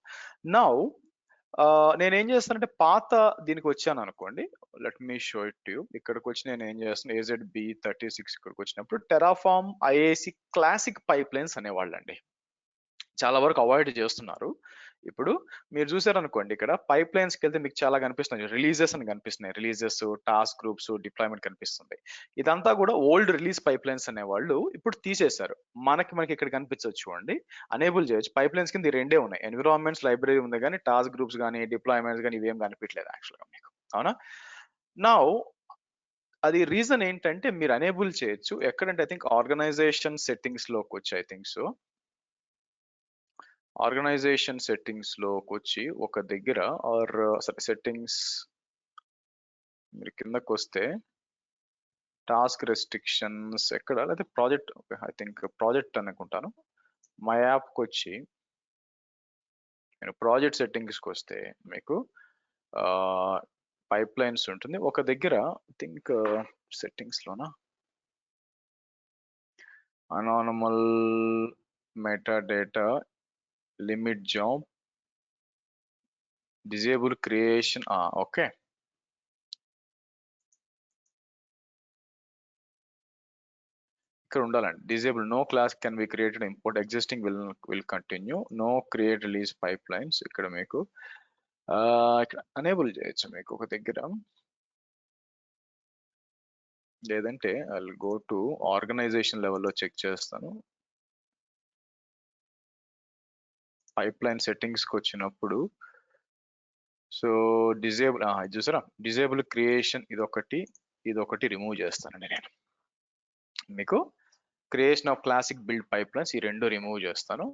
నౌ నేనేం చేస్తానంటే పాత దీనికి వచ్చాను అనుకోండి. Let me show it to you. ఇక్కడికి వచ్చి నేను ఏం చేస్తాను, AZB36 ఇక్కడికి వచ్చినప్పుడు Terraform IAC classic pipe lines అనేవాళ్ళండి. చాలా వరకు అవాయిడ్ చేస్తున్నారు. ఇప్పుడు మీరు చూసారనుకోండి, ఇక్కడ పైప్ లైన్స్కి వెళ్తే మీకు చాలా కనిపిస్తున్నాయి, రిలీజెస్ అని కనిపిస్తున్నాయి. రిలీజెస్, టాస్క్ గ్రూప్స్, డిప్లాయ్మెంట్ కనిపిస్తుంది. ఇదంతా కూడా ఓల్డ్ రిలీజ్ పైప్ లైన్స్ అనేవాళ్ళు ఇప్పుడు తీసేశారు. మనకి ఇక్కడ కనిపించవచ్చు చూడండి, అనేబుల్ చేయొచ్చు. పైప్ లైన్స్ కింద ఈ రెండే ఉన్నాయి, ఎన్విరాన్మెంట్స్ లైబ్రరీ ఉంది కానీ టాస్క్ గ్రూప్స్ కానీ డిప్లాయ్మెంట్స్ కానీ ఇవేం కనిపించలేదు యాక్చువల్గా మీకు. అవునా? నా అది రీజన్ ఏంటంటే మీరు అనేబుల్ చేయొచ్చు ఎక్కడంటే ఐ థింక్ ఆర్గనైజేషన్ సెట్టింగ్స్ లోకి వచ్చి, I think so organisation settings లోకి వచ్చి ఒక దగ్గర ఆర్ సెట్టింగ్స్ మీరు కిందకు వస్తే టాస్క్ రెస్ట్రిక్షన్స్ ఎక్కడ, లేదా ప్రాజెక్ట్, ఐ థింక్ ప్రాజెక్ట్ అనుకుంటాను. మై యాప్కి వచ్చి నేను ప్రాజెక్ట్ సెట్టింగ్స్కి వస్తే మీకు పైప్ లైన్స్ ఉంటుంది. ఒక దగ్గర ఐ థింక్ సెట్టింగ్స్లోనా అనార్మల్ metadata limit job disable creation, okay, ఇక్కడ ఉండాలండి. Disable no class can be created import existing will continue no create release pipelines. ఇక్కడ మీకు ఇక్కడ అనేబుల్ చేయొచ్చు మీకు ఒక దగ్గర, లేదంటే I will go to organization లెవెల్లో చెక్ చేస్తాను. పైప్ లైన్ సెట్టింగ్స్కి వచ్చినప్పుడు సో డిజేబుల్ ఇది చూసారా, డిజేబుల్ క్రియేషన్ ఇదొకటి రిమూవ్ చేస్తానండి నేను. మీకు creation of classic build pipe lines ఈ రెండు రిమూవ్ చేస్తాను.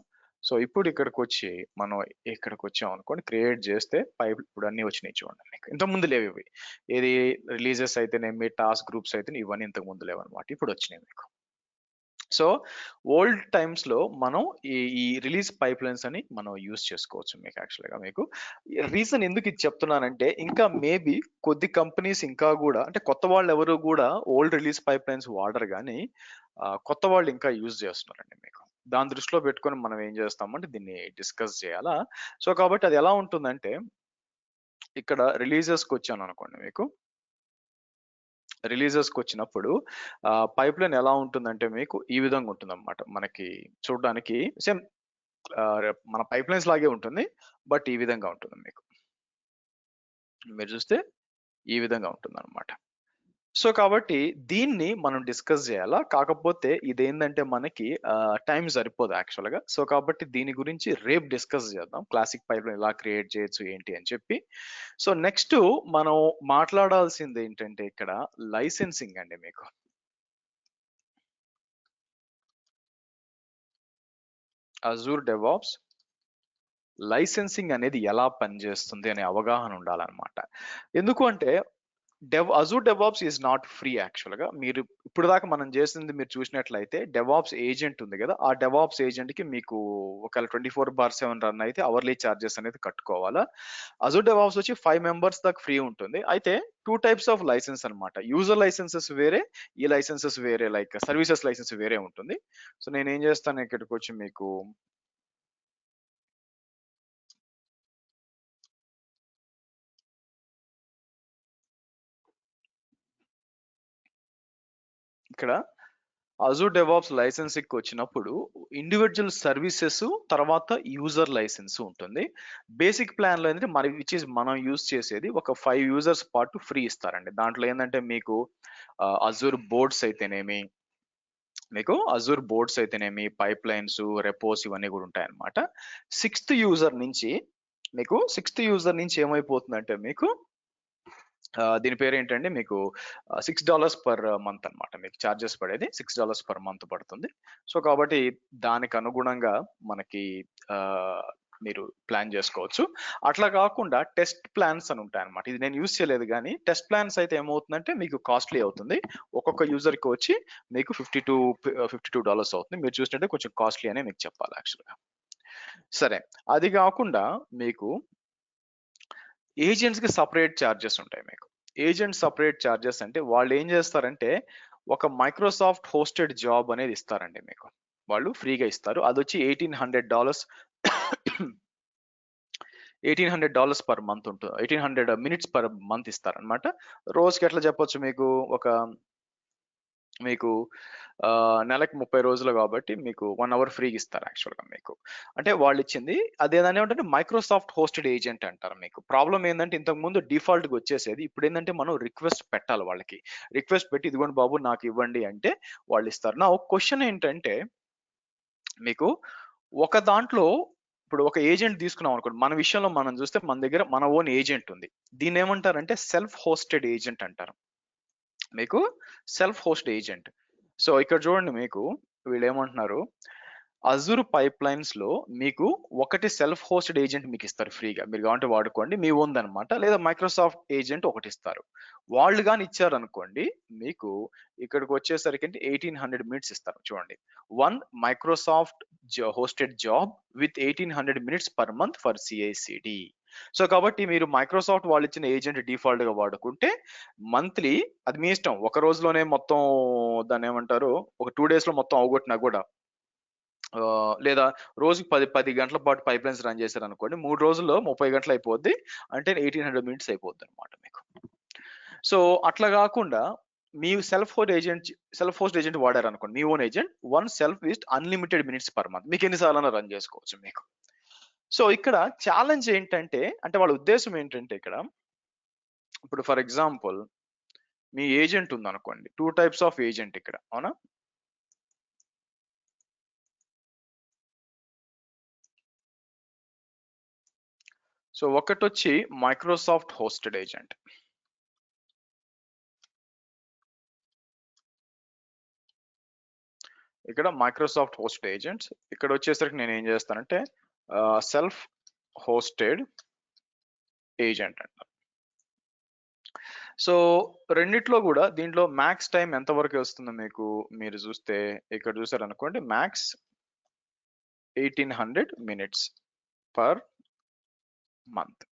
సో ఇప్పుడు ఇక్కడికి వచ్చి మనం ఇక్కడికి వచ్చాం అనుకోండి, క్రియేట్ చేస్తే పైప్ ఇప్పుడు అన్ని వచ్చినాయి చూడండి. మీకు ఇంతకు ముందు లేవు ఇవి, ఏది రిలీజెస్ అయితేనేమి టాస్క్ గ్రూప్స్ అయితే ఇవన్నీ ఇంతకు ముందు లేవు అనమాట, ఇప్పుడు వచ్చినాయి మీకు. సో ఓల్డ్ టైమ్స్ లో మనం ఈ రిలీజ్ పైప్ లైన్స్ అని మనం యూజ్ చేసుకోవచ్చు. మీకు యాక్చువల్గా మీకు రీజన్ ఎందుకు ఇది చెప్తున్నానంటే, ఇంకా మేబీ కొద్ది కంపెనీస్ ఇంకా కూడా, అంటే కొత్త వాళ్ళు ఎవరు కూడా ఓల్డ్ రిలీజ్ పైప్ లైన్స్ వాడరు కానీ కొత్త వాళ్ళు ఇంకా యూజ్ చేస్తున్నారండి. మీకు దాని దృష్టిలో పెట్టుకొని మనం ఏం చేస్తామంటే దీన్ని డిస్కస్ చేయాలా. సో కాబట్టి అది ఎలా ఉంటుందంటే, ఇక్కడ రిలీజెస్కి వచ్చాను అనుకోండి, మీకు రిలీజెస్కి వచ్చినప్పుడు పైప్ లైన్ ఎలా ఉంటుందంటే మీకు ఈ విధంగా ఉంటుంది అనమాట. మనకి చూడడానికి సేమ్ మన పైప్ లైన్స్ లాగే ఉంటుంది, బట్ ఈ విధంగా ఉంటుంది మీకు. మీరు చూస్తే ఈ విధంగా ఉంటుంది అనమాట. సో కాబట్టి దీన్ని మనం డిస్కస్ చేయాలా, కాకపోతే ఇదేంటంటే మనకి టైం సరిపోదు యాక్చువల్గా. సో కాబట్టి దీని గురించి రేపు డిస్కస్ చేద్దాం, క్లాసిక్ పైప్ లైన్ ఎలా క్రియేట్ చేయొచ్చు ఏంటి అని చెప్పి. సో నెక్స్ట్ మనం మాట్లాడాల్సింది ఏంటంటే ఇక్కడ లైసెన్సింగ్ అండి. మీకు అజూర్ డెవాప్స్ లైసెన్సింగ్ అనేది ఎలా పనిచేస్తుంది అనే అవగాహన ఉండాలన్నమాట. ఎందుకు అంటే Azure DevOps is not free యాక్చువల్గా. మీరు ఇప్పుడు దాకా మనం చేసింది మీరు చూసినట్లయితే డెవాప్స్ ఏజెంట్ ఉంది కదా, ఆ డెవాప్స్ ఏజెంట్ కి మీకు ఒకవేళ 24/7 రన్ అయితే అవర్లీ చార్జెస్ అనేది కట్టుకోవాలా. అజూర్ డెవాప్స్ వచ్చి 5 మెంబర్స్ దాకా ఫ్రీ ఉంటుంది. అయితే 2 టైప్స్ ఆఫ్ లైసెన్స్ అనమాట. యూజర్ లైసెన్సెస్ వేరే, ఈ లైసెన్సెస్ వేరే, లైక్ సర్వీసెస్ లైసెన్స్ వేరే ఉంటుంది. సో నేను ఏం చేస్తాను, ఇక్కడికి వచ్చి మీకు ఇక్కడ అజూర్ డెవాప్స్ లైసెన్సింగ్ వచ్చినప్పుడు ఇండివిజువల్ సర్వీసెస్ తర్వాత యూజర్ లైసెన్స్ ఉంటుంది. బేసిక్ ప్లాన్ లో ఏంటంటే మరి విచ్ ఇస్ మనం యూజ్ చేసేది ఒక 5 యూజర్స్ పాటు ఫ్రీ ఇస్తారండి. దాంట్లో ఏంటంటే మీకు అజూర్ బోర్డ్స్ అయితేనేమి, పైప్ లైన్స్, రెపోస్ ఇవన్నీ కూడా ఉంటాయి అనమాట. సిక్స్త్ యూజర్ నుంచి ఏమైపోతుందంటే మీకు దీని పేరు ఏంటంటే మీకు $6 పర్ మంత్ అనమాట. మీకు చార్జెస్ పడేది $6 పర్ మంత్ పడుతుంది. సో కాబట్టి దానికి అనుగుణంగా మనకి మీరు ప్లాన్ చేసుకోవచ్చు. అట్లా కాకుండా టెస్ట్ ప్లాన్స్ అని ఉంటాయి అనమాట. ఇది నేను యూజ్ చేయలేదు కానీ టెస్ట్ ప్లాన్స్ అయితే ఏమవుతుందంటే మీకు కాస్ట్లీ అవుతుంది. ఒక్కొక్క యూజర్ కి వచ్చి మీకు $52 అవుతుంది. మీరు చూసినట్టే కొంచెం కాస్ట్లీ అనే మీకు చెప్పాలి యాక్చువల్గా. సరే, అది కాకుండా మీకు ఏజెంట్స్ కి సపరేట్ చార్జెస్ ఉంటాయి మీకు. ఏజెంట్ సపరేట్ చార్జెస్ అంటే వాళ్ళు ఏం చేస్తారంటే ఒక మైక్రోసాఫ్ట్ హోస్టెడ్ జాబ్ అనేది ఇస్తారండి మీకు. వాళ్ళు ఫ్రీగా ఇస్తారు. అదొచ్చి $1800 $1800 పర్ మంత్ ఉంటుంది. 1800 మినిట్స్ పర్ మంత్ ఇస్తారనమాట. రోజుకి ఎట్లా చెప్పొచ్చు మీకు ఒక మీకు నెలకి 30 రోజులు కాబట్టి మీకు 1 అవర్ ఫ్రీగా ఇస్తారు యాక్చువల్‌గా మీకు. అంటే వాళ్ళిచ్చింది అదేదాన్నేమంటే మైక్రోసాఫ్ట్ హోస్టెడ్ ఏజెంట్ అంటారు మీకు. ప్రాబ్లమ్ ఏందంటే ఇంతకుముందు డిఫాల్ట్‌గా వచ్చేసేది. ఇప్పుడేందంటే మనం రిక్వెస్ట్ పెట్టాలి వాళ్ళకి. రిక్వెస్ట్ పెట్టి ఇదిగోండి బాబు నాకివ్వండి అంటే వాళ్ళిస్తారు. నా క్వెషన్ ఏంటంటే మీకు ఒక దాంట్లో ఇప్పుడు ఒక ఏజెంట్ తీసుకున్నాం అనుకోండి. మన విషయంలో మనం చూస్తే మన దగ్గర మన ఓన్ ఏజెంట్ ఉంది. దీన్నేమంటారంటే సెల్ఫ్ హోస్టెడ్ ఏజెంట్ అంటారు. మీకు సెల్ఫ్ హోస్ట్ ఏజెంట్. సో ఇక్కడ చూడండి మీకు వీళ్ళేమంటున్నారు అజూర్ పైప్లైన్స్ లో మీకు ఒకటి సెల్ఫ్ హోస్టెడ్ ఏజెంట్ మీకు ఇస్తారు ఫ్రీగా. మీరు కావాలంటే వాడుకోండి. మీ ఉందన్నమాట. లేదా మైక్రోసాఫ్ట్ ఏజెంట్ ఒకటి ఇస్తారు. వాళ్ళు కానీ ఇచ్చారనుకోండి మీకు ఇక్కడికి వచ్చేసరికి 1800 మినిట్స్ ఇస్తారు చూడండి. One Microsoft hosted job with 1800 minutes per month for CICD. So కాబట్టి మీరు మైక్రోసాఫ్ట్ వాళ్ళు ఇచ్చిన ఏజెంట్ డిఫాల్ట్ గా వాడుకుంటే మంత్లీ అది మీ ఇష్టం. ఒక రోజులోనే మొత్తం దాన్ని ఏమంటారు ఒక 2 డేస్ లో మొత్తం అవగొట్టినా కూడా లేదా రోజుకి 10 గంటల పాటు పైప్‌లైన్స్ రన్ చేశారనుకోండి. 3 రోజుల్లో 30 గంటలు అయిపోద్ది. అంటే 1800 మినిట్స్ అయిపోద్దన్నమాట మీకు. సో అట్లా గాకుండా మీ సెల్ఫ్ హోస్ట్ ఏజెంట్ వాడారనుకోండి. మీ own agent one self is unlimited minutes per month. మీకు ఎన్ని సార్లైనా రన్ చేసుకోవచ్చు మీకు. సో ఇక్కడ ఛాలెంజ్ ఏంటంటే అంటే వాళ్ళ ఉద్దేశ్యం ఏంటంటే ఇక్కడ ఇప్పుడు ఫర్ ఎగ్జాంపుల్ మీ ఏజెంట్ ఉందనుకోండి. 2 టైప్స్ ఆఫ్ ఏజెంట్ ఇక్కడ. అవునా? సో ఒకటొచ్చి మైక్రోసాఫ్ట్ హోస్టెడ్ ఏజెంట్. ఇక్కడ మైక్రోసాఫ్ట్ హోస్టెడ్ ఏజెంట్స్. ఇక్కడ వచ్చేసరికి నేను ఏం చేస్తానంటే సెల్ఫ్ హోస్టెడ్ ఏజెంట్ అంట. సో రెండిట్లో కూడా దీంట్లో మ్యాక్స్ టైం ఎంత వరకు వస్తుందో మీకు మీరు చూస్తే ఇక్కడ చూసారనుకోండి max 1800 minutes per month.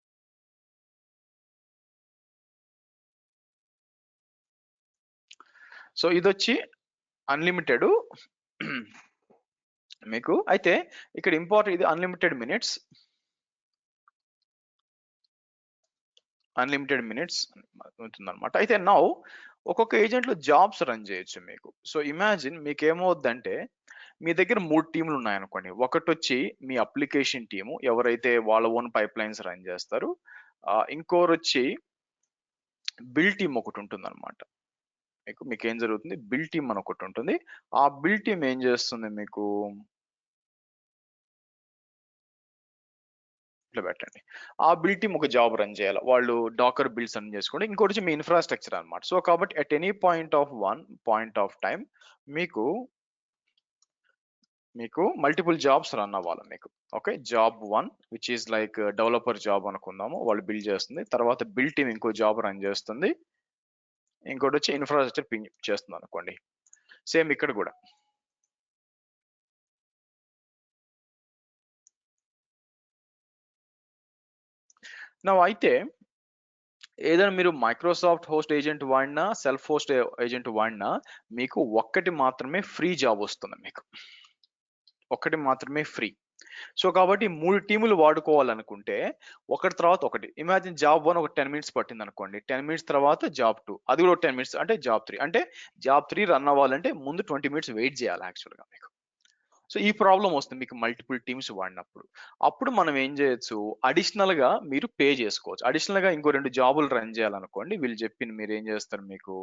So ఇదొచ్చి అన్లిమిటెడ్ మీకు. అయితే ఇక్కడ ఇంపార్టెంట్ ఇది అన్లిమిటెడ్ మినిట్స్ ఉంటుందన్నమాట. అయితే నౌ ఒక్కొక్క ఏజెంట్ లో జాబ్స్ రన్ చేయొచ్చు మీకు. సో ఇమాజిన్ మీకు ఏమవుద్దంటే మీ దగ్గర 3 టీంలు ఉన్నాయనుకోండి. ఒకటొచ్చి మీ అప్లికేషన్ టీము ఎవరైతే వాళ్ళ ఓన్ పైప్ లైన్స్ రన్ చేస్తారు. ఇంకోరొచ్చి బిల్ టీమ్ ఒకటి ఉంటుందన్నమాట. మీకేం జరుగుతుంది బిల్ టీమ్ అని ఒకటి ఉంటుంది. ఆ బిల్ టీమ్ ఏం చేస్తుంది మీకు ఇట్లా పెట్టండి. ఆ బిల్ టీమ్ ఒక జాబ్ రన్ చేయాలి. వాళ్ళు డాకర్ బిల్డ్స్ రన్ చేసుకోండి. ఇంకోటి మీ ఇన్ఫ్రాస్ట్రక్చర్ అన్నమాట. సో కాబట్టి at any point of time మీకు మల్టిపుల్ జాబ్స్ రన్ అవ్వాలి మీకు. Okay, job 1 which is like developer job అనుకుందాము. వాళ్ళు బిల్డ్ చేస్తుంది. తర్వాత బిల్ టీమ్ ఇంకో జాబ్ రన్ చేస్తుంది. ఇంకోటి వచ్చి ఇన్ఫ్రాస్ట్రక్చర్ పింగ్ చేస్తుంది అనుకోండి. సేమ్ ఇక్కడ కూడా అయితే ఏదైనా మీరు మైక్రోసాఫ్ట్ హోస్ట్ ఏజెంట్ వాడినా సెల్ఫ్ హోస్ట్ ఏజెంట్ వాడినా మీకు ఒక్కటి మాత్రమే ఫ్రీ జాబ్ వస్తుంది మీకు. ఒక్కటి మాత్రమే ఫ్రీ. సో కాబట్టి 3 టీములు వాడుకోవాలనుకుంటే ఒకటి తర్వాత ఒకటి. ఇమాజిన్ జాబ్ 1 ఒక 10 మినిట్స్ పట్టింది అనుకోండి. 10 మినిట్స్ తర్వాత జాబ్ 2 అది కూడా 10 మినిట్స్ అంటే జాబ్ 3. అంటే జాబ్ 3 రన్ అవ్వాలంటే ముందు 20 మినిట్స్ వెయిట్ చేయాలి యాక్చువల్‌గా మీకు. సో ఈ ప్రాబ్లమ్ వస్తుంది మీకు మల్టిపుల్ టీమ్స్ వాడినప్పుడు. అప్పుడు మనం ఏం చేయొచ్చు అడిషనల్ గా మీరు పే చేసుకోవచ్చు. అడిషనల్ గా ఇంకో 2 జాబులు రన్ చేయాలనుకోండి. వీళ్ళు చెప్పింది మీరు ఏం చేస్తారు మీకు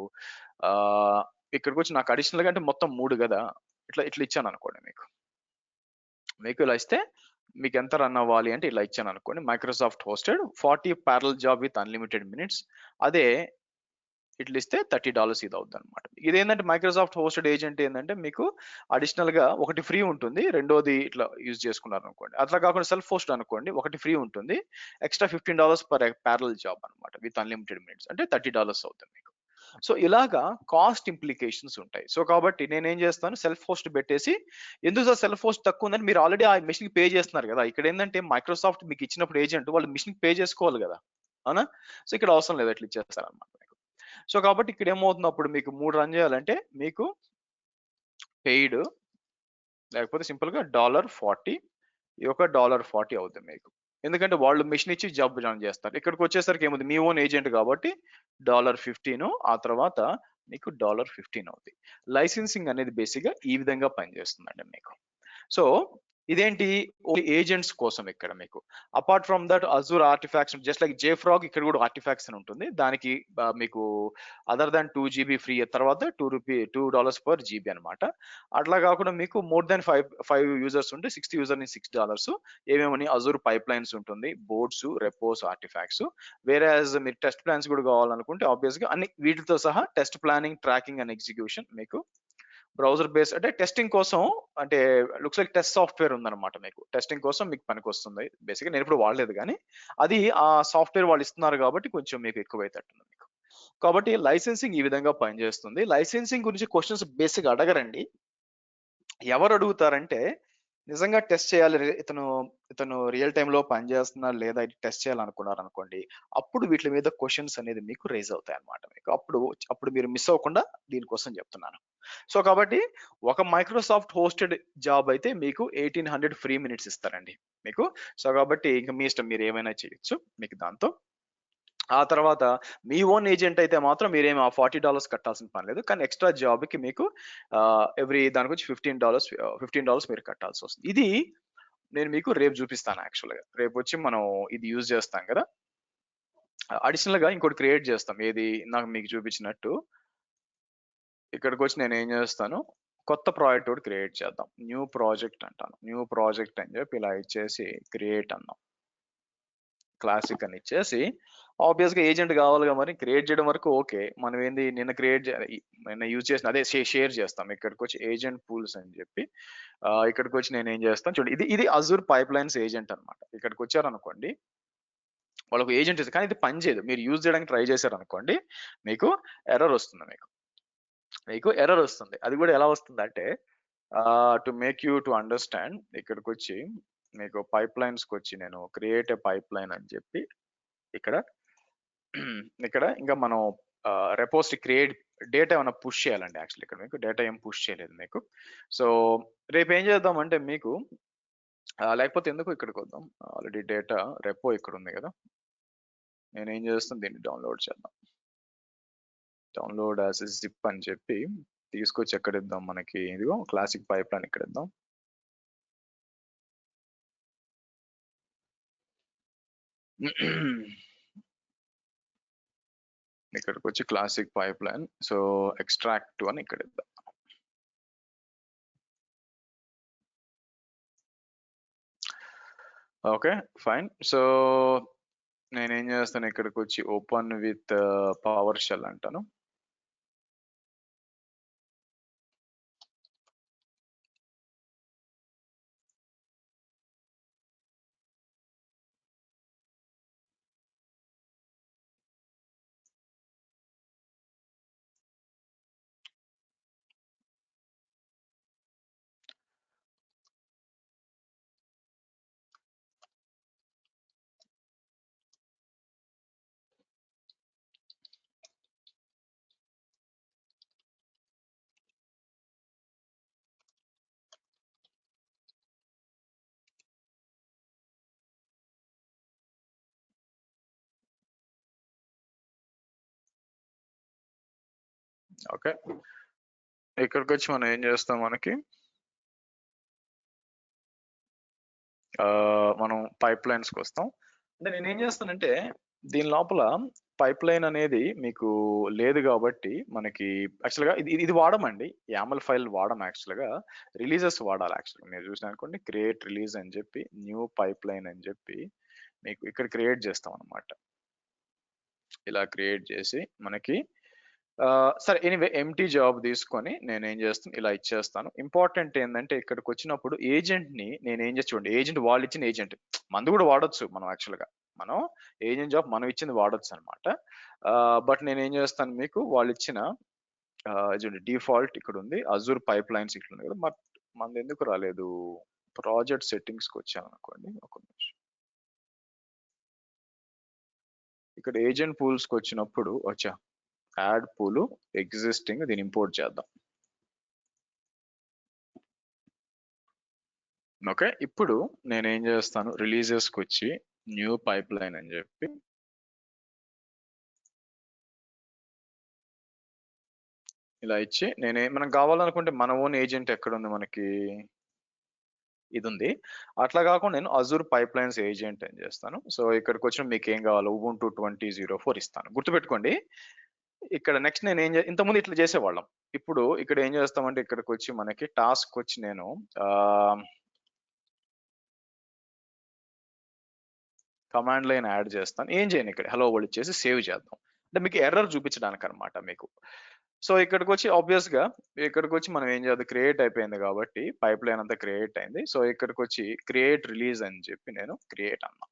ఇక్కడికి వచ్చి నాకు అడిషనల్ గా అంటే మొత్తం 3 కదా ఇట్లా ఇచ్చాను అనుకోండి మీకు ఇలా ఇస్తే మీకు ఎంత రన్ అవ్వాలి అంటే ఇలా ఇచ్చాను అనుకోండి. Microsoft hosted 40 parallel job with unlimited minutes. అదే ఇట్లా ఇస్తే $30 ఇది అవుతుంది అనమాట. ఇదేంటంటే మైక్రోసాఫ్ట్ హోస్టెడ్ ఏజెంట్ ఏంటంటే మీకు అడిషనల్ గా ఒకటి ఫ్రీ ఉంటుంది. రెండోది ఇట్లా యూజ్ చేసుకున్నారు అనుకోండి. అట్లా కాకుండా సెల్ఫ్ హోస్ట్ అనుకోండి ఒకటి ఫ్రీ ఉంటుంది. ఎక్స్ట్రా $15 పర్ ప్యారల్ జాబ్ అనమాట విత్ అన్లిమిటెడ్ మినిట్స్ అంటే $30 అవుతుంది మీకు. సో ఇలాగా కాస్ట్ ఇంప్లికేషన్స్ ఉంటాయి. సో కాబట్టి నేనేం చేస్తాను సెల్ఫ్ హోస్ట్ పెట్టేసి ఎందుకు సార్ సెల్ఫ్ హోస్ట్ తక్కువ ఉందని మీరు ఆల్రెడీ ఆ మెషిన్ పే చేస్తున్నారు కదా. ఇక్కడ ఏంటంటే మైక్రోసాఫ్ట్ మీకు ఇచ్చినప్పుడు ఏజెంట్ వాళ్ళు మెషిన్ పే చేసుకోవాలి కదా. అవునా? సో ఇక్కడ అవసరం లేదు, అట్లా ఇచ్చేస్తారనమాట మీకు. సో కాబట్టి ఇక్కడ ఏమవుతుంది, అప్పుడు మీకు 3 రన్ చేయాలంటే మీకు పెయిడ్ లేకపోతే సింపుల్ గా $40, ఈ ఒక $40 అవుతుంది మీకు. ఎందుకంటే వాళ్ళు మెషిన్ ఇచ్చి జాబ్ రన్ చేస్తారు. ఇక్కడికి వచ్చేసరికి ఏముంది, మీ ఓన్ ఏజెంట్ కాబట్టి $15, ఆ తర్వాత మీకు $15 అవుద్ది. లైసెన్సింగ్ అనేది బేసిక్‌గా ఈ విధంగా పనిచేస్తుందండి మీకు. సో ఇదేంటి, ఓన్లీ ఏజెంట్స్ కోసం ఇక్కడ మీకు. Apart from that Azure artifacts just like JFrog, ఇక్కడ కూడా ఆర్టిఫాక్ట్స్ అని ఉంటుంది. దానికి మీకు అదర్ దాన్ 2 జీబీ ఫ్రీ, తర్వాత $2 పర్ జీబీ అన్నమాట. అట్లా కాకుండా మీకు మోర్ దాన్ 5 యూజర్స్ ఉంటే 60 యూజర్ ని $6. ఏమేమని అజూర్ పైప్ లైన్స్ ఉంటుంది, బోర్డ్స్, రెపోస్, ఆర్టిఫాక్ట్స్. వేరేస్ మీరు టెస్ట్ ప్లాన్స్ కూడా కావాలనుకుంటే ఆబ్వియస్ గా అన్ని వీటితో సహా test planning, tracking and execution మీకు బ్రౌజర్ బేస్ అంటే టెస్టింగ్ కోసం, అంటే లుక్స్ లైక్ టెస్ట్ సాఫ్ట్‌వేర్ ఉందన్నమాట మీకు. టెస్టింగ్ కోసం మీకు పనికొస్తుంది. బేసిక్‌గా నేనెప్పుడు వాడలేదు గానీ, అది ఆ సాఫ్ట్‌వేర్ వాళ్ళు ఇస్తున్నారు కాబట్టి కొంచెం మీకు ఎక్కువైతట్టుంది మీకు. కాబట్టి లైసెన్సింగ్ ఈ విధంగా పనిచేస్తుంది. లైసెన్సింగ్ గురించి క్వెషన్స్ బేసిక్‌గా అడగరండి. ఎవరు అడుగుతారంటే, నిజంగా టెస్ట్ చేయాలి, ఇతను ఇతను రియల్ టైమ్‌లో పనిచేస్తున్నాడా లేదా ఇది టెస్ట్ చేయాలనుకున్నారనుకోండి, అప్పుడు వీట్లి మీద క్వెషన్స్ అనేది మీకు రైజ్ అవుతాయన్నమాట మీకు. అప్పుడు మీరు మిస్ అవ్వకుండా దీనికోసం చెప్తున్నాను. సో కాబట్టి ఒక మైక్రోసాఫ్ట్ హోస్టెడ్ జాబ్ అయితే మీకు 1800 ఫ్రీ మినిట్స్ ఇస్తారండి మీకు. సో కాబట్టి ఇంక మీ ఇష్టం, మీరు ఏమైనా చేయొచ్చు మీకు దాంతో. ఆ తర్వాత మీ ఓన్ ఏజెంట్ అయితే మాత్రం మీరేమి ఆ $40 కట్టాల్సిన పని లేదు. కానీ ఎక్స్‌ట్రా జాబ్‌కి మీకు ఎవ్రీ దానికొచ్చి $15 మీరు కట్టాల్సొస్తుంది. ఇది నేను మీకు రేపు చూపిస్తాను యాక్చువల్‌గా. రేపొచ్చి మనం ఇది యూజ్ చేస్తాం కదా! అడిషనల్‌గా ఇంకోటి క్రియేట్ చేస్తాం. ఏది ఇందాక మీకు చూపించినట్టు. ఇక్కడికొచ్చి నేనేం చేస్తాను, కొత్త ప్రాజెక్ట్ ఒకటి క్రియేట్ చేద్దాం. న్యూ ప్రాజెక్ట్ అంటాను. న్యూ ప్రాజెక్ట్ అని చెప్పి ఇలా ఇచ్చేసి క్రియేట్ అన్నాం. క్లాసిక్ అని ఇచ్చేసి ఆబ్వియస్‌గా ఏజెంట్ కావాలిగా మరి. క్రియేట్ చేయడం వరకు ఓకే. మనం ఏంది నిన్న క్రియేట్ జే ఇ నిన్న యూజ్ చేసిన అదే షేర్ చేస్తాం. ఇక్కడికొచ్చి ఏజెంట్ పూల్స్ అని చెప్పి ఇక్కడికొచ్చి నేనేం చేస్తాను చూడండి. ఇది అజూర్ పైప్‌లైన్స్ ఏజెంట్ అన్నమాట. ఇక్కడికొచ్చారనుకోండి, వాళ్ళొక ఏజెంట్ ఇస్తారు. కానీ ఇది పని చేయదు. మీరు యూజ్ చేయడానికి ట్రై చేశారనుకోండి, మీకు ఎర్రర్ వస్తుంది మీకు. మీకు ఎర్రర్ వస్తుంది. అది కూడా ఎలా వస్తుందంటే, to make you to understand, ఇక్కడికొచ్చి మీకు పైప్‌లైన్స్‌కొచ్చి నేను క్రియేట్ ఎ పైప్‌లైన్ అని చెప్పి ఇక్కడ ఇక్కడ ఇంకా మనం రెపోస్టరీ క్రియేట్ డేటా ఏమైనా పుష్ చేయాలండి యాక్చువల్లీ. ఇక్కడ మీకు డేటా ఏం పుష్ చేయలేదు మీకు. సో రేపు ఏం చేద్దామంటే మీకు లేకపోతే ఎందుకు ఇక్కడికొద్దాం. ఆల్రెడీ డేటా రెపో ఇక్కడ ఉంది కదా! నేనేం చేస్తాను, దీన్ని డౌన్‌లోడ్ చేద్దాం. డౌన్‌లోడ్ యాస్ ఎ జిప్ అని చెప్పి తీసుకొచ్చి ఎక్కడిద్దాం, మనకి ఇదిగో క్లాసిక్ పైప్‌లైన్ ఇక్కడిద్దాం. ఇక్కడికొచ్చి classic pipeline. So extract to అని ఇక్కడిద్దాం. ఓకే. ఫైన్. సో నేనేం చేస్తాను, ఇక్కడికొచ్చి ఓపెన్ విత్ పవర్ షెల్ అంటాను. ఓకే. ఇక్కడికొచ్చి మనం ఏం చేస్తాం, మనకి మనం పైప్‌లైన్స్‌కొస్తాం. అంటే నేనేం చేస్తానంటే, దీని లోపల పైప్‌లైన్ అనేది మీకు లేదు గాబట్టి, మనకి యాక్చువల్‌గా ఇది ఇది ఇది వాడమండి. యామల్ ఫైల్ వాడం యాక్చువల్‌గా. రిలీజెస్ వాడాలి యాక్చువల్‌గా. మీరు చూసినారనుకోండి, క్రియేట్ రిలీజ్ అని చెప్పి, న్యూ పైప్‌లైన్ అని చెప్పి, మీకు ఇక్కడ క్రియేట్ చేస్తామనమాట. ఇలా క్రియేట్ చేసి మనకి సరే ఎనీవే ఎంప్టీ జాబ్ తీసుకొని నేనేం చేస్తాను, ఇలా ఇచ్చేస్తాను. ఇంపార్టెంట్ ఏందంటే, ఇక్కడికొచ్చినప్పుడు ఏజెంట్‌ని నేనేం చేసి చూడండి, ఏజెంట్ వాళ్ళిచ్చిన ఏజెంట్. మనది కూడా వాడొచ్చు మనం యాక్చువల్‌గా. మనం ఏజెంట్ జాబ్ మనం ఇచ్చింది వాడొచ్చనమాట. బట్ నేనేం చేస్తాను, మీకు వాళ్ళిచ్చిన చూడండి డిఫాల్ట్ ఇక్కడుంది. అజూర్ పైప్‌లైన్స్ ఇట్లుంది కదా! మనదెందుకు రాలేదు? ప్రాజెక్ట్ సెట్టింగ్స్‌కొచ్చాననుకోండి. ఒక నిమిషం. ఇక్కడ ఏజెంట్ పూల్స్కి వచ్చినప్పుడు యాడ్ పూల్ ఎగ్జిస్టింగ్, దీన్ని ఇంపోర్ట్ చేద్దాం. ఓకే, ఇప్పుడు నేనేం చేస్తాను, రిలీజెస్కి వచ్చి న్యూ పైప్ లైన్ అని చెప్పి ఇలా ఇచ్చి మనం కావాలనుకుంటే మన ఓన్ ఏజెంట్ ఎక్కడ ఉంది, మనకి ఇది ఉంది. అట్లా కాకుండా నేను అజూర్ పైప్ లైన్స్ ఏజెంట్ అని చేస్తాను. సో ఇక్కడికి వచ్చిన మీకు ఏం కావాలో ఉబుంటు 20.04 ఇస్తాను. గుర్తుపెట్టుకోండి, ఇక్కడ నెక్స్ట్ నేను ఇంతకుముందు ఇట్లా చేసేవాళ్ళం. ఇప్పుడు ఇక్కడ ఏం చేస్తామంటే ఇక్కడికి వచ్చి మనకి టాస్క్ వచ్చి నేను కమాండ్ లైన్ యాడ్ చేస్తాను. ఏం చేయను, ఇక్కడ హలో వరల్డ్ ఇచ్చేసి సేవ్ చేద్దాం. అంటే మీకు ఎర్రర్ చూపించడానికి అనమాట మీకు. సో ఇక్కడికి వచ్చి ఆబ్వియస్ గా ఇక్కడికి వచ్చి మనం ఏం చేద్దాం, క్రియేట్ అయిపోయింది కాబట్టి పైప్ లైన్ అంతా క్రియేట్ అయింది. సో ఇక్కడికి వచ్చి క్రియేట్ రిలీజ్ అని చెప్పి నేను క్రియేట్ అన్నా.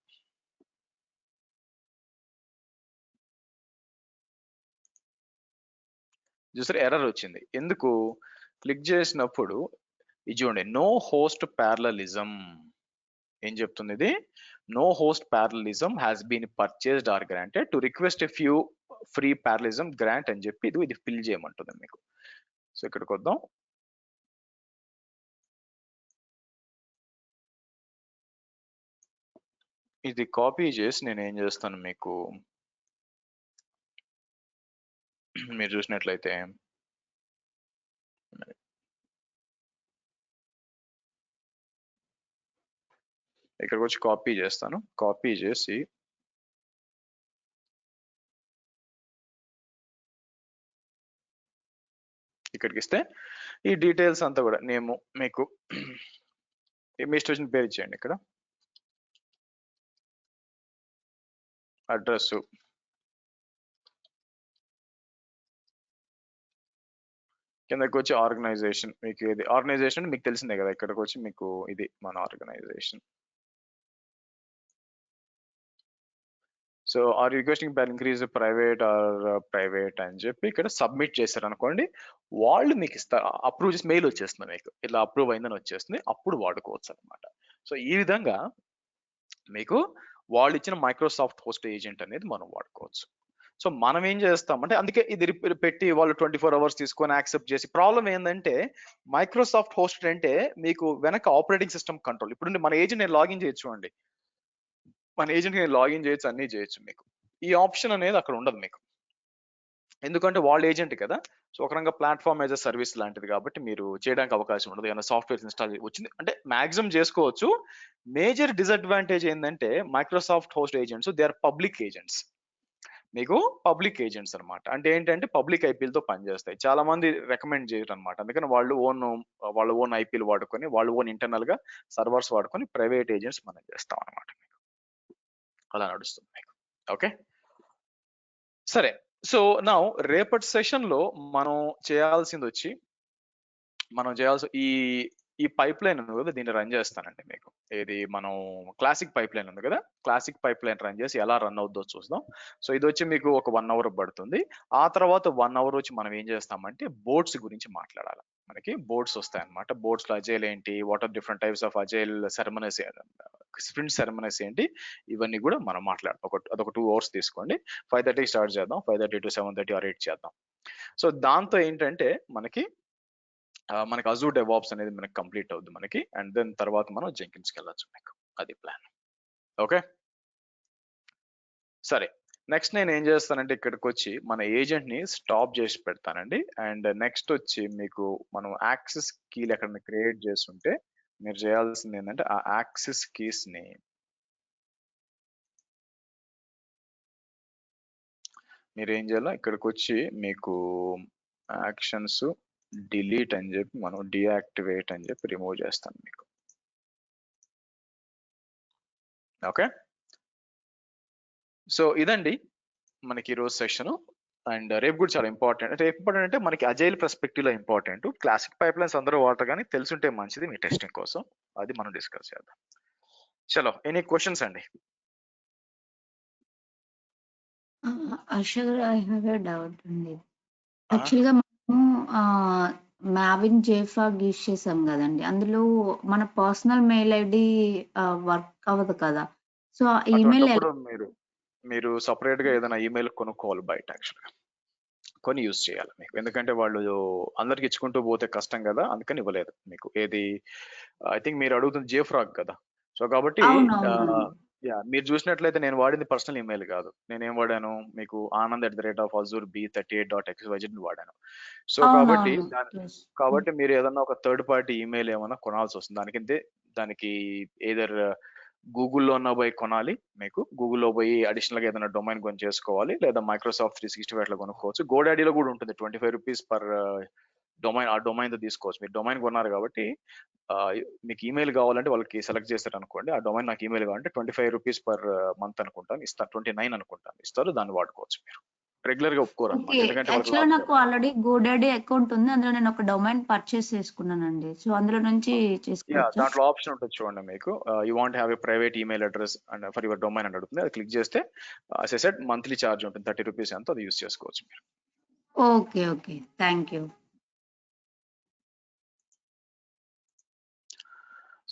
చూసారు ఎర్రర్ వచ్చింది. ఎందుకు? క్లిక్ చేసినప్పుడు ఇది చూడండి, నో హోస్ట్ ప్యారలలిజం ఏం చెప్తుంది ఇది, no host parallelism has been purchased or granted to request a few free parallelism grant అని చెప్పి ఇది ఫిల్ చేయమంటుంది మీకు. సో ఇక్కడికి వద్దాం. ఇది కాపీ చేసి నేను ఏం చేస్తాను, మీకు మీరు చూసినట్లయితే ఇక్కడికి వచ్చి కాపీ చేస్తాను. కాపీ చేసి ఇక్కడికి ఇస్తే ఈ డీటెయిల్స్ అంతా కూడా నేము మీకు మీ స్టేషన్ పేరు ఇచ్చేయండి. ఇక్కడ అడ్రస్, కిందకి వచ్చి ఆర్గనైజేషన్, మీకు ఇది ఆర్గనైజేషన్ మీకు తెలిసిందే కదా. ఇక్కడికి వచ్చి మీకు ఇది మన organisation. So or requesting pan increase private or private అని చెప్పి ఇక్కడ సబ్మిట్ చేశారు అనుకోండి, వాళ్ళు మీకు ఇస్తారు. అప్రూవ్ చేసి మెయిల్ వచ్చేస్తుంది మీకు, ఇలా అప్రూవ్ అయిందని వచ్చేస్తుంది, అప్పుడు వాడుకోవచ్చు అనమాట. సో ఈ విధంగా మీకు వాళ్ళు ఇచ్చిన మైక్రోసాఫ్ట్ హోస్ట్ ఏజెంట్ అనేది మనం వాడుకోవచ్చు. సో మనం ఏం చేస్తామంటే, అందుకే ఇది పెట్టి వాళ్ళు 24 hours తీసుకొని యాక్సెప్ట్ చేసి, ప్రాబ్లం ఏంటంటే మైక్రోసాఫ్ట్ హోస్ట్ అంటే మీకు వెనక ఆపరేటింగ్ సిస్టమ్ కంట్రోల్. ఇప్పుడు మన ఏజెంట్ నేను లాగిన్ చేయొచ్చు అండి, మన ఏజెంట్ నేను లాగిన్ చేయొచ్చు, అన్ని చేయొచ్చు. మీకు ఈ ఆప్షన్ అనేది అక్కడ ఉండదు మీకు, ఎందుకంటే వాళ్ళ ఏజెంట్ కదా. సో ఒక రకంగా ప్లాట్ఫామ్ యాజ్ అ సర్వీస్ లాంటిది కాబట్టి మీరు చేయడానికి అవకాశం ఉండదు. ఏమైనా సాఫ్ట్వేర్ ఇన్స్టాల్ వచ్చింది అంటే మాక్సిమం చేసుకోవచ్చు. మేజర్ డిసడ్వాంటేజ్ ఏంటంటే Microsoft host agents they are public agents, మీకు పబ్లిక్ ఏజెంట్స్ అనమాట. అంటే ఏంటంటే పబ్లిక్ ఐపీలతో పనిచేస్తాయి. చాలా మంది రికమెండ్ చేయరు అనమాట. అందుకని వాళ్ళ ఓన్ ఐపీలు వాడుకొని, వాళ్ళ ఓన్ ఇంటర్నల్ గా సర్వర్స్ వాడుకొని ప్రైవేట్ ఏజెంట్స్ మనం చేస్తాం అనమాట. అలా నడుస్తుంది మీకు. ఓకే సరే. సో నా రేపటి సెషన్ లో మనం చేయాల్సి ఈ పైప్ లైన్ ఉంది కదా, దీన్ని రన్ చేస్తానండి మీకు. ఇది మనం క్లాసిక్ పైప్ లైన్ ఉంది కదా, క్లాసిక్ పైప్ లైన్ రన్ చేసి ఎలా రన్ అవుద్దో చూద్దాం. సో ఇది వచ్చి మీకు ఒక 1 hour పడుతుంది. ఆ తర్వాత 1 hour వచ్చి మనం ఏం చేస్తామంటే బోర్డ్స్ గురించి మాట్లాడాలి. మనకి బోర్డ్స్ వస్తాయి అనమాట. బోర్డ్స్ లో అజైల్ ఏంటి, what are different types of agile ceremonies, sprint ceremonies ఏంటి, ఇవన్నీ కూడా మనం మాట్లాడతాం. అదొక 2 hours తీసుకోండి. 5:30 స్టార్ట్ చేద్దాం, 5:30 to 7:30 or 8 చేద్దాం. సో దాంతో ఏంటంటే మనకి అజూర్ డెవాప్స్ అనేది మనకి కంప్లీట్ అవుద్ది మనకి, అండ్ దెన్ తర్వాత మనం జెంకిన్స్కి వెళ్ళొచ్చు మీకు. అది ప్లాన్. ఓకే సరే. నెక్స్ట్ నేను ఏం చేస్తానంటే ఇక్కడికి వచ్చి మన ఏజెంట్ ని స్టాప్ చేసి పెడతానండి. అండ్ నెక్స్ట్ వచ్చి మీకు మనం యాక్సెస్ కీలు ఎక్కడ క్రియేట్ చేస్తుంటే మీరు చేయాల్సింది ఏంటంటే ఆ యాక్సెస్ కీస్ ని మీరు ఏం చేయాలో ఇక్కడికి వచ్చి మీకు యాక్షన్స్ డిలీట్ అని చెప్పి మనం డియాక్టివేట్ అని చెప్పి రిమూవ్ చేస్తాను మీకు. ఓకే సో ఇదండి మనకి ఈరోజు సెషన్. అండ్ రేపు కూడా చాలా ఇంపార్టెంట్. రేపు ఇంపార్టెంట్ అంటే మనకి అజైల్ పర్స్పెక్టివ్ లో ఇంపార్టెంట్. క్లాసిక్ పైప్ లైన్స్ అందరూ వాడతారు కానీ తెలుసుంటే మంచిది మీ టెస్టింగ్ కోసం. అది మనం డిస్కస్ చేద్దాం. చలో, ఎనీ క్వశ్చన్స్ అండి? Ashok, I have a doubt అండి. యాక్చువల్గా మనము మావిన్ జేఫాగ్ యూజ్ చేసాం కదండి, అందులో మన పర్సనల్ మెయిల్ ఐడి వర్క్ అవ్వదు కదా. సో ఆ ఈమెయిల్ అటువంటిప్పుడు మీరు సపరేట్ గా ఏదైనా ఈమెయిల్ కొనుక్కోవాలి బయట యాక్చువల్గా కొని యూజ్ చేయాలి మీకు, ఎందుకంటే వాళ్ళు అందరికి ఇచ్చుకుంటూ పోతే కష్టం కదా, అందుకని ఇవ్వలేదు మీకు. ఏది ఐ థింక్ మీరు అడుగుతుంది జేఫ్రాగ్ కదా, సో కాబట్టి అవునవునండి. మీరు చూసినట్లయితే నేను వాడింది పర్సనల్ ఈమెయిల్ కాదు. నేనేం వాడాను మీకు, anand@azurb38.xyz వాడాను. సో కాబట్టి అవునవును. Yes. కాబట్టి మీరు ఏదన్నా ఒక థర్డ్ పార్టీ ఈమెయిల్ ఏమైనా కొనాల్సి వస్తుంది, దానికి ఏదర్ గూగుల్లో ఉన్న పోయి కొనాలి, మీకు గూగుల్లో పోయి అడిషనల్ గా ఏదైనా డొమైన్ కొని చేసుకోవాలి, లేదా మైక్రోసాఫ్ట్ 365 అట్లా కొనుక్కోవచ్చు. గోడాడీలో కూడా ఉంటుంది 25 రూపీస్ పర్ డొమైన్, ఆ డొమైన్ తో తీసుకోవచ్చు. మీరు డొమైన్ కొన్నారు కాబట్టి మీకు ఈమెయిల్ కావాలంటే వాళ్ళకి సెలెక్ట్ చేస్తారు అనుకోండి, ఆ డొమైన్ నాకు ఈమెయిల్ కావాలంటే 25 రూపీస్ పర్ మంత్ అనుకుంటాను ఇస్తారు, 29 అనుకుంటాను ఇస్తారు, దాన్ని వాడుకోవచ్చు. మీరు రెగ్యులర్ గా ఒప్పుకోరు అనమాట, ఓకే. ఎందుకంటే వాళ్ళకి యాక్చువల్‌గా లాస్ నాకు ఆల్రెడీ గోడాడీ అకౌంట్ ఉంది. అందులో నేను ఒక డొమైన్ పర్చేస్ చేసుకున్నానండి. సో, అందులో నుంచి చేసుకోవచ్చా? దాంట్లో ఆప్షన్ ఉంటుంది చూడండి మీకు, you want have a private email address and for your domain అని అడుగుతుంది, అది క్లిక్ చేస్తే సెట్ మంత్లీ ఛార్జ్ ఉంటుంది 30 రూపీస్ ఎంతో, అది యూస్ చేసుకోవచ్చు మీరు. Okay. Okay. Thank you.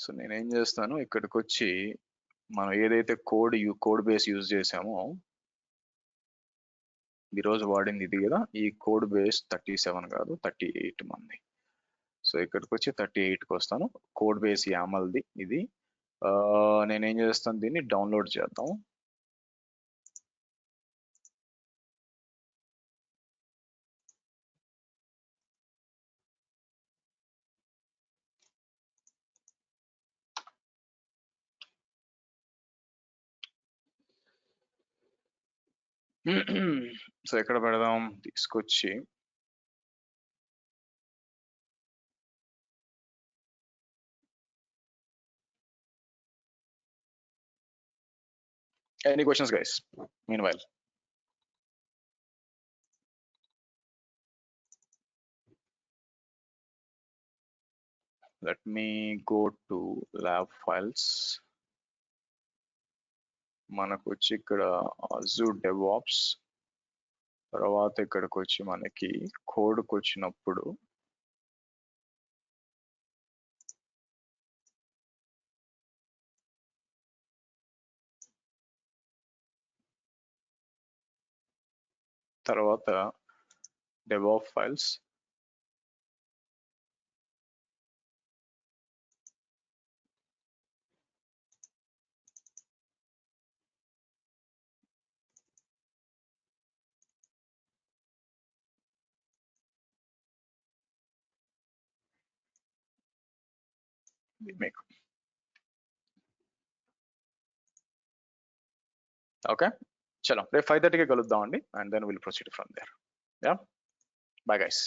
So నేనేం చేస్తాను, ఇక్కడికి వచ్చి మనం ఏదైతే కోడ్ బేస్ యూజ్ చేసామో, ఈరోజు వాడింది ఇది కదా, ఈ కోడ్ బేస్ 37 కాదు 38 మంది. సో ఇక్కడికి వచ్చి 38కి వస్తాను, కోడ్ బేస్ యామల్ది ఇది. నేనేం చేస్తాను, దీన్ని డౌన్లోడ్ చేద్దాం. సో ఎక్కడ పెడదాం, తీసుకొచ్చి any questions guys meanwhile? Let me go to lab files. మనకు వచ్చి ఇక్కడ Azure DevOps, తర్వాత ఇక్కడికి వచ్చి మనకి కోడ్కి వచ్చినప్పుడు తర్వాత DevOps ఫైల్స్, మీకు ఓకే. చలో రేపు 5:30కి కలుద్దాం అండి, and then will proceed from there. Yeah, bye guys.